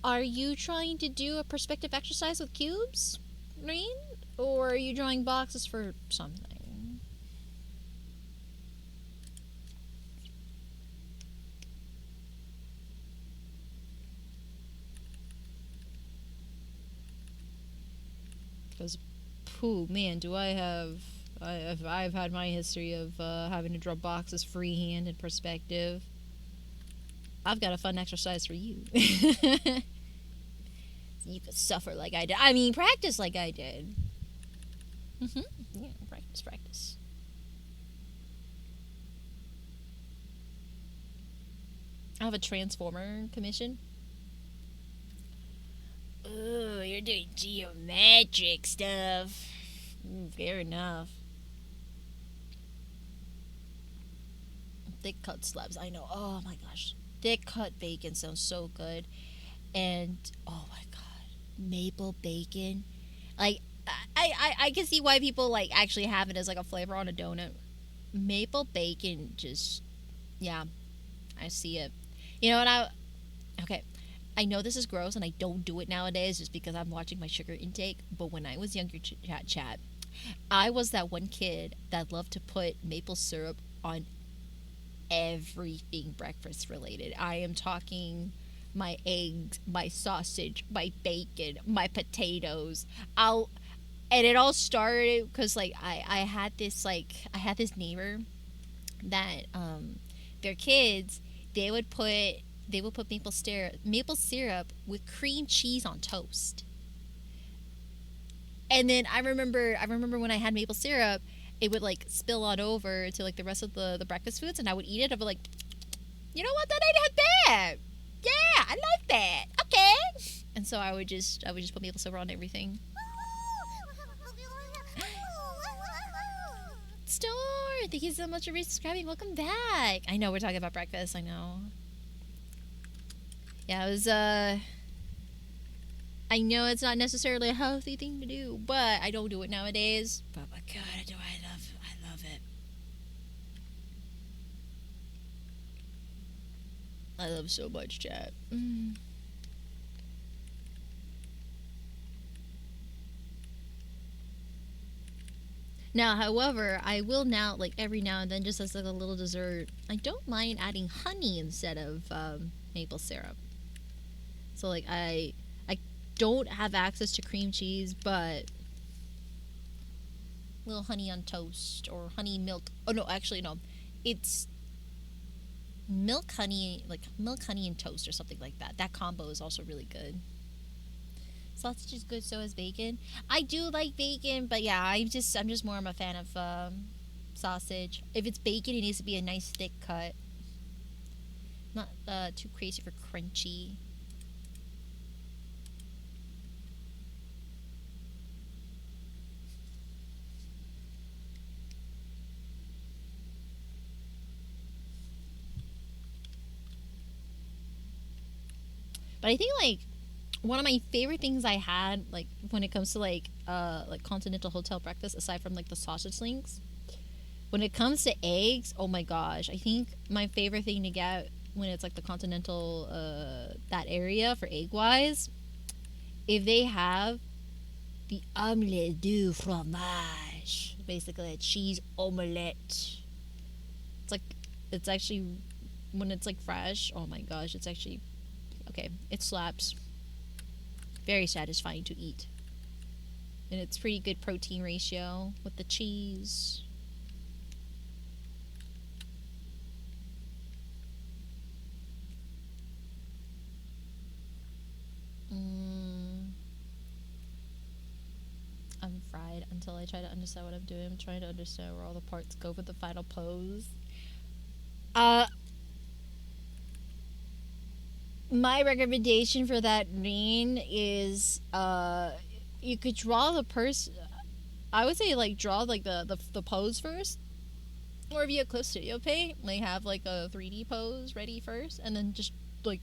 Are you trying to do a perspective exercise with cubes, Rain? Or are you drawing boxes for something? Because, pooh, man, do I have... I've had my history of having to draw boxes freehand in perspective. I've got a fun exercise for you. You could suffer like I did. I mean, practice like I did. Yeah, practice. I have a transformer commission. Oh, you're doing geometric stuff. Fair enough. Thick cut slabs. I know. Oh my gosh. Thick cut bacon sounds so good. And oh my god, maple bacon. Like I can see why people like actually have it as like a flavor on a donut. Maple bacon just yeah, I see it. You know what I okay. I know this is gross and I don't do it nowadays just because I'm watching my sugar intake, but when I was younger chat, I was that one kid that loved to put maple syrup on everything breakfast related. I am talking my eggs, my sausage, my bacon, my potatoes. I'll and it all started because like I had this neighbor that their kids they would put maple syrup with cream cheese on toast. And then I remember when I had maple syrup, it would like spill on over to like the rest of the breakfast foods, and I would eat it. I'd be like, you know what, that ain't bad. Yeah, I like that. Okay. And so I would just put maple syrup on everything. Store, thank you so much for resubscribing. Welcome back. I know we're talking about breakfast. I know. Yeah, it was I know it's not necessarily a healthy thing to do, but I don't do it nowadays. But my God, do I love it. I love so much, chat. Now, however, I will now, like every now and then, just as like a little dessert, I don't mind adding honey instead of maple syrup. So like I don't have access to cream cheese, but little honey on toast or honey milk. Oh no, actually no, it's milk honey, like milk honey and toast or something like that. That combo is also really good. Sausage is good, so is bacon. I do like bacon, but yeah, I'm just more of a fan of sausage. If it's bacon, it needs to be a nice thick cut, not too crazy for crunchy. But I think like one of my favorite things I had like when it comes to like continental hotel breakfast, aside from like the sausage links, when it comes to eggs, oh my gosh, I think my favorite thing to get when it's like the continental that area for egg wise, if they have the omelette du fromage, basically a cheese omelette. It's like it's actually when it's like fresh. Oh my gosh, it's actually okay. It slaps. Very satisfying to eat, and it's pretty good protein ratio with the cheese. Mm, I'm fried until I try to understand what I'm doing. I'm trying to understand where all the parts go for the final pose. Uh, my recommendation for that ring is you could draw the person. I would say like draw like the pose first, or if you have Clip Studio Paint, like have like a 3D pose ready first, and then just like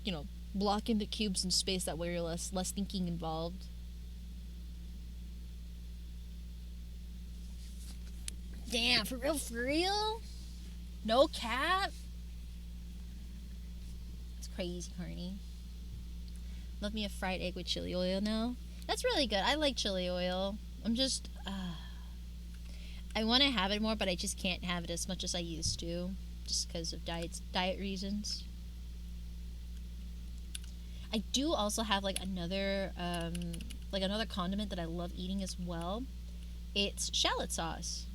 block in the cubes in space. That way you're less thinking involved. Damn, for real, for real. No cap. It's crazy, Carney. Love me a fried egg with chili oil now. That's really good. I like chili oil. I'm just I want to have it more, but I just can't have it as much as I used to, just because of diet reasons. I do also have like another condiment that I love eating as well. It's shallot sauce.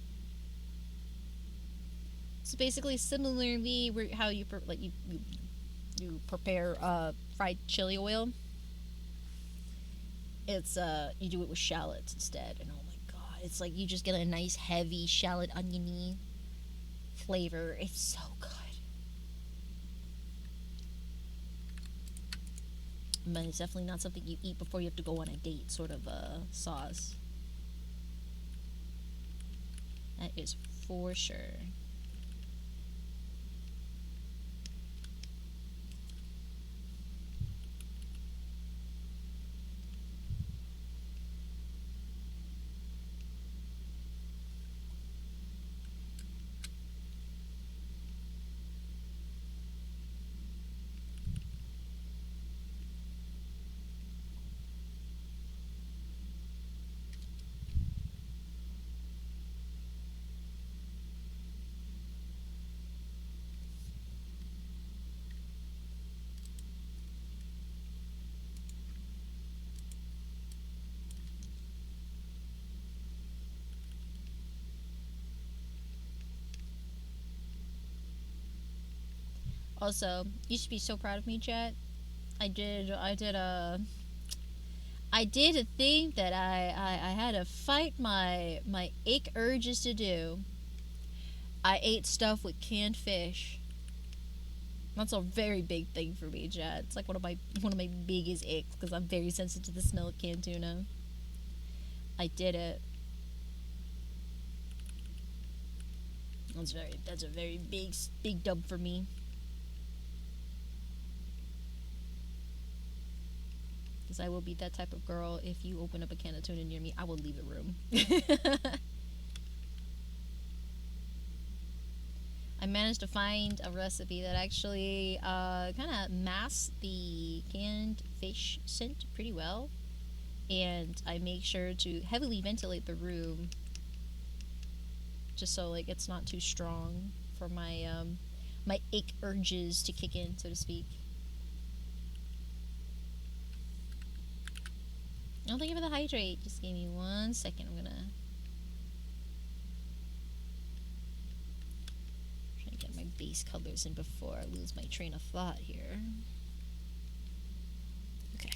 So basically, similarly, how you you prepare fried chili oil. It's you do it with shallots instead, and oh my god, it's like you just get a nice heavy shallot oniony flavor. It's so good. But it's definitely not something you eat before you have to go on a date, sort of a sauce. That is for sure. Also, you should be so proud of me, Jet. I did a thing that I had to fight my ache urges to do. I ate stuff with canned fish. That's a very big thing for me, Jet. It's like one of my biggest aches because I'm very sensitive to the smell of canned tuna. I did it. That's a very big dub for me. Because I will be that type of girl. If you open up a can of tuna near me, I will leave the room. I managed to find a recipe that actually kind of masks the canned fish scent pretty well. And I make sure to heavily ventilate the room just so like it's not too strong for my ache urges to kick in, so to speak. Oh, thank you for the hydrate. Just give me 1 second. I'm gonna try to get my base colors in before I lose my train of thought here. Okay.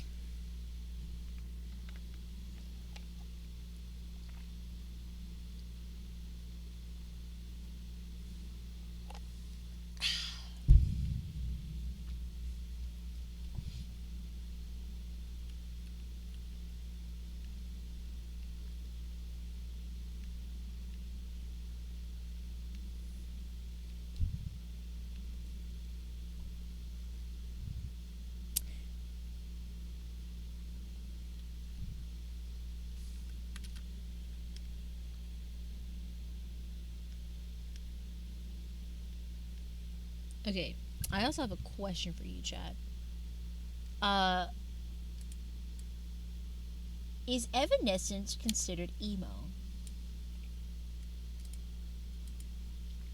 Okay. I also have a question for you, Chad. Uh, is Evanescence considered emo?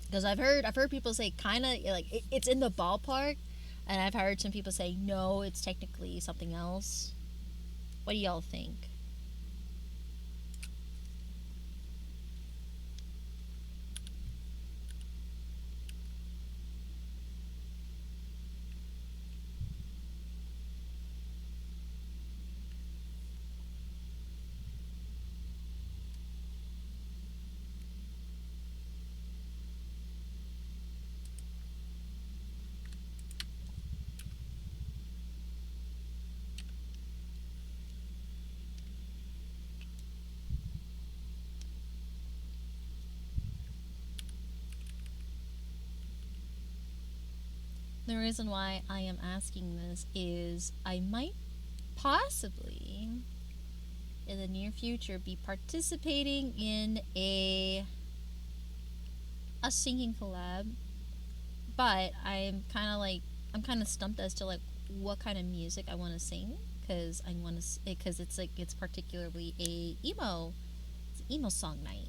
Because I've heard people say kind of like it's in the ballpark, and I've heard some people say no, it's technically something else. What do y'all think? The reason why I am asking this is I might possibly in the near future be participating in a singing collab, but I'm kind of stumped as to like what kind of music I want to sing because I want to because it's like it's particularly it's an emo song night.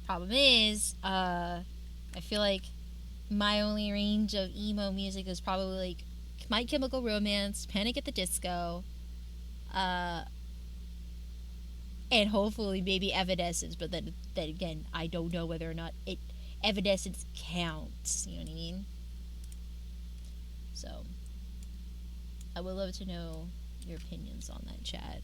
Problem is, I feel like my only range of emo music is probably like My Chemical Romance, Panic at the Disco, uh, and hopefully maybe Evanescence. But then again, I don't know whether or not Evanescence counts. You know what I mean? So I would love to know your opinions on that, chat.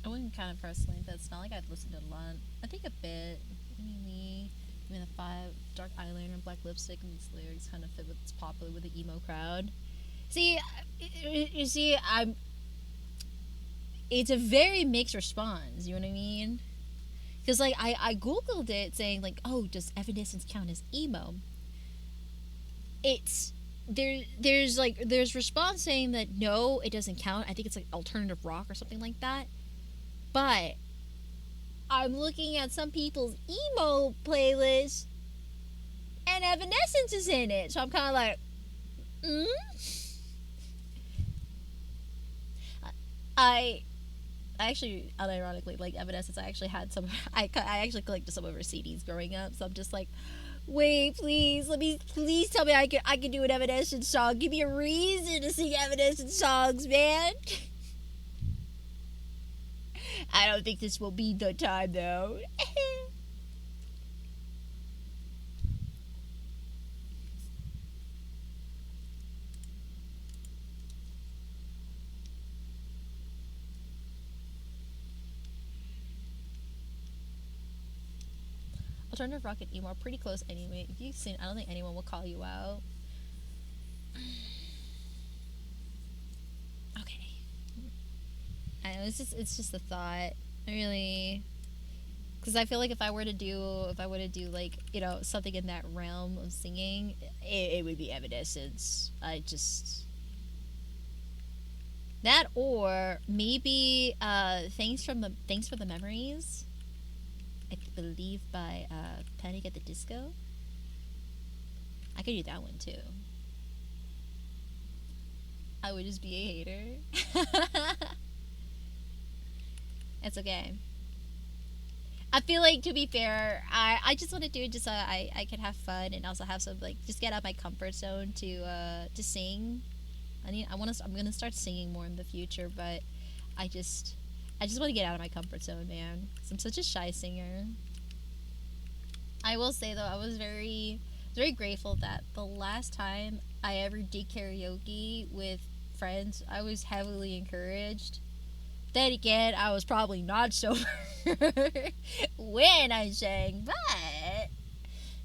I wouldn't kind of personally, but it's not like I've listened to a lot. I think a bit. Maybe the five dark eyeliner and black lipstick and these lyrics kind of fit what's popular with the emo crowd. See, you see, I'm. It's a very mixed response. You know what I mean? Because like I googled it saying like, oh, does Evanescence count as emo? It's there's response saying that no, it doesn't count. I think it's like alternative rock or something like that. But I'm looking at some people's emo playlist, and Evanescence is in it. So I'm kind of like, I actually, unironically, like Evanescence. I actually had some. I actually collected some of her CDs growing up. So I'm just like, wait, please, please tell me I can do an Evanescence song. Give me a reason to sing Evanescence songs, man. I don't think this will be the time though. Alternative rock and emo are pretty close anyway. If you've seen, I don't think anyone will call you out. Okay. I know it's just a thought. I really, because I feel like if I were to do like something in that realm of singing, it would be Evanescence. That or maybe thanks for the memories. I believe by Panic at the Disco. I could do that one too. I would just be a hater. It's okay. I feel like, to be fair, I just want to do it just so I can have fun and also have some, like, just get out of my comfort zone to sing. I'm gonna start singing more in the future, but I just want to get out of my comfort zone, man. 'Cause I'm such a shy singer. I will say though, I was very grateful that the last time I ever did karaoke with friends, I was heavily encouraged. Then again, I was probably not sober when I sang, but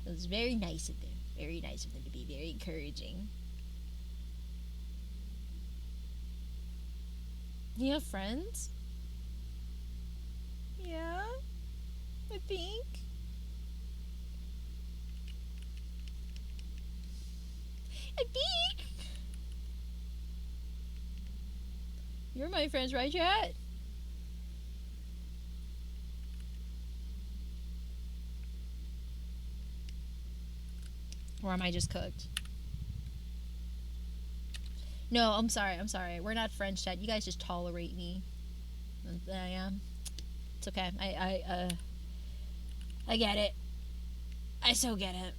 it was very nice of them. Very nice of them to be very encouraging. You have friends? Yeah, I think. I think. You're my friends, right, chat? Or am I just cooked? No, I'm sorry. I'm sorry. We're not friends, chat. You guys just tolerate me. I am. It's okay. I get it. I so get it.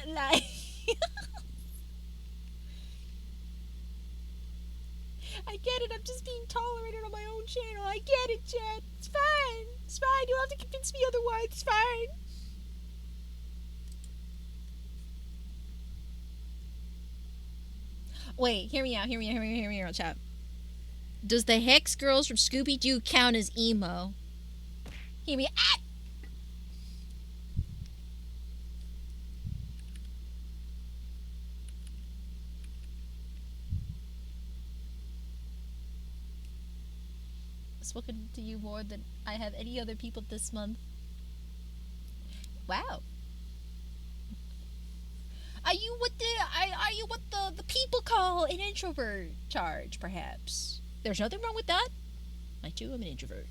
Lie. I get it. I'm just being tolerated on my own channel. I get it, Chad. It's fine. It's fine. You don't have to convince me otherwise. It's fine. Wait, hear me out. Hear me out, chat. Does the Hex Girls from Scooby Doo count as emo? Hear me. Ah! Spoken to you more than I have any other people this month. Wow. Are you what the people call an introvert charge, perhaps? There's nothing wrong with that. I too am an introvert.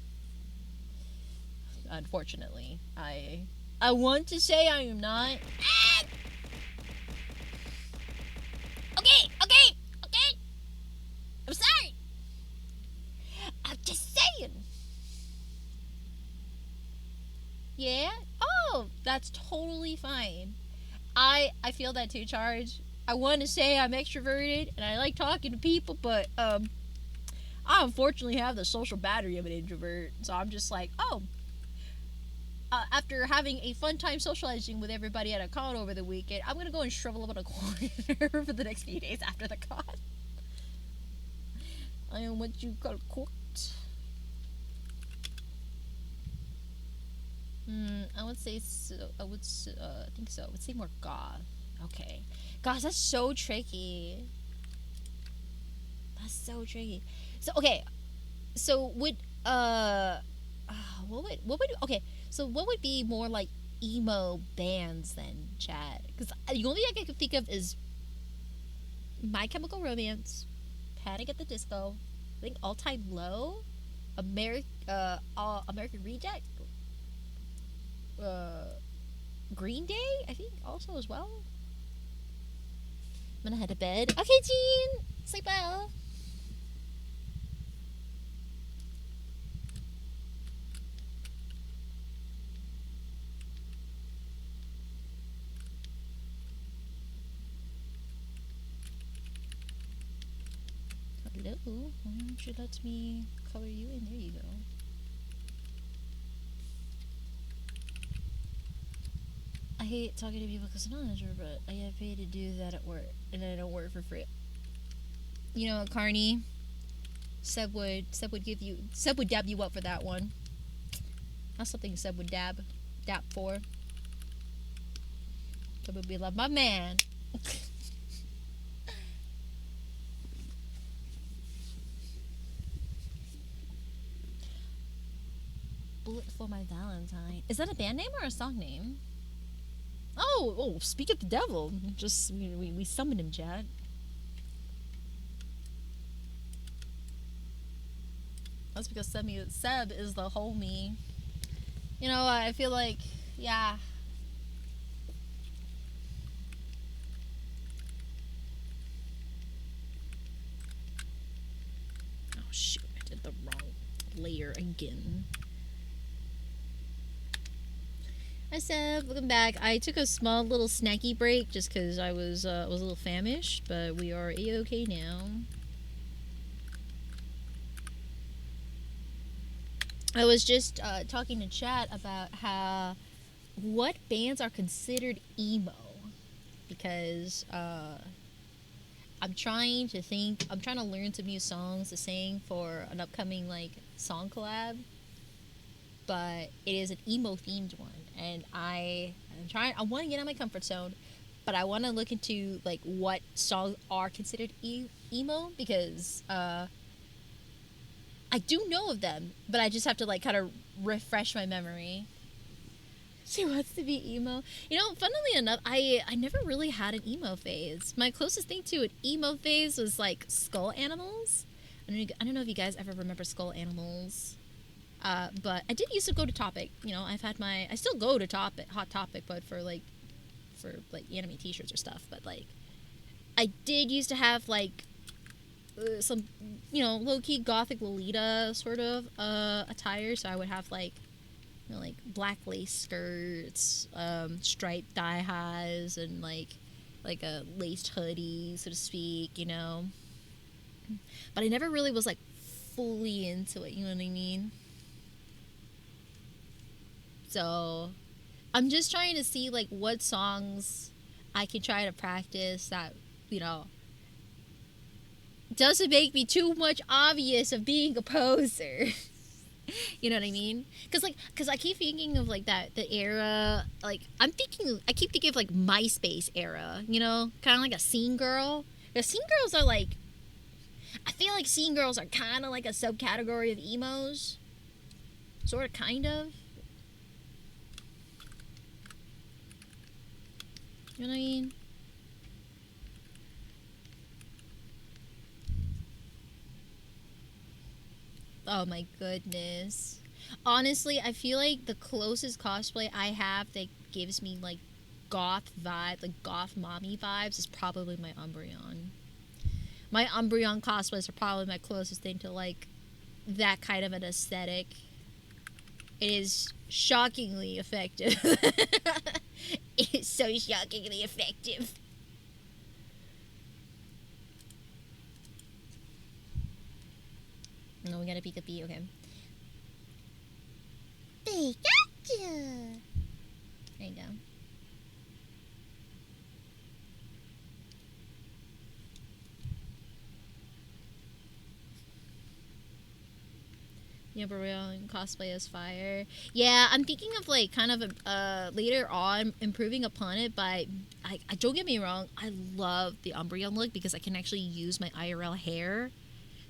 Unfortunately, I want to say I am not. Ah! Okay. I'm sorry. I'm just saying. Yeah? Oh, that's totally fine. I feel that too, Charge. I want to say I'm extroverted and I like talking to people, but I unfortunately have the social battery of an introvert. So I'm just like, after having a fun time socializing with everybody at a con over the weekend, I'm gonna go and shrivel up in a corner for the next few days after the con. I am what you call cooked. I would say so. I think so. I would say more goth. Okay. Gosh, that's so tricky. That's so tricky. So okay. So would okay? So what would be more like emo bands then, Chad? Because the only thing I can think of is My Chemical Romance, Panic at the Disco, I think All Time Low, American Reject, Green Day, I think also as well. I'm gonna head to bed. Okay, Jean, sleep well. Hello. Why don't you let me color you in? There you go. I hate talking to people because I'm not an introvert, but I get paid to do that at work, and I don't work for free. You know, Carney, Seb would dab you up for that one. That's something Seb would dap for. That would be like my man. Bullet for my Valentine. Is that a band name or a song name? Oh, speak of the devil. Just we summoned him, Chad. That's because Seb is the homie. You know, I feel like, yeah. Oh shoot, I did the wrong layer again. Hi Seb, welcome back. I took a small little snacky break just because I was a little famished, but we are a-okay now. I was just talking to chat about how what bands are considered emo, because I'm trying to learn some new songs to sing for an upcoming like song collab, but it is an emo themed one, and I want to get out of my comfort zone, but I want to look into like what songs are considered emo, because I do know of them, but I just have to like kind of refresh my memory. She wants to be emo. You know, funnily enough, I never really had an emo phase. My closest thing to an emo phase was like Skull Animals. I don't know if you guys ever remember Skull Animals. But I did used to go to Topic. You know, I still go to Topic, Hot Topic, but for anime t-shirts or stuff. But like, I did used to have like some, you know, low-key gothic Lolita sort of attire. So I would have like, you know, like black lace skirts, striped thigh highs, and like a laced hoodie, so to speak, you know. But I never really was like fully into it, you know what I mean? So I'm just trying to see like what songs I can try to practice that, you know, doesn't make me too much obvious of being a poser. You know what I mean? Cause I keep thinking of like the era. Like I keep thinking of like MySpace era. You know, kind of like a scene girl. The scene girls are like, I feel like scene girls are kind of like a subcategory of emos. Sort of, kind of. You know what I mean? Oh my goodness. Honestly, I feel like the closest cosplay I have that gives me like goth vibe, like goth mommy vibes, is probably my Umbreon. My Umbreon cosplays are probably my closest thing to like that kind of an aesthetic. It is shockingly effective. It is so shockingly effective. No, we gotta Pikachu, okay. Pikachu! There you go. Yeah, but real cosplay as fire. Yeah, I'm thinking of like kind of later on improving upon it by I don't get me wrong, I love the Umbreon look because I can actually use my IRL hair,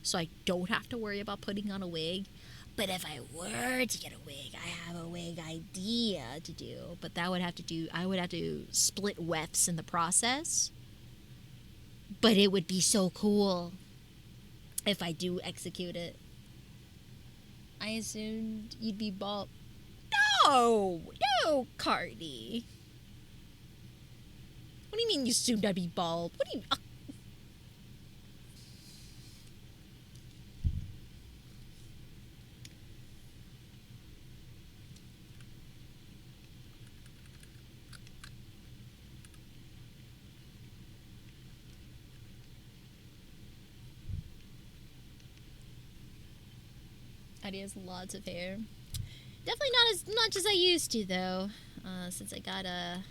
so I don't have to worry about putting on a wig. But if I were to get a wig, I have a wig idea to do. But I would have to split wefts in the process. But it would be so cool if I do execute it. I assumed you'd be bald. No! No, Cardi. What do you mean you assumed I'd be bald? What do you... Adi has lots of hair. Definitely not as much as I used to, though, since I got a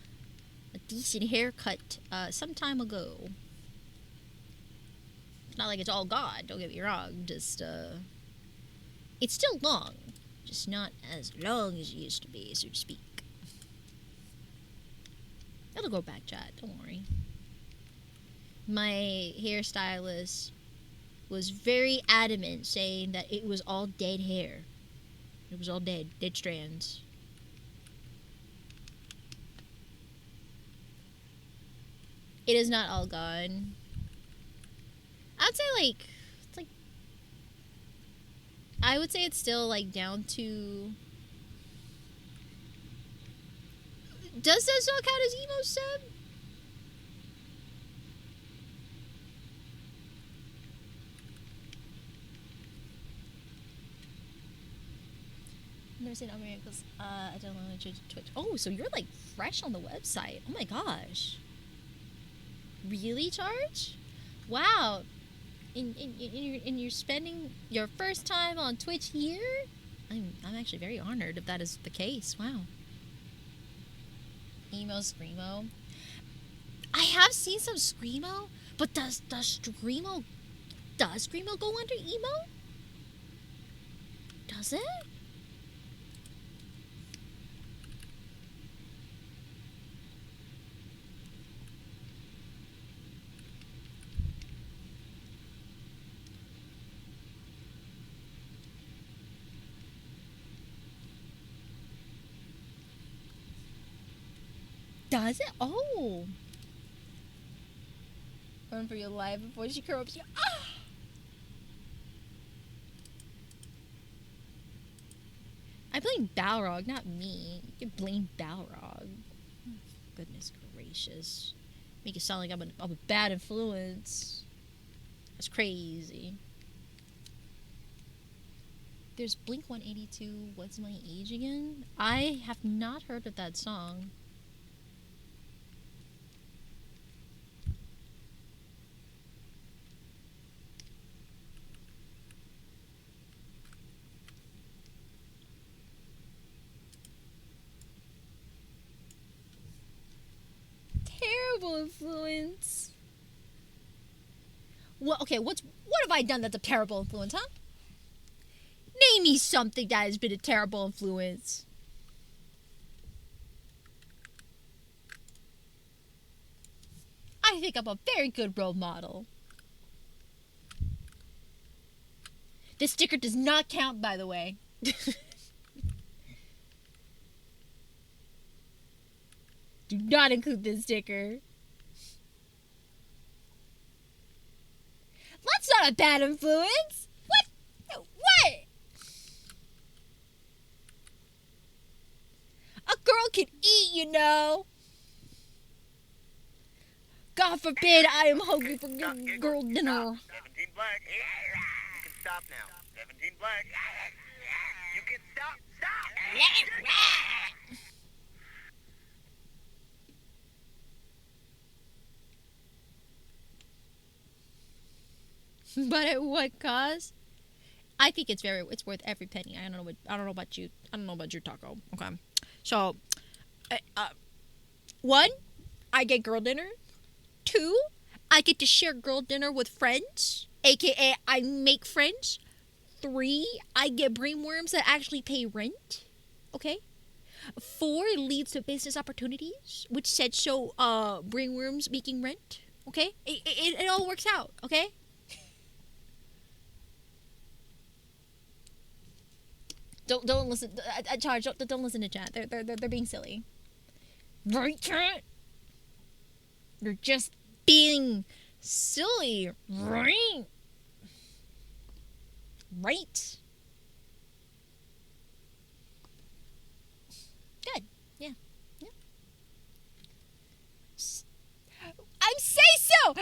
decent haircut some time ago. Not like it's all gone, don't get me wrong, just, it's still long, just not as long as it used to be, so to speak. It'll go back, chat. Don't worry. My hairstylist was very adamant saying that it was all dead hair. It was all dead strands. It is not all gone. I'd say like, it's like, I would say it's still like down to. Does that still count as emo, Seb? I've never seen Omri because I don't know Twitch. Oh, so you're like fresh on the website. Oh my gosh. Really, Charge? Wow. And you're spending your first time on Twitch here? I'm actually very honored if that is the case. Wow. Emo Screamo. I have seen some Screamo, but does Screamo go under emo? Does it? Does it? Oh. Run for your life before she corrupts you. Ah! I blame Balrog, not me. You can blame Balrog. Goodness gracious. Make it sound like I'm a bad influence. That's crazy. There's Blink 182, What's My Age Again? I have not heard of that song. Terrible influence. Well, okay, what have I done that's a terrible influence, huh? Name me something that has been a terrible influence. I think I'm a very good role model. This sticker does not count, by the way. Do not include this sticker. That's not a bad influence. What? A girl can eat, you know. God forbid I am hungry for girl dinner. 17 black. You can stop now. 17 black. You can stop. But at what cost? I think it's worth every penny. I don't know about you. I don't know about your taco. Okay. So, one, I get girl dinner. Two, I get to share girl dinner with friends, aka I make friends. Three, I get brainworms that actually pay rent. Okay. Four, it leads to business opportunities, which said so. Brainworms making rent. Okay. It all works out. Okay. Don't listen. Charge. Don't listen to chat. They're being silly. Right, chat? You're just being silly, right? Right. Good. Yeah. I'm say so.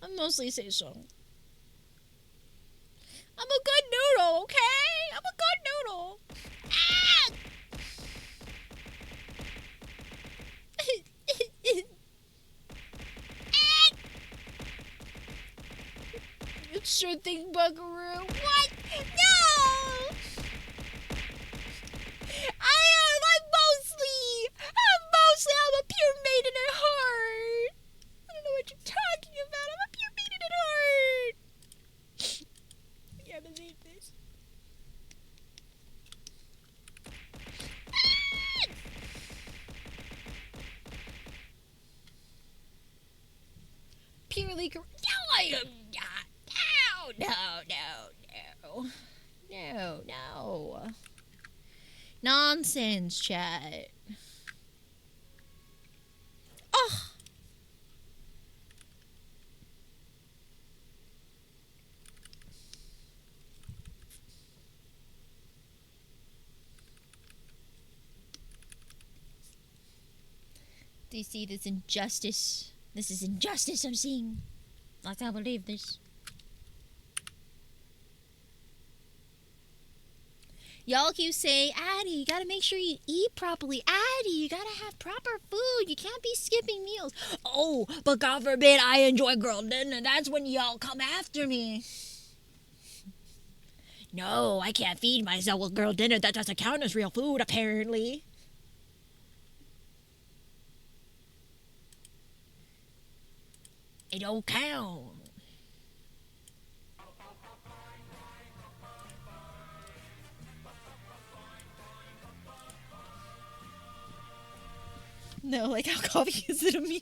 I mostly say so. I'm a good noodle, okay? I'm a good noodle. Ah! Sure thing, Buckaroo. What? No! I'm a pure maiden at heart. I don't know what you're talking about. I'm a pure maiden at heart. I can't believe this. purely correct. No, I am not. No, no, no, no, no, no. Nonsense, chat. Oh, do you see this injustice? This is injustice I'm seeing. I can't believe this. Y'all keep saying, Addie, you gotta make sure you eat properly. Addie, you gotta have proper food. You can't be skipping meals. Oh, but God forbid I enjoy girl dinner. That's when y'all come after me. No, I can't feed myself with girl dinner. That doesn't count as real food, apparently. It don't count. No, like how coffee is it a meal?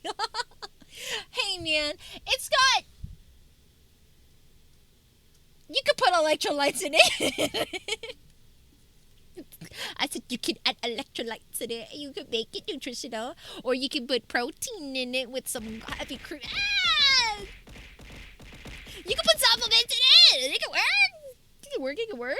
Hey man, it's got. You could put electrolytes in it. I said you can add electrolytes in it. You can make it nutritional, or you can put protein in it with some heavy cream. Ah! You can put supplements in it. It can work. It can work. It can work.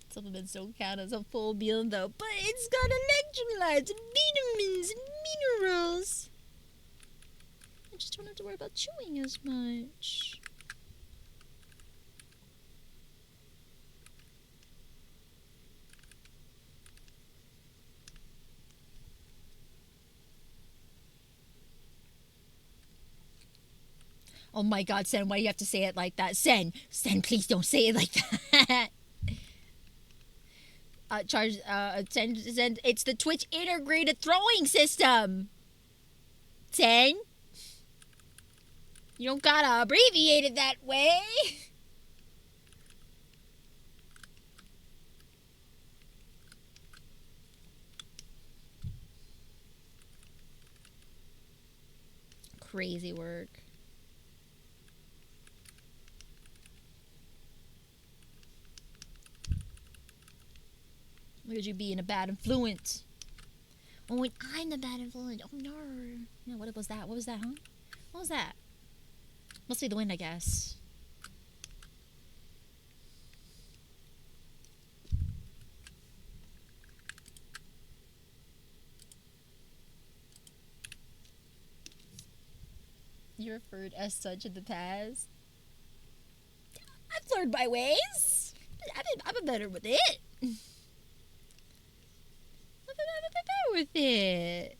Supplements don't count as a full meal though, but it's got electrolytes and vitamins and minerals. I just don't have to worry about chewing as much. Oh my god, Sen, why do you have to say it like that? Sen, please don't say it like that. Sen, it's the Twitch integrated throwing system. Sen, you don't gotta abbreviate it that way. Crazy work. Look at you being a bad influence. Oh, and I'm the bad influence. Oh no. No, what was that? What was that, huh? What was that? Must be the wind, I guess. You referred as such in the past. I've learned my ways. I've been better with it. I've been better with it.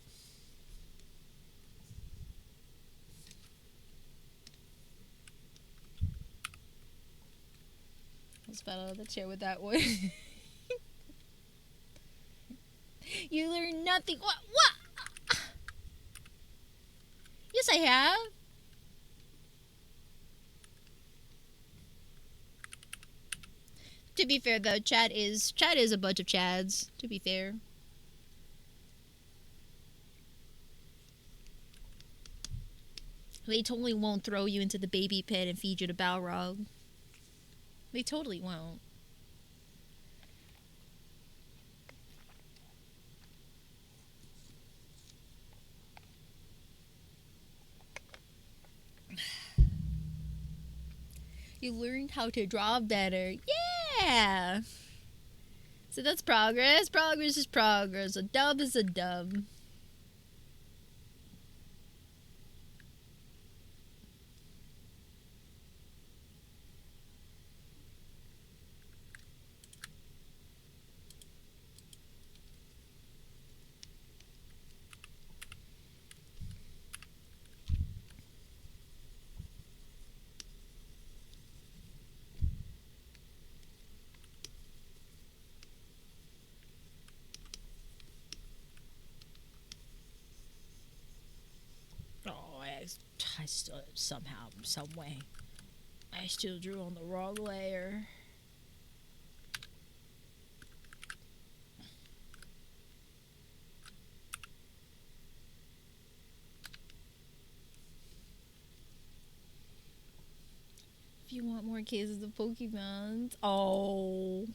I was fell out of the chair with that one. You learn nothing. What? Yes, I have. To be fair, though, Chad is a bunch of Chads. To be fair. They totally won't throw you into the baby pit and feed you to Balrog. They totally won't. You learned how to draw better. Yeah! So that's progress. Progress is progress. A dub is a dub. I still somehow, some way, I still drew on the wrong layer. If you want more cases of Pokemon, oh,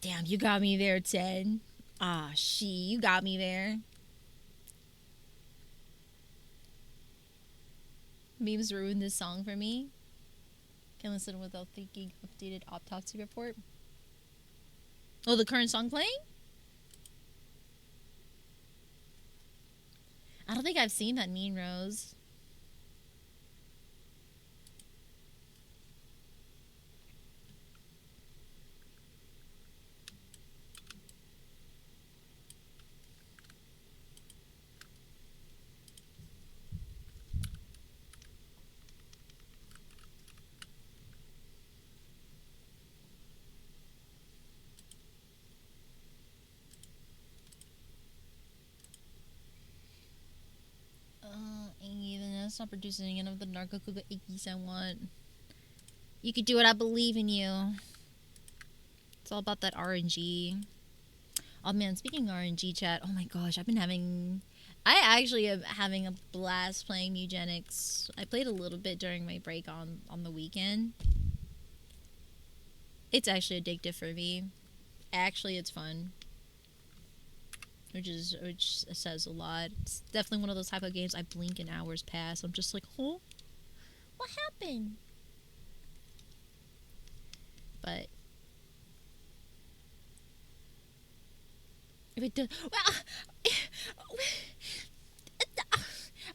damn, you got me there, Ted. Ah, you got me there. Memes ruined this song for me. Can listen without thinking. Updated autopsy report. Oh, the current song playing? I don't think I've seen that Mean Rose. Even that's not producing any of the Narcokuga Ikis I want. You could do it. I believe in you. It's all about that RNG. Oh man, speaking of RNG chat, oh my gosh, I actually am having a blast playing Mugenics. I played a little bit during my break on the weekend. It's actually addictive for me. Actually, it's fun. Which says a lot. It's definitely one of those type of games I blink and hours pass. I'm just like, huh? What happened? But if it does, well,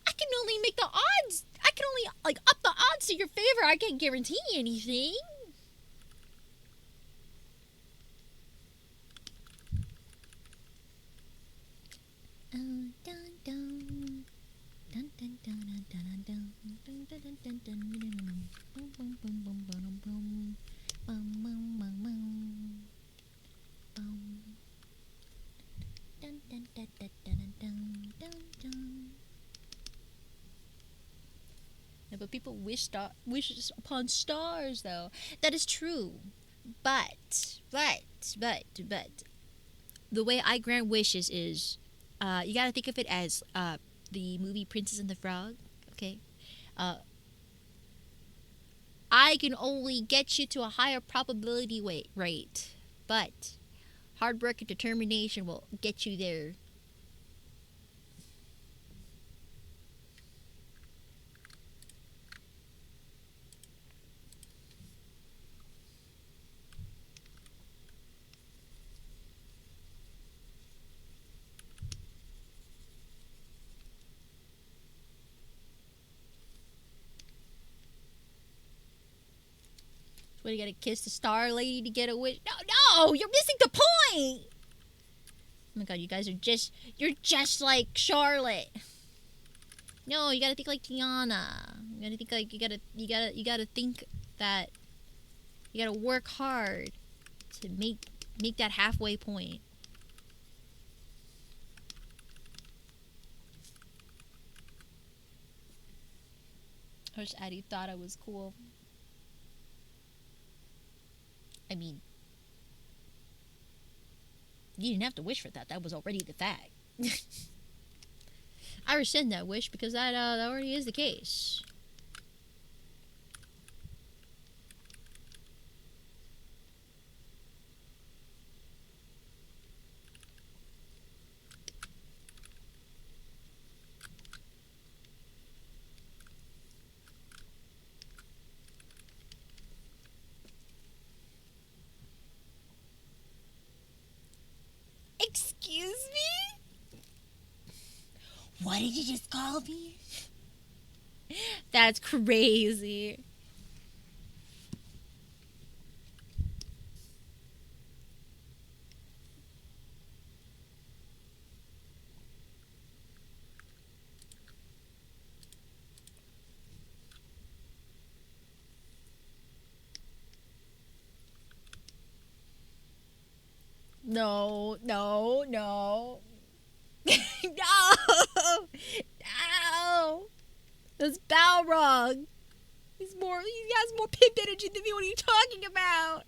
I can only make the odds. I can only like up the odds to your favor. I can't guarantee anything. Yeah, but people wishes upon stars, though. That is true. But the way I grant wishes is, you gotta think of it as the movie Princess and the Frog. Okay, I can only get you to a higher probability rate, but hard work and determination will get you there. What, you gotta kiss the star lady to get a wish? No, you're missing the point. Oh my god, you guys you're just like Charlotte. No, you gotta think like Tiana. You gotta think like you gotta think that you gotta work hard to make that halfway point. I wish Addie thought I was cool. I mean, you didn't have to wish for that. That was already the fact. I rescind that wish because that already is the case. Excuse me? What did you just call me? That's crazy. No. No. No. wrong. He has more pimp energy than me. What are you talking about?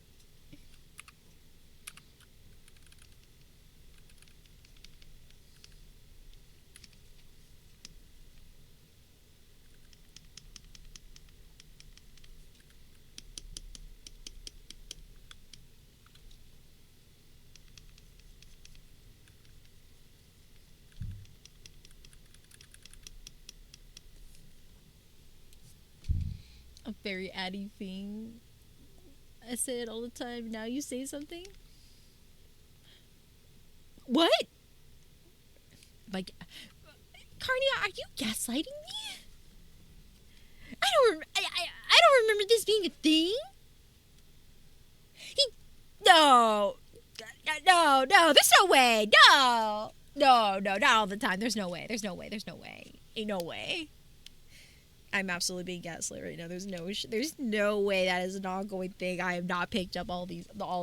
A very Addy thing. I say it all the time. Now you say something. What? Like, Carnia, are you gaslighting me? I don't remember this being a thing. He, no, no. There's no way. No, not all the time. There's no way. There's no way. Ain't no way. I'm absolutely being gaslit right now. There's no way that is an ongoing thing. I have not picked up all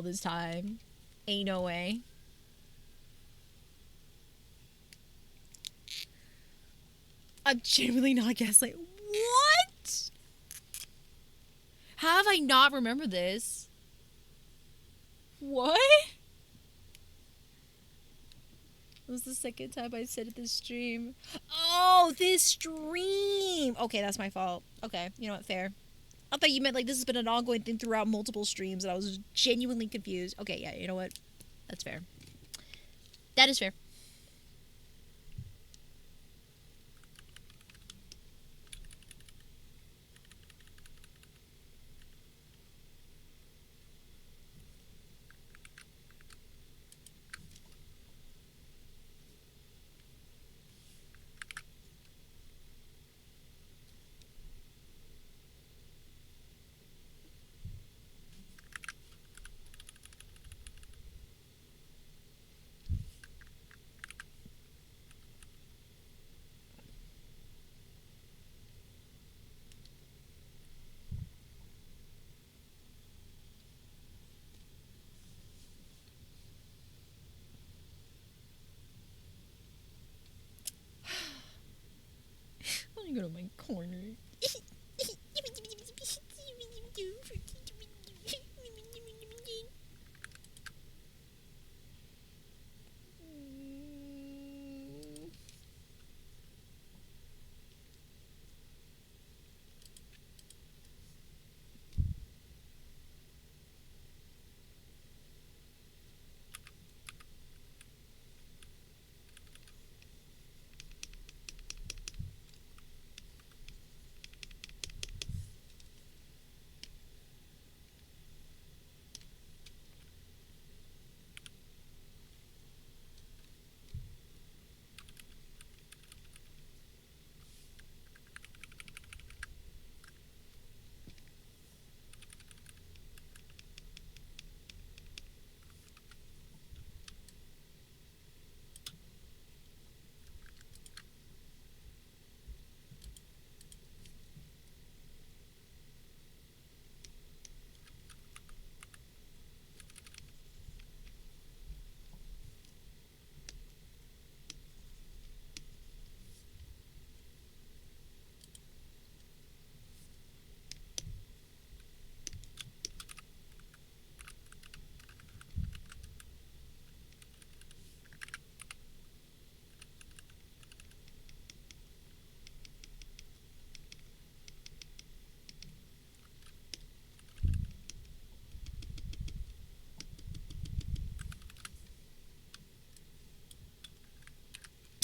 this time. Ain't no way. I'm genuinely not gaslighting. What? How have I not remembered this? What? It was the second time I said it this stream. Oh, this stream. Okay, that's my fault. Okay, you know what? Fair. I thought you meant like this has been an ongoing thing throughout multiple streams, and I was genuinely confused. Okay, yeah, you know what? That's fair. That is fair. Let me go to my corner.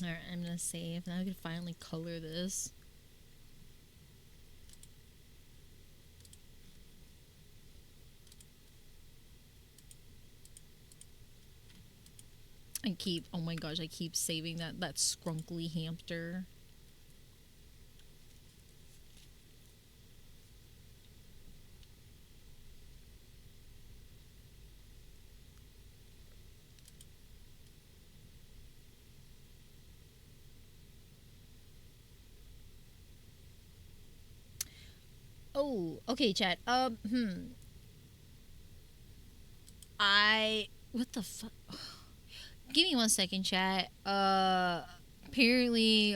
Alright, I'm gonna save. Now I can finally color this. Oh my gosh, I keep saving that scrunkly hamster. Oh, okay, chat. What the fuck? Give me 1 second, chat. Apparently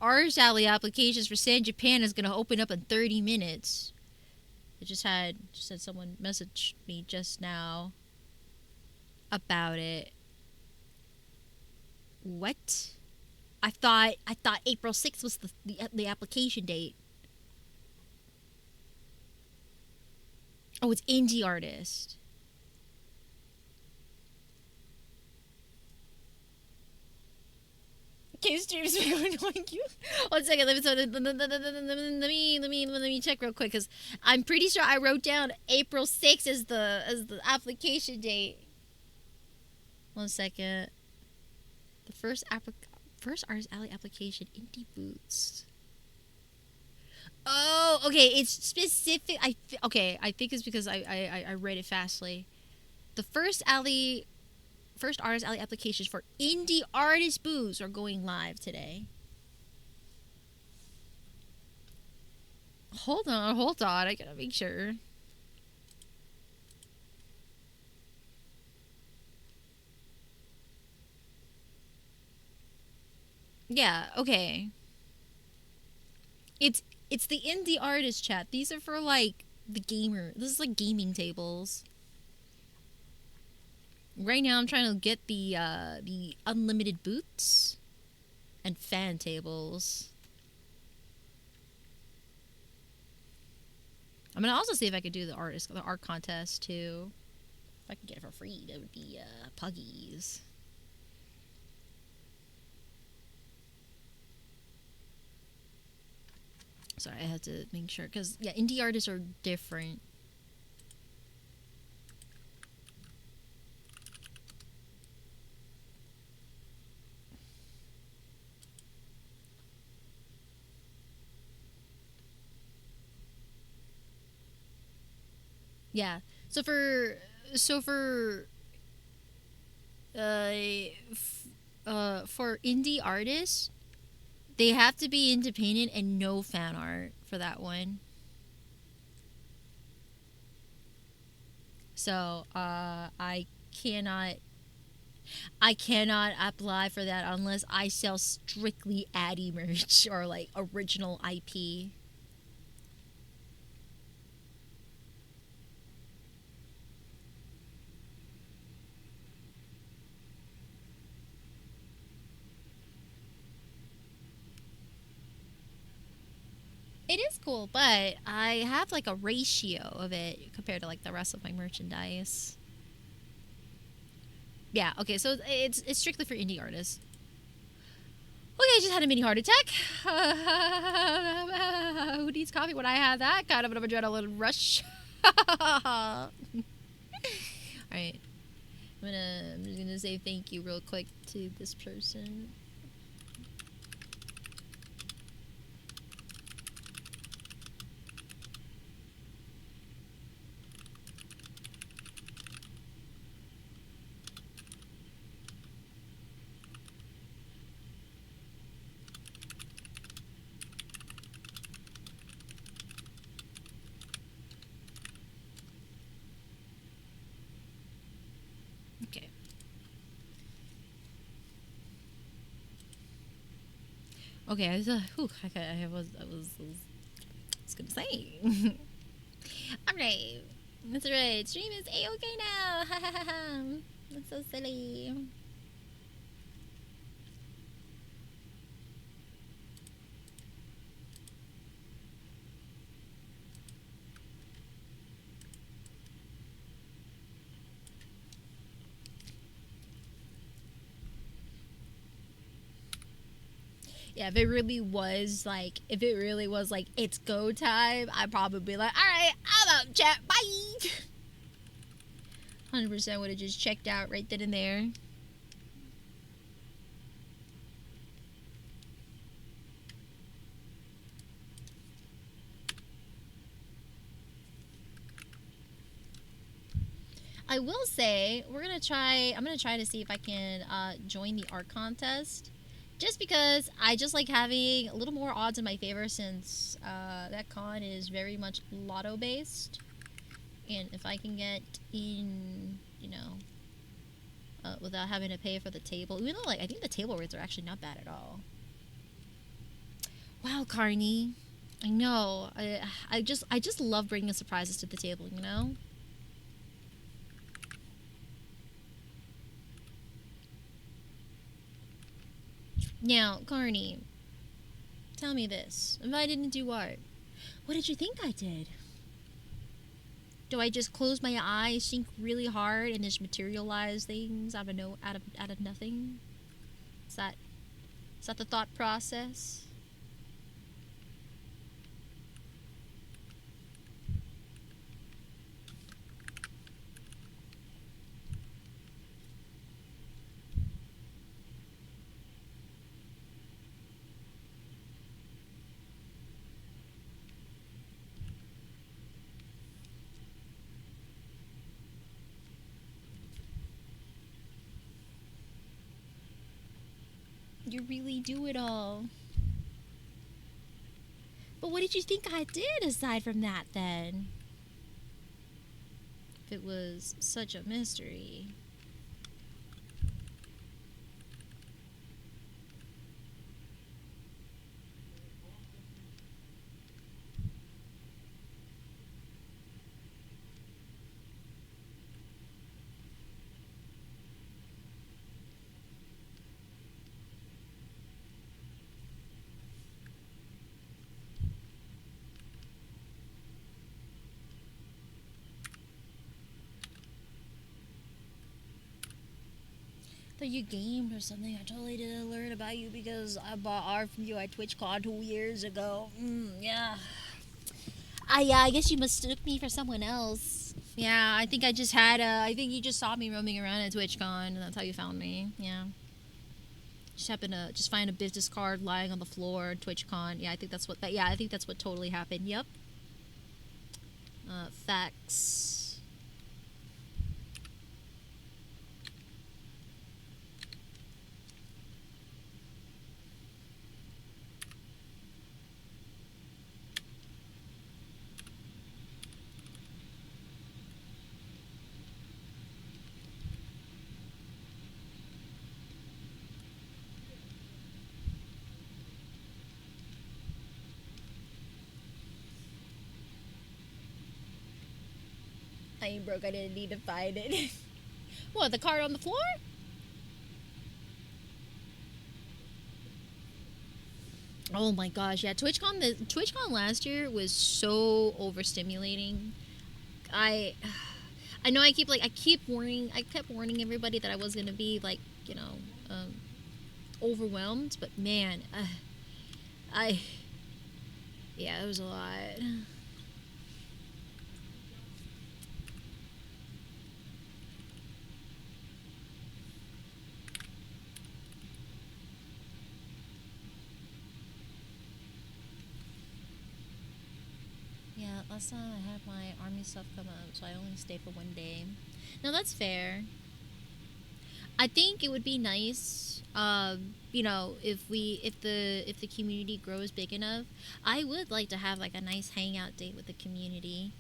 Art Alley applications for San Japan is gonna open up in 30 minutes. I just had someone message me just now about it. What? I thought April 6th was the application date. Oh, it's indie artist. Okay, streams are annoying you. 1 second, let me check real quick because I'm pretty sure I wrote down April 6th as the application date. 1 second. The first Artist Alley application, Indie Boots. Oh, okay. It's specific. I think it's because I read it fastly. The first Artist Alley applications for indie artist booths are going live today. Hold on. I gotta make sure. Yeah. Okay. It's the indie artist chat. These are for like the gamer. This is like gaming tables. Right now, I'm trying to get the unlimited boots and fan tables. I'm gonna also see if I could do the art contest too. If I could get it for free, that would be Puggies. Sorry, I had to make sure because yeah, indie artists are different. Yeah. Uh, for indie artists, they have to be independent and no fan art for that one. So, I cannot apply for that unless I sell strictly Addy merch or like original IP. It is cool, but I have like a ratio of it compared to like the rest of my merchandise. Yeah, okay, so it's strictly for indie artists. Okay, I just had a mini heart attack. Who needs coffee when I have that kind of an adrenaline rush? All right, I'm just gonna say thank you real quick to this person. Okay. Okay, I was gonna say. All right, that's right. Stream is a-okay now. That's so silly. Yeah, if it really was like it's go time, I'd probably be like, all right, I'm out, chat, bye. 100% would have just checked out right then and there. I will say I'm gonna try to see if I can join the art contest. Just because I just like having a little more odds in my favor since that con is very much lotto based. And if I can get in, without having to pay for the table, even though like I think the table rates are actually not bad at all. Wow, Carney. I know. I just love bringing surprises to the table. You know. Now, Carney, tell me this: if I didn't do art, what did you think I did? Do I just close my eyes, think really hard, and just materialize things out of no out of nothing? Is that is that the thought process? You really do it all. But what did you think I did aside from that then? If it was such a mystery. Thought you gamed or something. I totally didn't learn about you because I bought art from you at TwitchCon 2 years ago. Yeah. Yeah, I guess you mistook me for someone else. Yeah, I think I just had I think you just saw me roaming around at TwitchCon and that's how you found me. Yeah. Just happened to just find a business card lying on the floor at TwitchCon. Yeah, I think that's what that yeah, I think that's what totally happened. Yep. Facts. I ain't broke. I didn't need to find it. What, the card on the floor? Oh my gosh, yeah. TwitchCon last year was so overstimulating. I I know I kept warning everybody that I was gonna be like um, overwhelmed, but man, I yeah, it was a lot. Yeah, last time I had my army stuff come up, so I only stayed for 1 day. Now that's fair. I think it would be nice, if the community grows big enough. I would like to have like a nice hangout date with the community.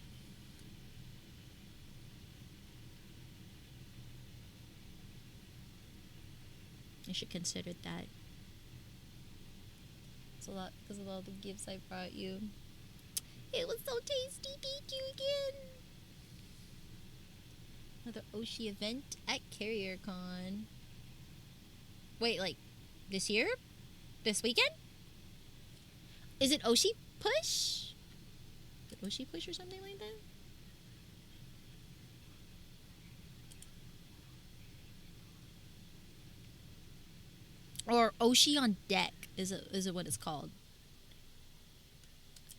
I should consider that. It's a lot because of all the gifts I brought you. It was so tasty. Thank you again. Another Oshi event at CarrierCon. Wait, like this year? This weekend? Is it Oshi Push? Is it Oshi Push or something like that? Or Oshi on Deck is it what it's called?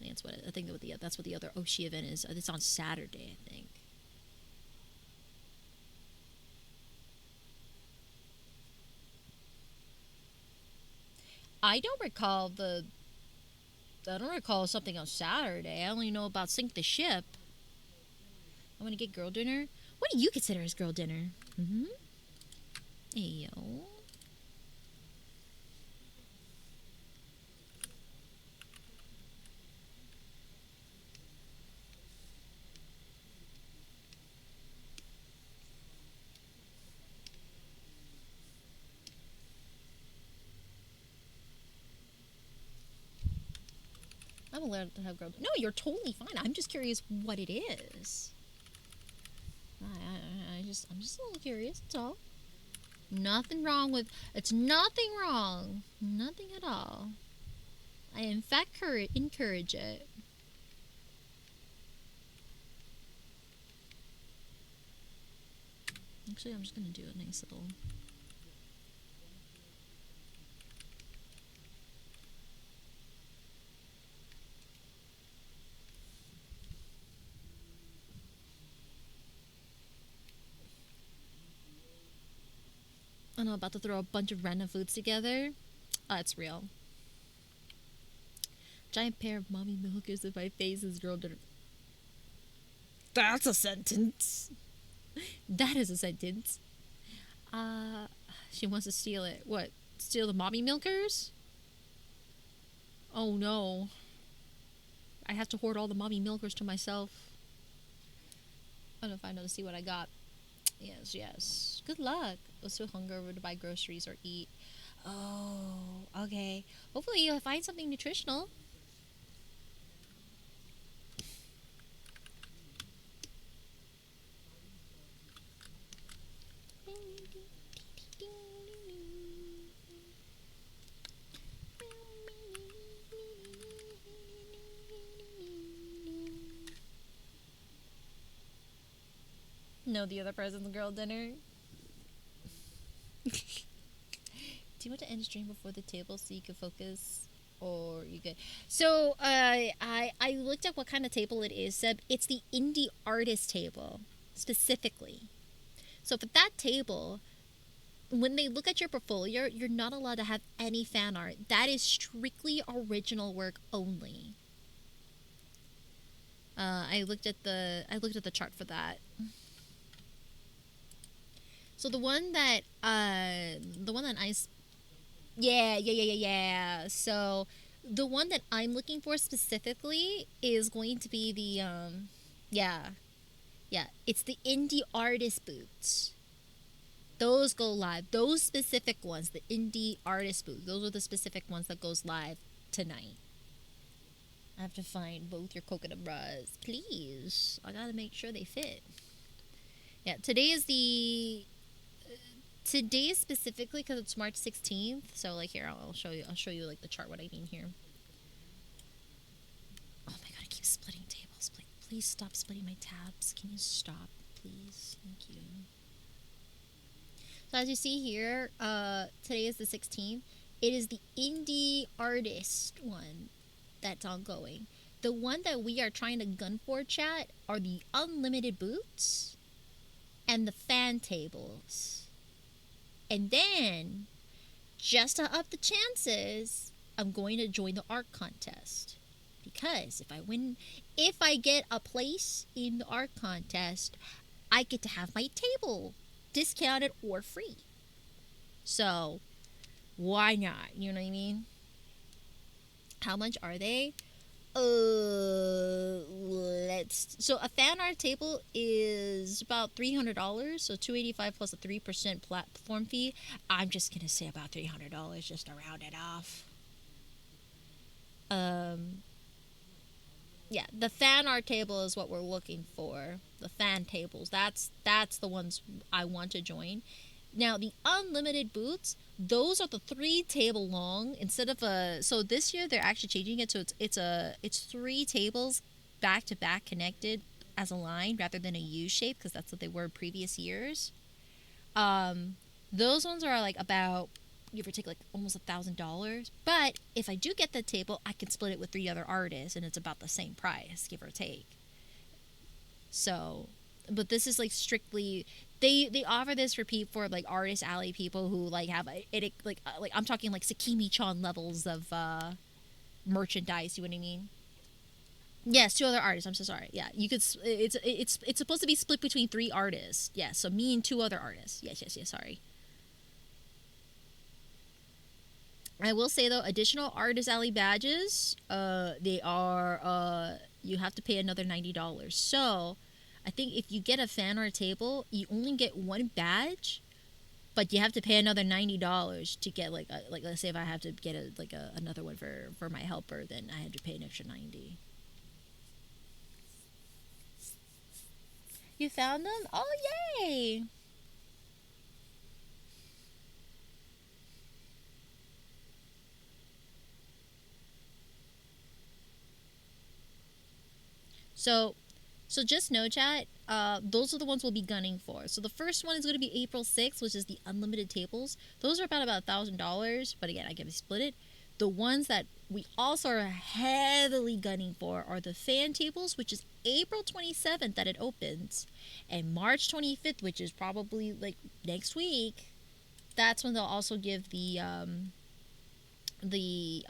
I think that's what the other Oshi event is. It's on Saturday, I think. I don't recall the I don't recall something on Saturday. I only know about Sink the Ship. I want to get girl dinner. What do you consider as girl dinner? Mm-hmm. Hey yo. I'm allowed to have girl. No, you're totally fine. I'm just curious what it is. I'm just a little curious. That's all. Nothing wrong with. It's nothing wrong. Nothing at all. I in fact encourage it. Actually, I'm just gonna do a nice little. I'm about to throw a bunch of random foods together. It's real. Giant pair of mommy milkers if my face is girl dinner. That's a sentence. That is a sentence. Uh, she wants to steal it. What? Steal the mommy milkers? Oh no. I have to hoard all the mommy milkers to myself. I'm gonna find out to see what I got. Yes, yes. Good luck. Let's do hungover to buy groceries or eat. Oh, okay. Hopefully you'll find something nutritional. No, the other person's girl dinner. Do you want to end stream before the table so you can focus, or you good? So I looked up what kind of table it is. Seb, it's the indie artist table specifically. So for that table, when they look at your portfolio, you're not allowed to have any fan art. That is strictly original work only. I looked at the chart for that. So the one that yeah. So the one that I'm looking for specifically is going to be the yeah. Yeah, it's the indie artist boots. Those go live. Those specific ones, the indie artist boots. Those are the specific ones that goes live tonight. I have to find both your coconut bras, please. I gotta make sure they fit. Yeah, today is specifically because it's March 16th. So like here, I'll show you. I'll show you like the chart what I mean here. Oh my god, I keep splitting tables. Please stop splitting my tabs. Can you stop, please? Thank you. So as you see here, today is the 16th. It is the indie artist one that's ongoing. The one that we are trying to gun for, chat, are the unlimited boots and the fan tables. And then, just to up the chances, I'm going to join the art contest. Because if I get a place in the art contest, I get to have my table discounted or free. So, why not? You know what I mean? How much are they? So a fan art table is about $300, so $285 plus a 3% platform fee. I'm just gonna say about $300 just to round it off. Yeah, the fan art table is what we're looking for. The fan tables, that's the ones I want to join. Now the unlimited boots, those are the 3 table long instead of a. So this year they're actually changing it, so it's 3 tables back to back connected as a line rather than a U shape, because that's what they were in previous years. Those ones are like about, give or take, like almost $1,000. But if I do get the table, I can split it with 3 other artists, and it's about the same price, give or take. So, but this is like strictly they offer this for like artist alley people who like have it like I'm talking like Sakimi-chan levels of merchandise. You know what I mean? Yes, 2 other artists. I'm so sorry. Yeah, you could. It's supposed to be split between 3 artists. Yeah, so me and 2 other artists. Yes. Sorry. I will say though, additional artist alley badges, they are you have to pay another $90. So, I think if you get a fan art table, you only get 1 badge, but you have to pay another $90 to get like let's say if I have to get another one for my helper, then I had to pay an extra 90. You found them? Oh yay! So so just know, chat. Those are the ones we'll be gunning for. So the first one is going to be April 6th, which is the unlimited tables. Those are about $1,000, but again, I can split it. The ones that we also are heavily gunning for are the fan tables, which is April 27th that it opens, and March 25th, which is probably like next week. That's when they'll also give the the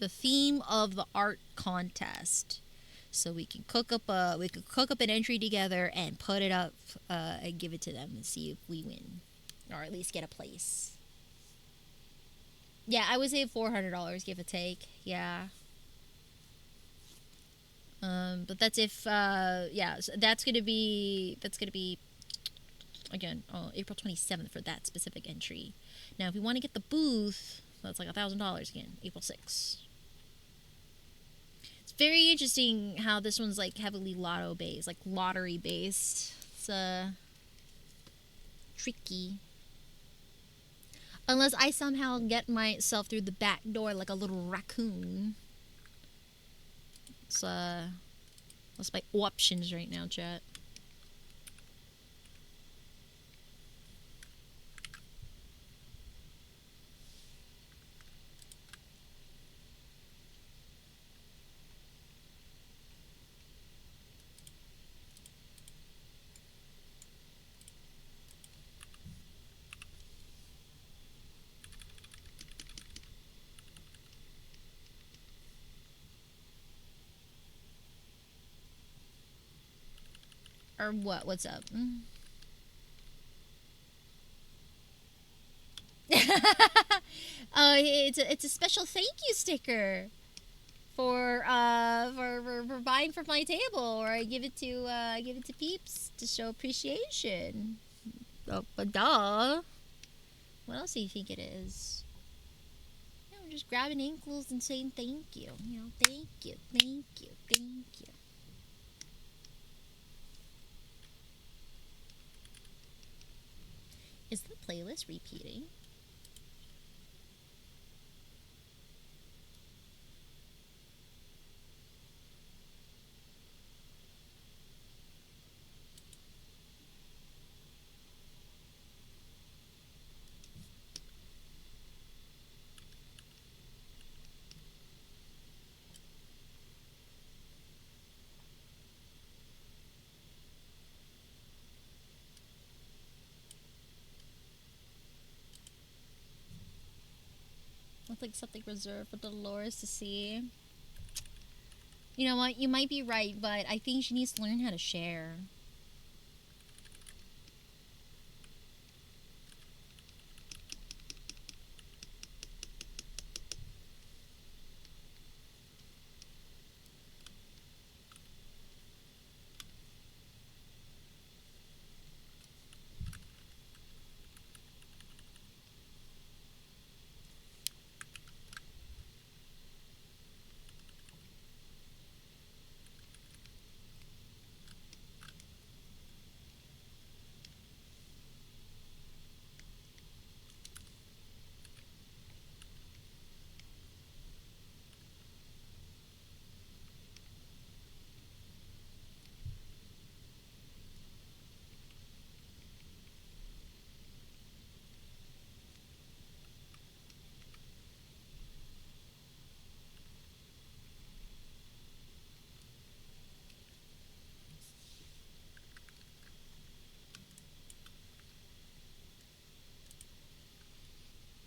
theme of the art contest, so we could cook up an entry together and put it up and give it to them and see if we win, or at least get a place. Yeah, I would say $400, give or take. Yeah. But that's if yeah, so that's gonna be again April 27th for that specific entry. Now, if you want to get the booth, that's like $1,000 again, April 6th. It's very interesting how this one's like heavily lotto based, like lottery based. It's tricky. Unless I somehow get myself through the back door like a little raccoon. It's that's my options right now, chat. Or what? What's up? Oh, it's a special thank you sticker for buying from my table, or I give it to peeps to show appreciation. Oh, but duh. What else do you think it is? You know, just grabbing ankles and saying thank you. You know, thank you, thank you, thank you. Is the playlist repeating? Looks like something reserved for Dolores to see. You know what? You might be right, but I think she needs to learn how to share.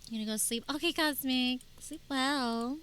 You gonna go sleep? Okay, Cosmic. Sleep well.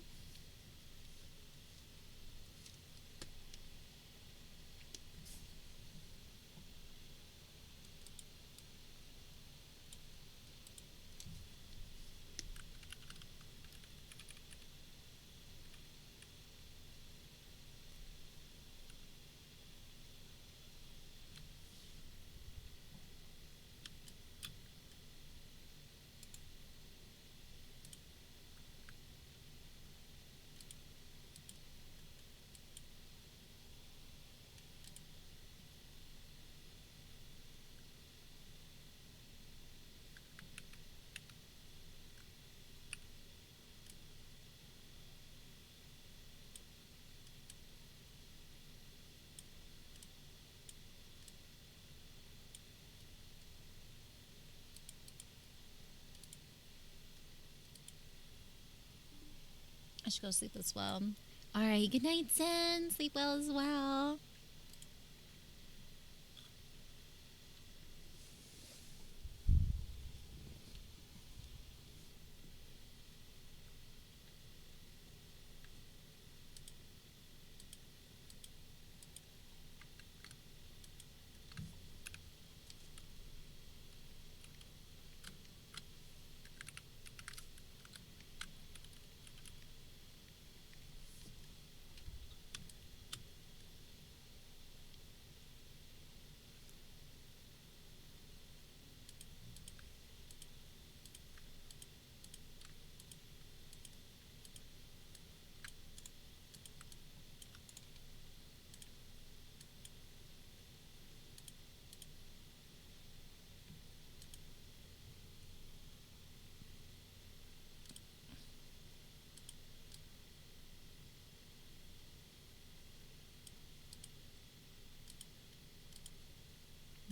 I should go sleep as well. Alright, good night, Sen. Sleep well as well.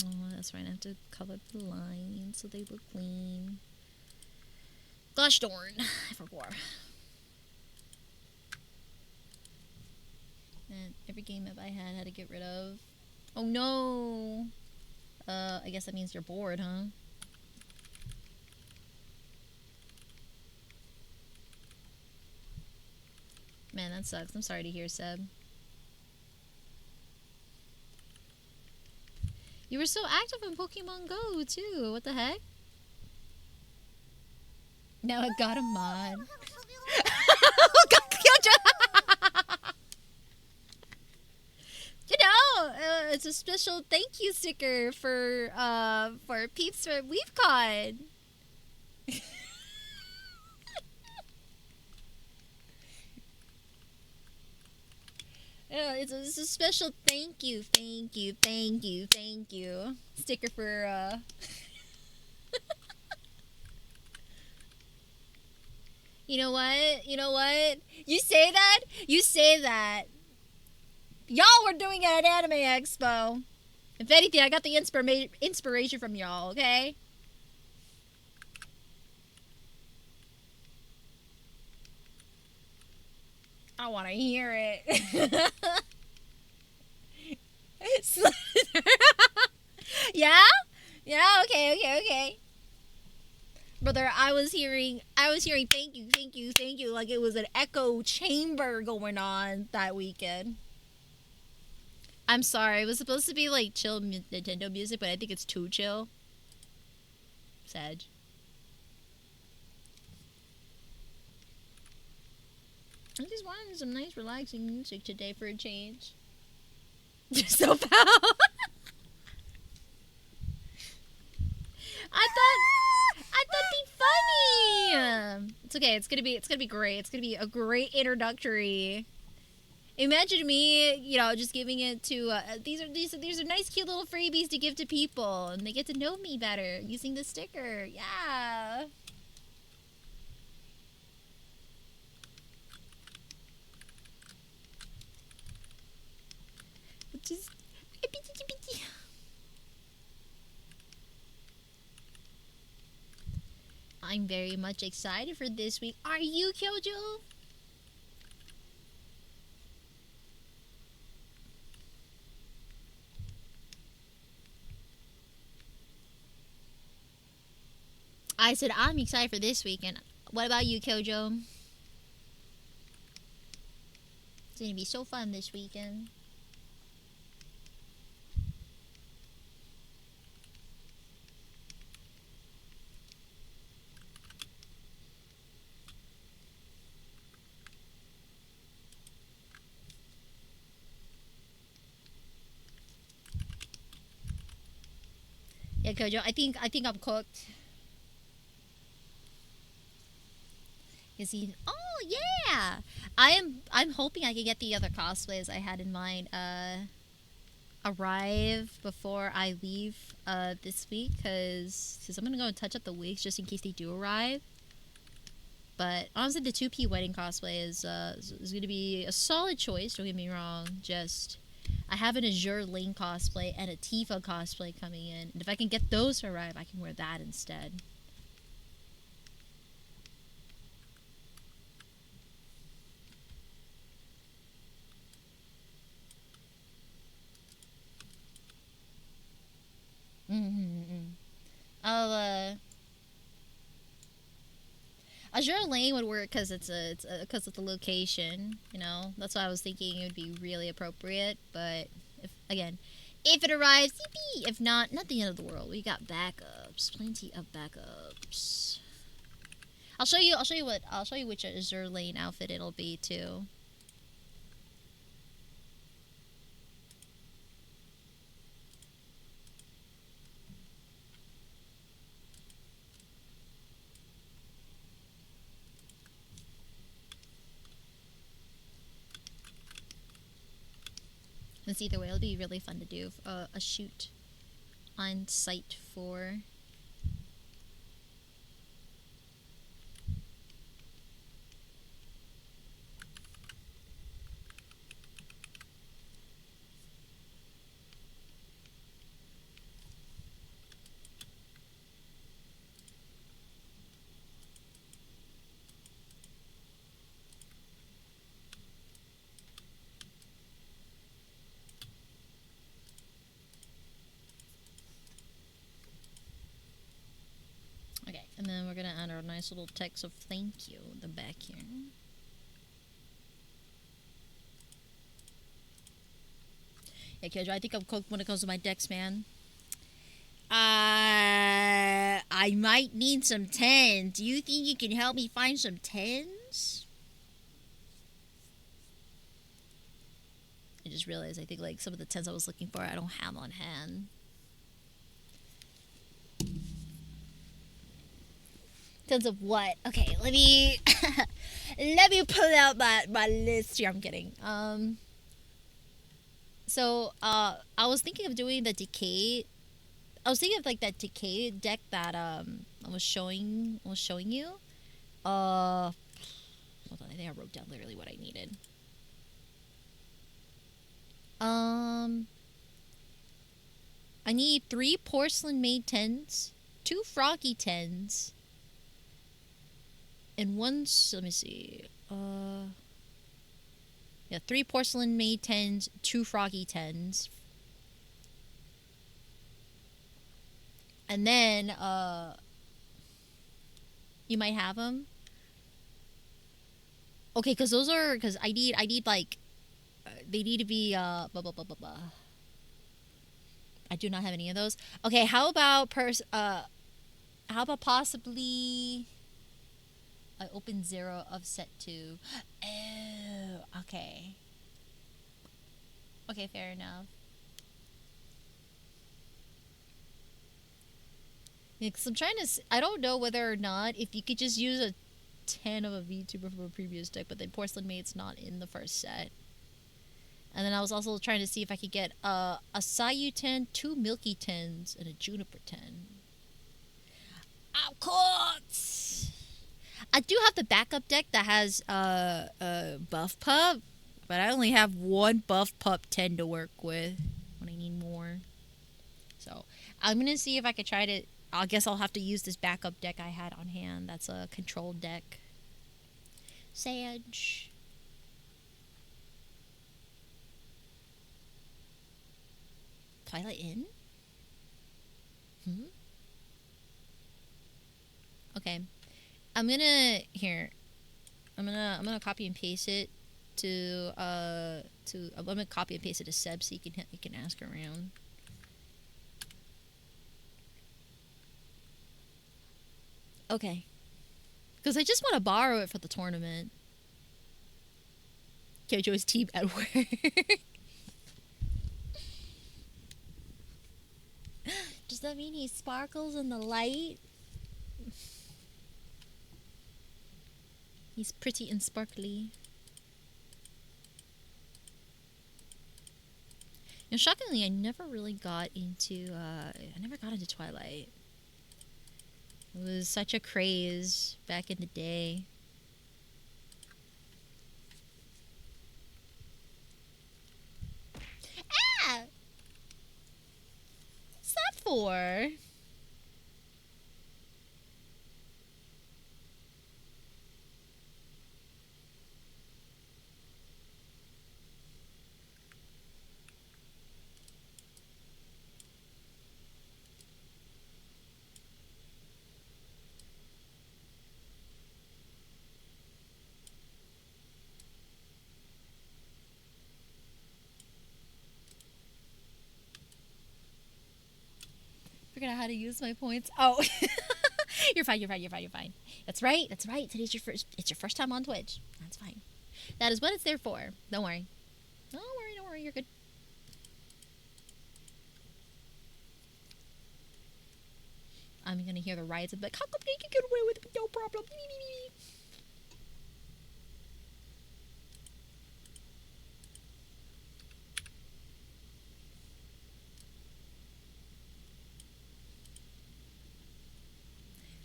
Oh, that's right. I have to color the lines so they look clean. Gosh darn. I forgot. And every game map I had to get rid of. Oh no! I guess that means you're bored, huh? Man, that sucks. I'm sorry to hear, Seb. You were so active in Pokemon Go, too. What the heck? Now I got a mod. You know, it's a special thank you sticker for peeps from weebcon. It's a special thank you sticker for You know what? You know what? You say that? You say that. Y'all were doing it at Anime Expo. If anything, I got the inspiration from y'all, okay? I want to hear it. Yeah? Yeah, okay. Brother, I was hearing thank you like it was an echo chamber going on that weekend. I'm sorry, it was supposed to be like chill Nintendo music, but I think it's too chill. Sad. I just wanted some nice relaxing music today for a change. You're so foul. I thought it'd be funny. It's okay. It's gonna be great. It's gonna be a great introductory. Imagine me, just giving it to these are nice, cute little freebies to give to people, and they get to know me better using the sticker. Yeah. Just. I'm very much excited for this week. Are you, Kyojo? I said I'm excited for this weekend. What about you, Kyojo? It's gonna be so fun this weekend. Yeah, Kojo, I think I'm cooked. Oh yeah, I'm hoping I can get the other cosplays I had in mind arrive before I leave this week, because I'm gonna go and touch up the wigs just in case they do arrive. But honestly, the 2P wedding cosplay is gonna be a solid choice. Don't get me wrong. Just I have an Azure Link cosplay and a Tifa cosplay coming in, and if I can get those to arrive, I can wear that instead. Azure Lane would work because it's because of the location. You know, that's why I was thinking it would be really appropriate. But if it arrives, yippee! If not, not the end of the world. We got backups, plenty of backups. I'll show you. I'll show you which Azure Lane outfit it'll be too. It's either way. It'll be really fun to do a shoot on site for. Okay, and then we're gonna add our nice little text of thank you in the back here. Yeah, Kedra, I think I'm cooked when it comes to my decks, man. I might need some 10s. Do you think you can help me find some 10s? I just realized I think like some of the 10s I was looking for I don't have on hand. 10s of what? Okay, let me let me pull out my list here. I'm kidding. So I was thinking of doing the decay. I was thinking of like that decay deck that I was showing you. Hold on, I think I wrote down literally what I needed. I need 3 porcelain made 10s, 2 froggy 10s, and one. Let me see. Yeah, 3 porcelain made 10s, 2 froggy 10s. And then, you might have them. Okay, because those are, because I need like, they need to be, blah, blah, blah, blah, blah. I do not have any of those. Okay, how about how about possibly, I open 0 of set 2. Oh, okay. Okay, fair enough. Yeah, because I'm trying to. I don't know whether or not if you could just use a 10 of a VTuber from a previous deck, but then Porcelain Mate's not in the first set. And then I was also trying to see if I could get a Sayu 10, 2 Milky 10s, and a Juniper 10. Of course! I do have the backup deck that has Buff Pup, but I only have 1 Buff Pup 10 to work with when I need more. So I'm going to see if I could try to. I guess I'll have to use this backup deck I had on hand. That's a controlled deck. Sage. Twilight Inn? Okay. I'm gonna copy and paste it to I'm gonna copy and paste it to Seb so you can ask around. Okay. Because I just want to borrow it for the tournament. Kojo's team at work. Does that mean he sparkles in the light? He's pretty and sparkly. And shockingly, I never really got into Twilight. It was such a craze back in the day. Ah! What's that for? forgot how to use my points. Oh, you're fine. You're fine. You're fine. You're fine. That's right. That's right. Today's your first. It's your first time on Twitch. That's fine. That is what it's there for. Don't worry. Don't worry. Don't worry. You're good. I'm gonna hear the riots and be like, how come they can get away with it? No problem.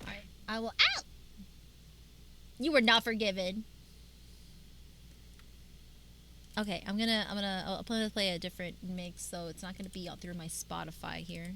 All right. I will. Out. You were not forgiven. Okay, I'll play a different mix, so it's not gonna be all through my Spotify here.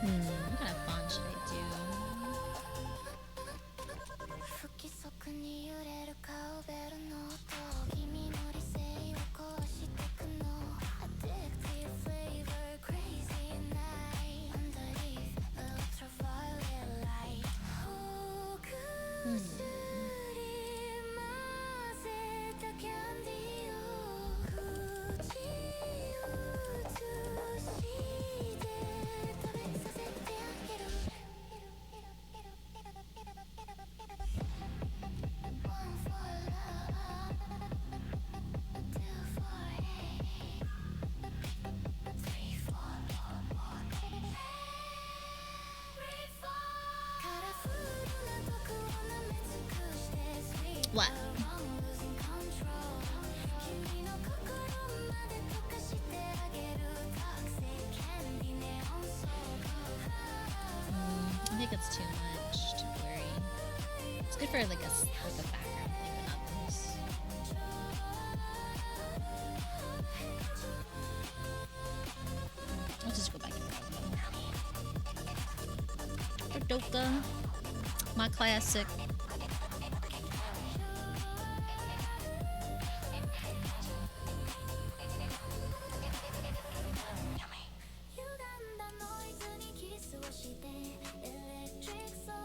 What kind of font should I do? What? I think it's too much, too blurry. It's good for like a background thing, but not this. I'll just go back and Doka, my classic.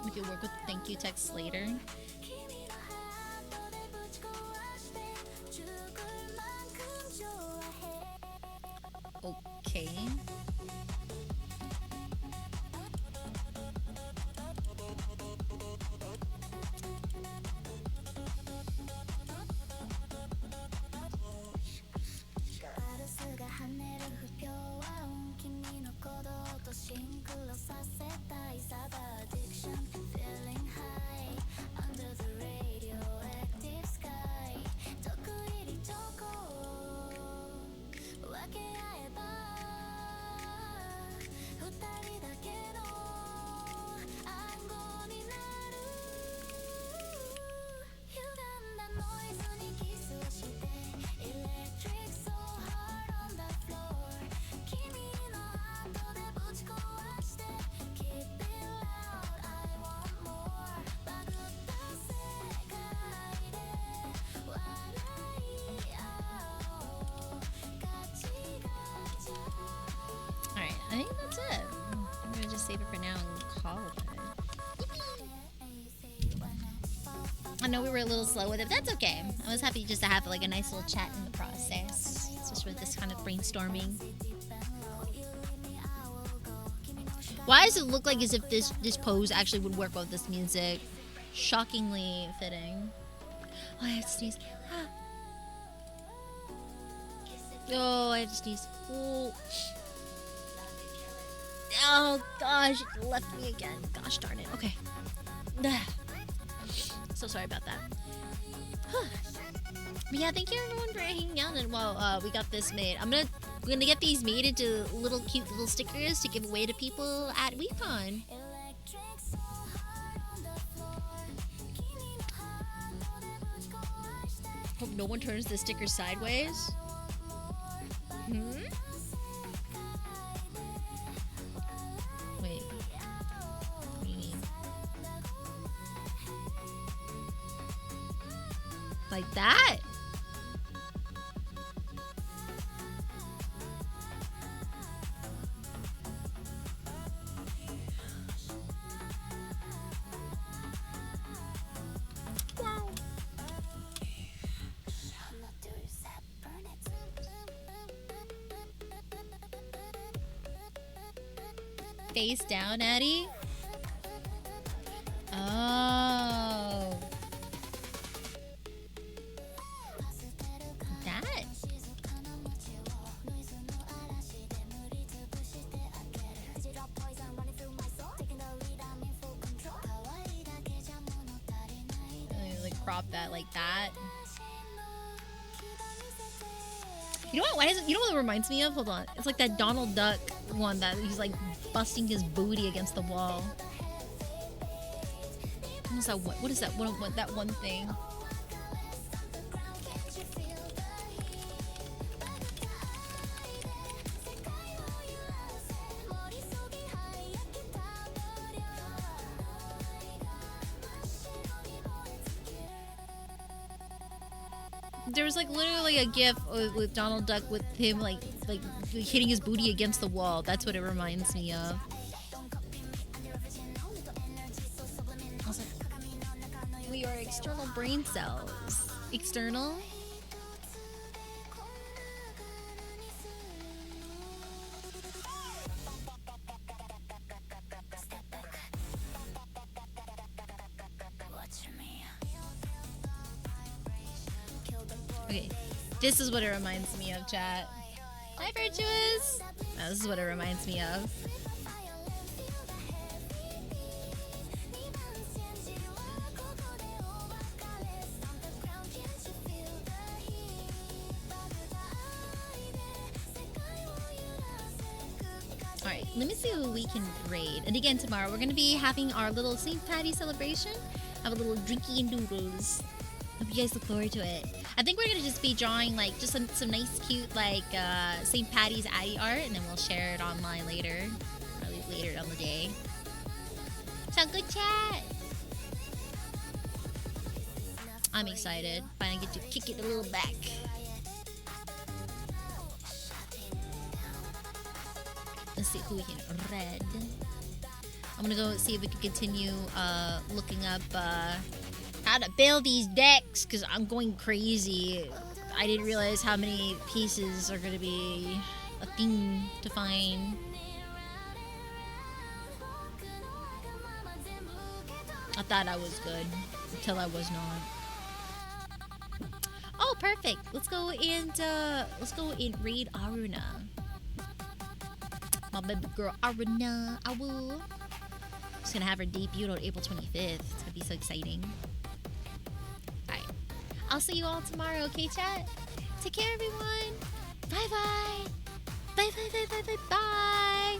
We could work with thank you text later. Okay. I think that's it. I'm gonna just save it for now and call it. I know we were a little slow with it, but that's okay. I was happy just to have like a nice little chat in the process, especially with this kind of brainstorming. Why does it look like as if this pose actually would work with this music? Shockingly fitting. Oh, I have to sneeze. Ah. Oh, I have to sneeze. Oh. Oh gosh, it left me again. Gosh darn it. Okay. So sorry about that. But yeah, thank you everyone for hanging out and while we got this made. We're gonna get these made into little cute little stickers to give away to people at weebcon. Hope no one turns the sticker sideways. Hmm? Wait. What do you mean? Like that? Wow. Face down, Addie? Oh. That. Like crop that like that. You know what? You know what it reminds me of? Hold on. It's like that Donald Duck one that he's like busting his booty against the wall. What is that? What is that? What that one thing? There was like literally a gif with Donald Duck with him like hitting his booty against the wall. That's what it reminds me of. We are external brain cells. External? Okay, this is what it reminds me of, chat. Hi, Virtuous! No, this is what it reminds me of. Alright, let me see who we can raid. And again, tomorrow we're going to be having our little St. Patty's celebration. Have a little drinky and doodles. Hope you guys look forward to it. I think we're gonna just be drawing like just some nice cute like St. Patty's Addy art, and then we'll share it online later, probably later on the day. Sound good, chat? I'm excited. Finally get to kick it a little back. Let's see who we can red. I'm gonna go see if we can continue looking up how to build these decks, because I'm going crazy. I didn't realize how many pieces are going to be a thing to find. I thought I was good until I was not. Oh, perfect. Let's go and raid Aruna. My baby girl Aruna. I will. Just gonna have her debut on April 25th. It's gonna be so exciting. I'll see you all tomorrow, okay, chat? Take care, everyone. Bye-bye. Bye-bye.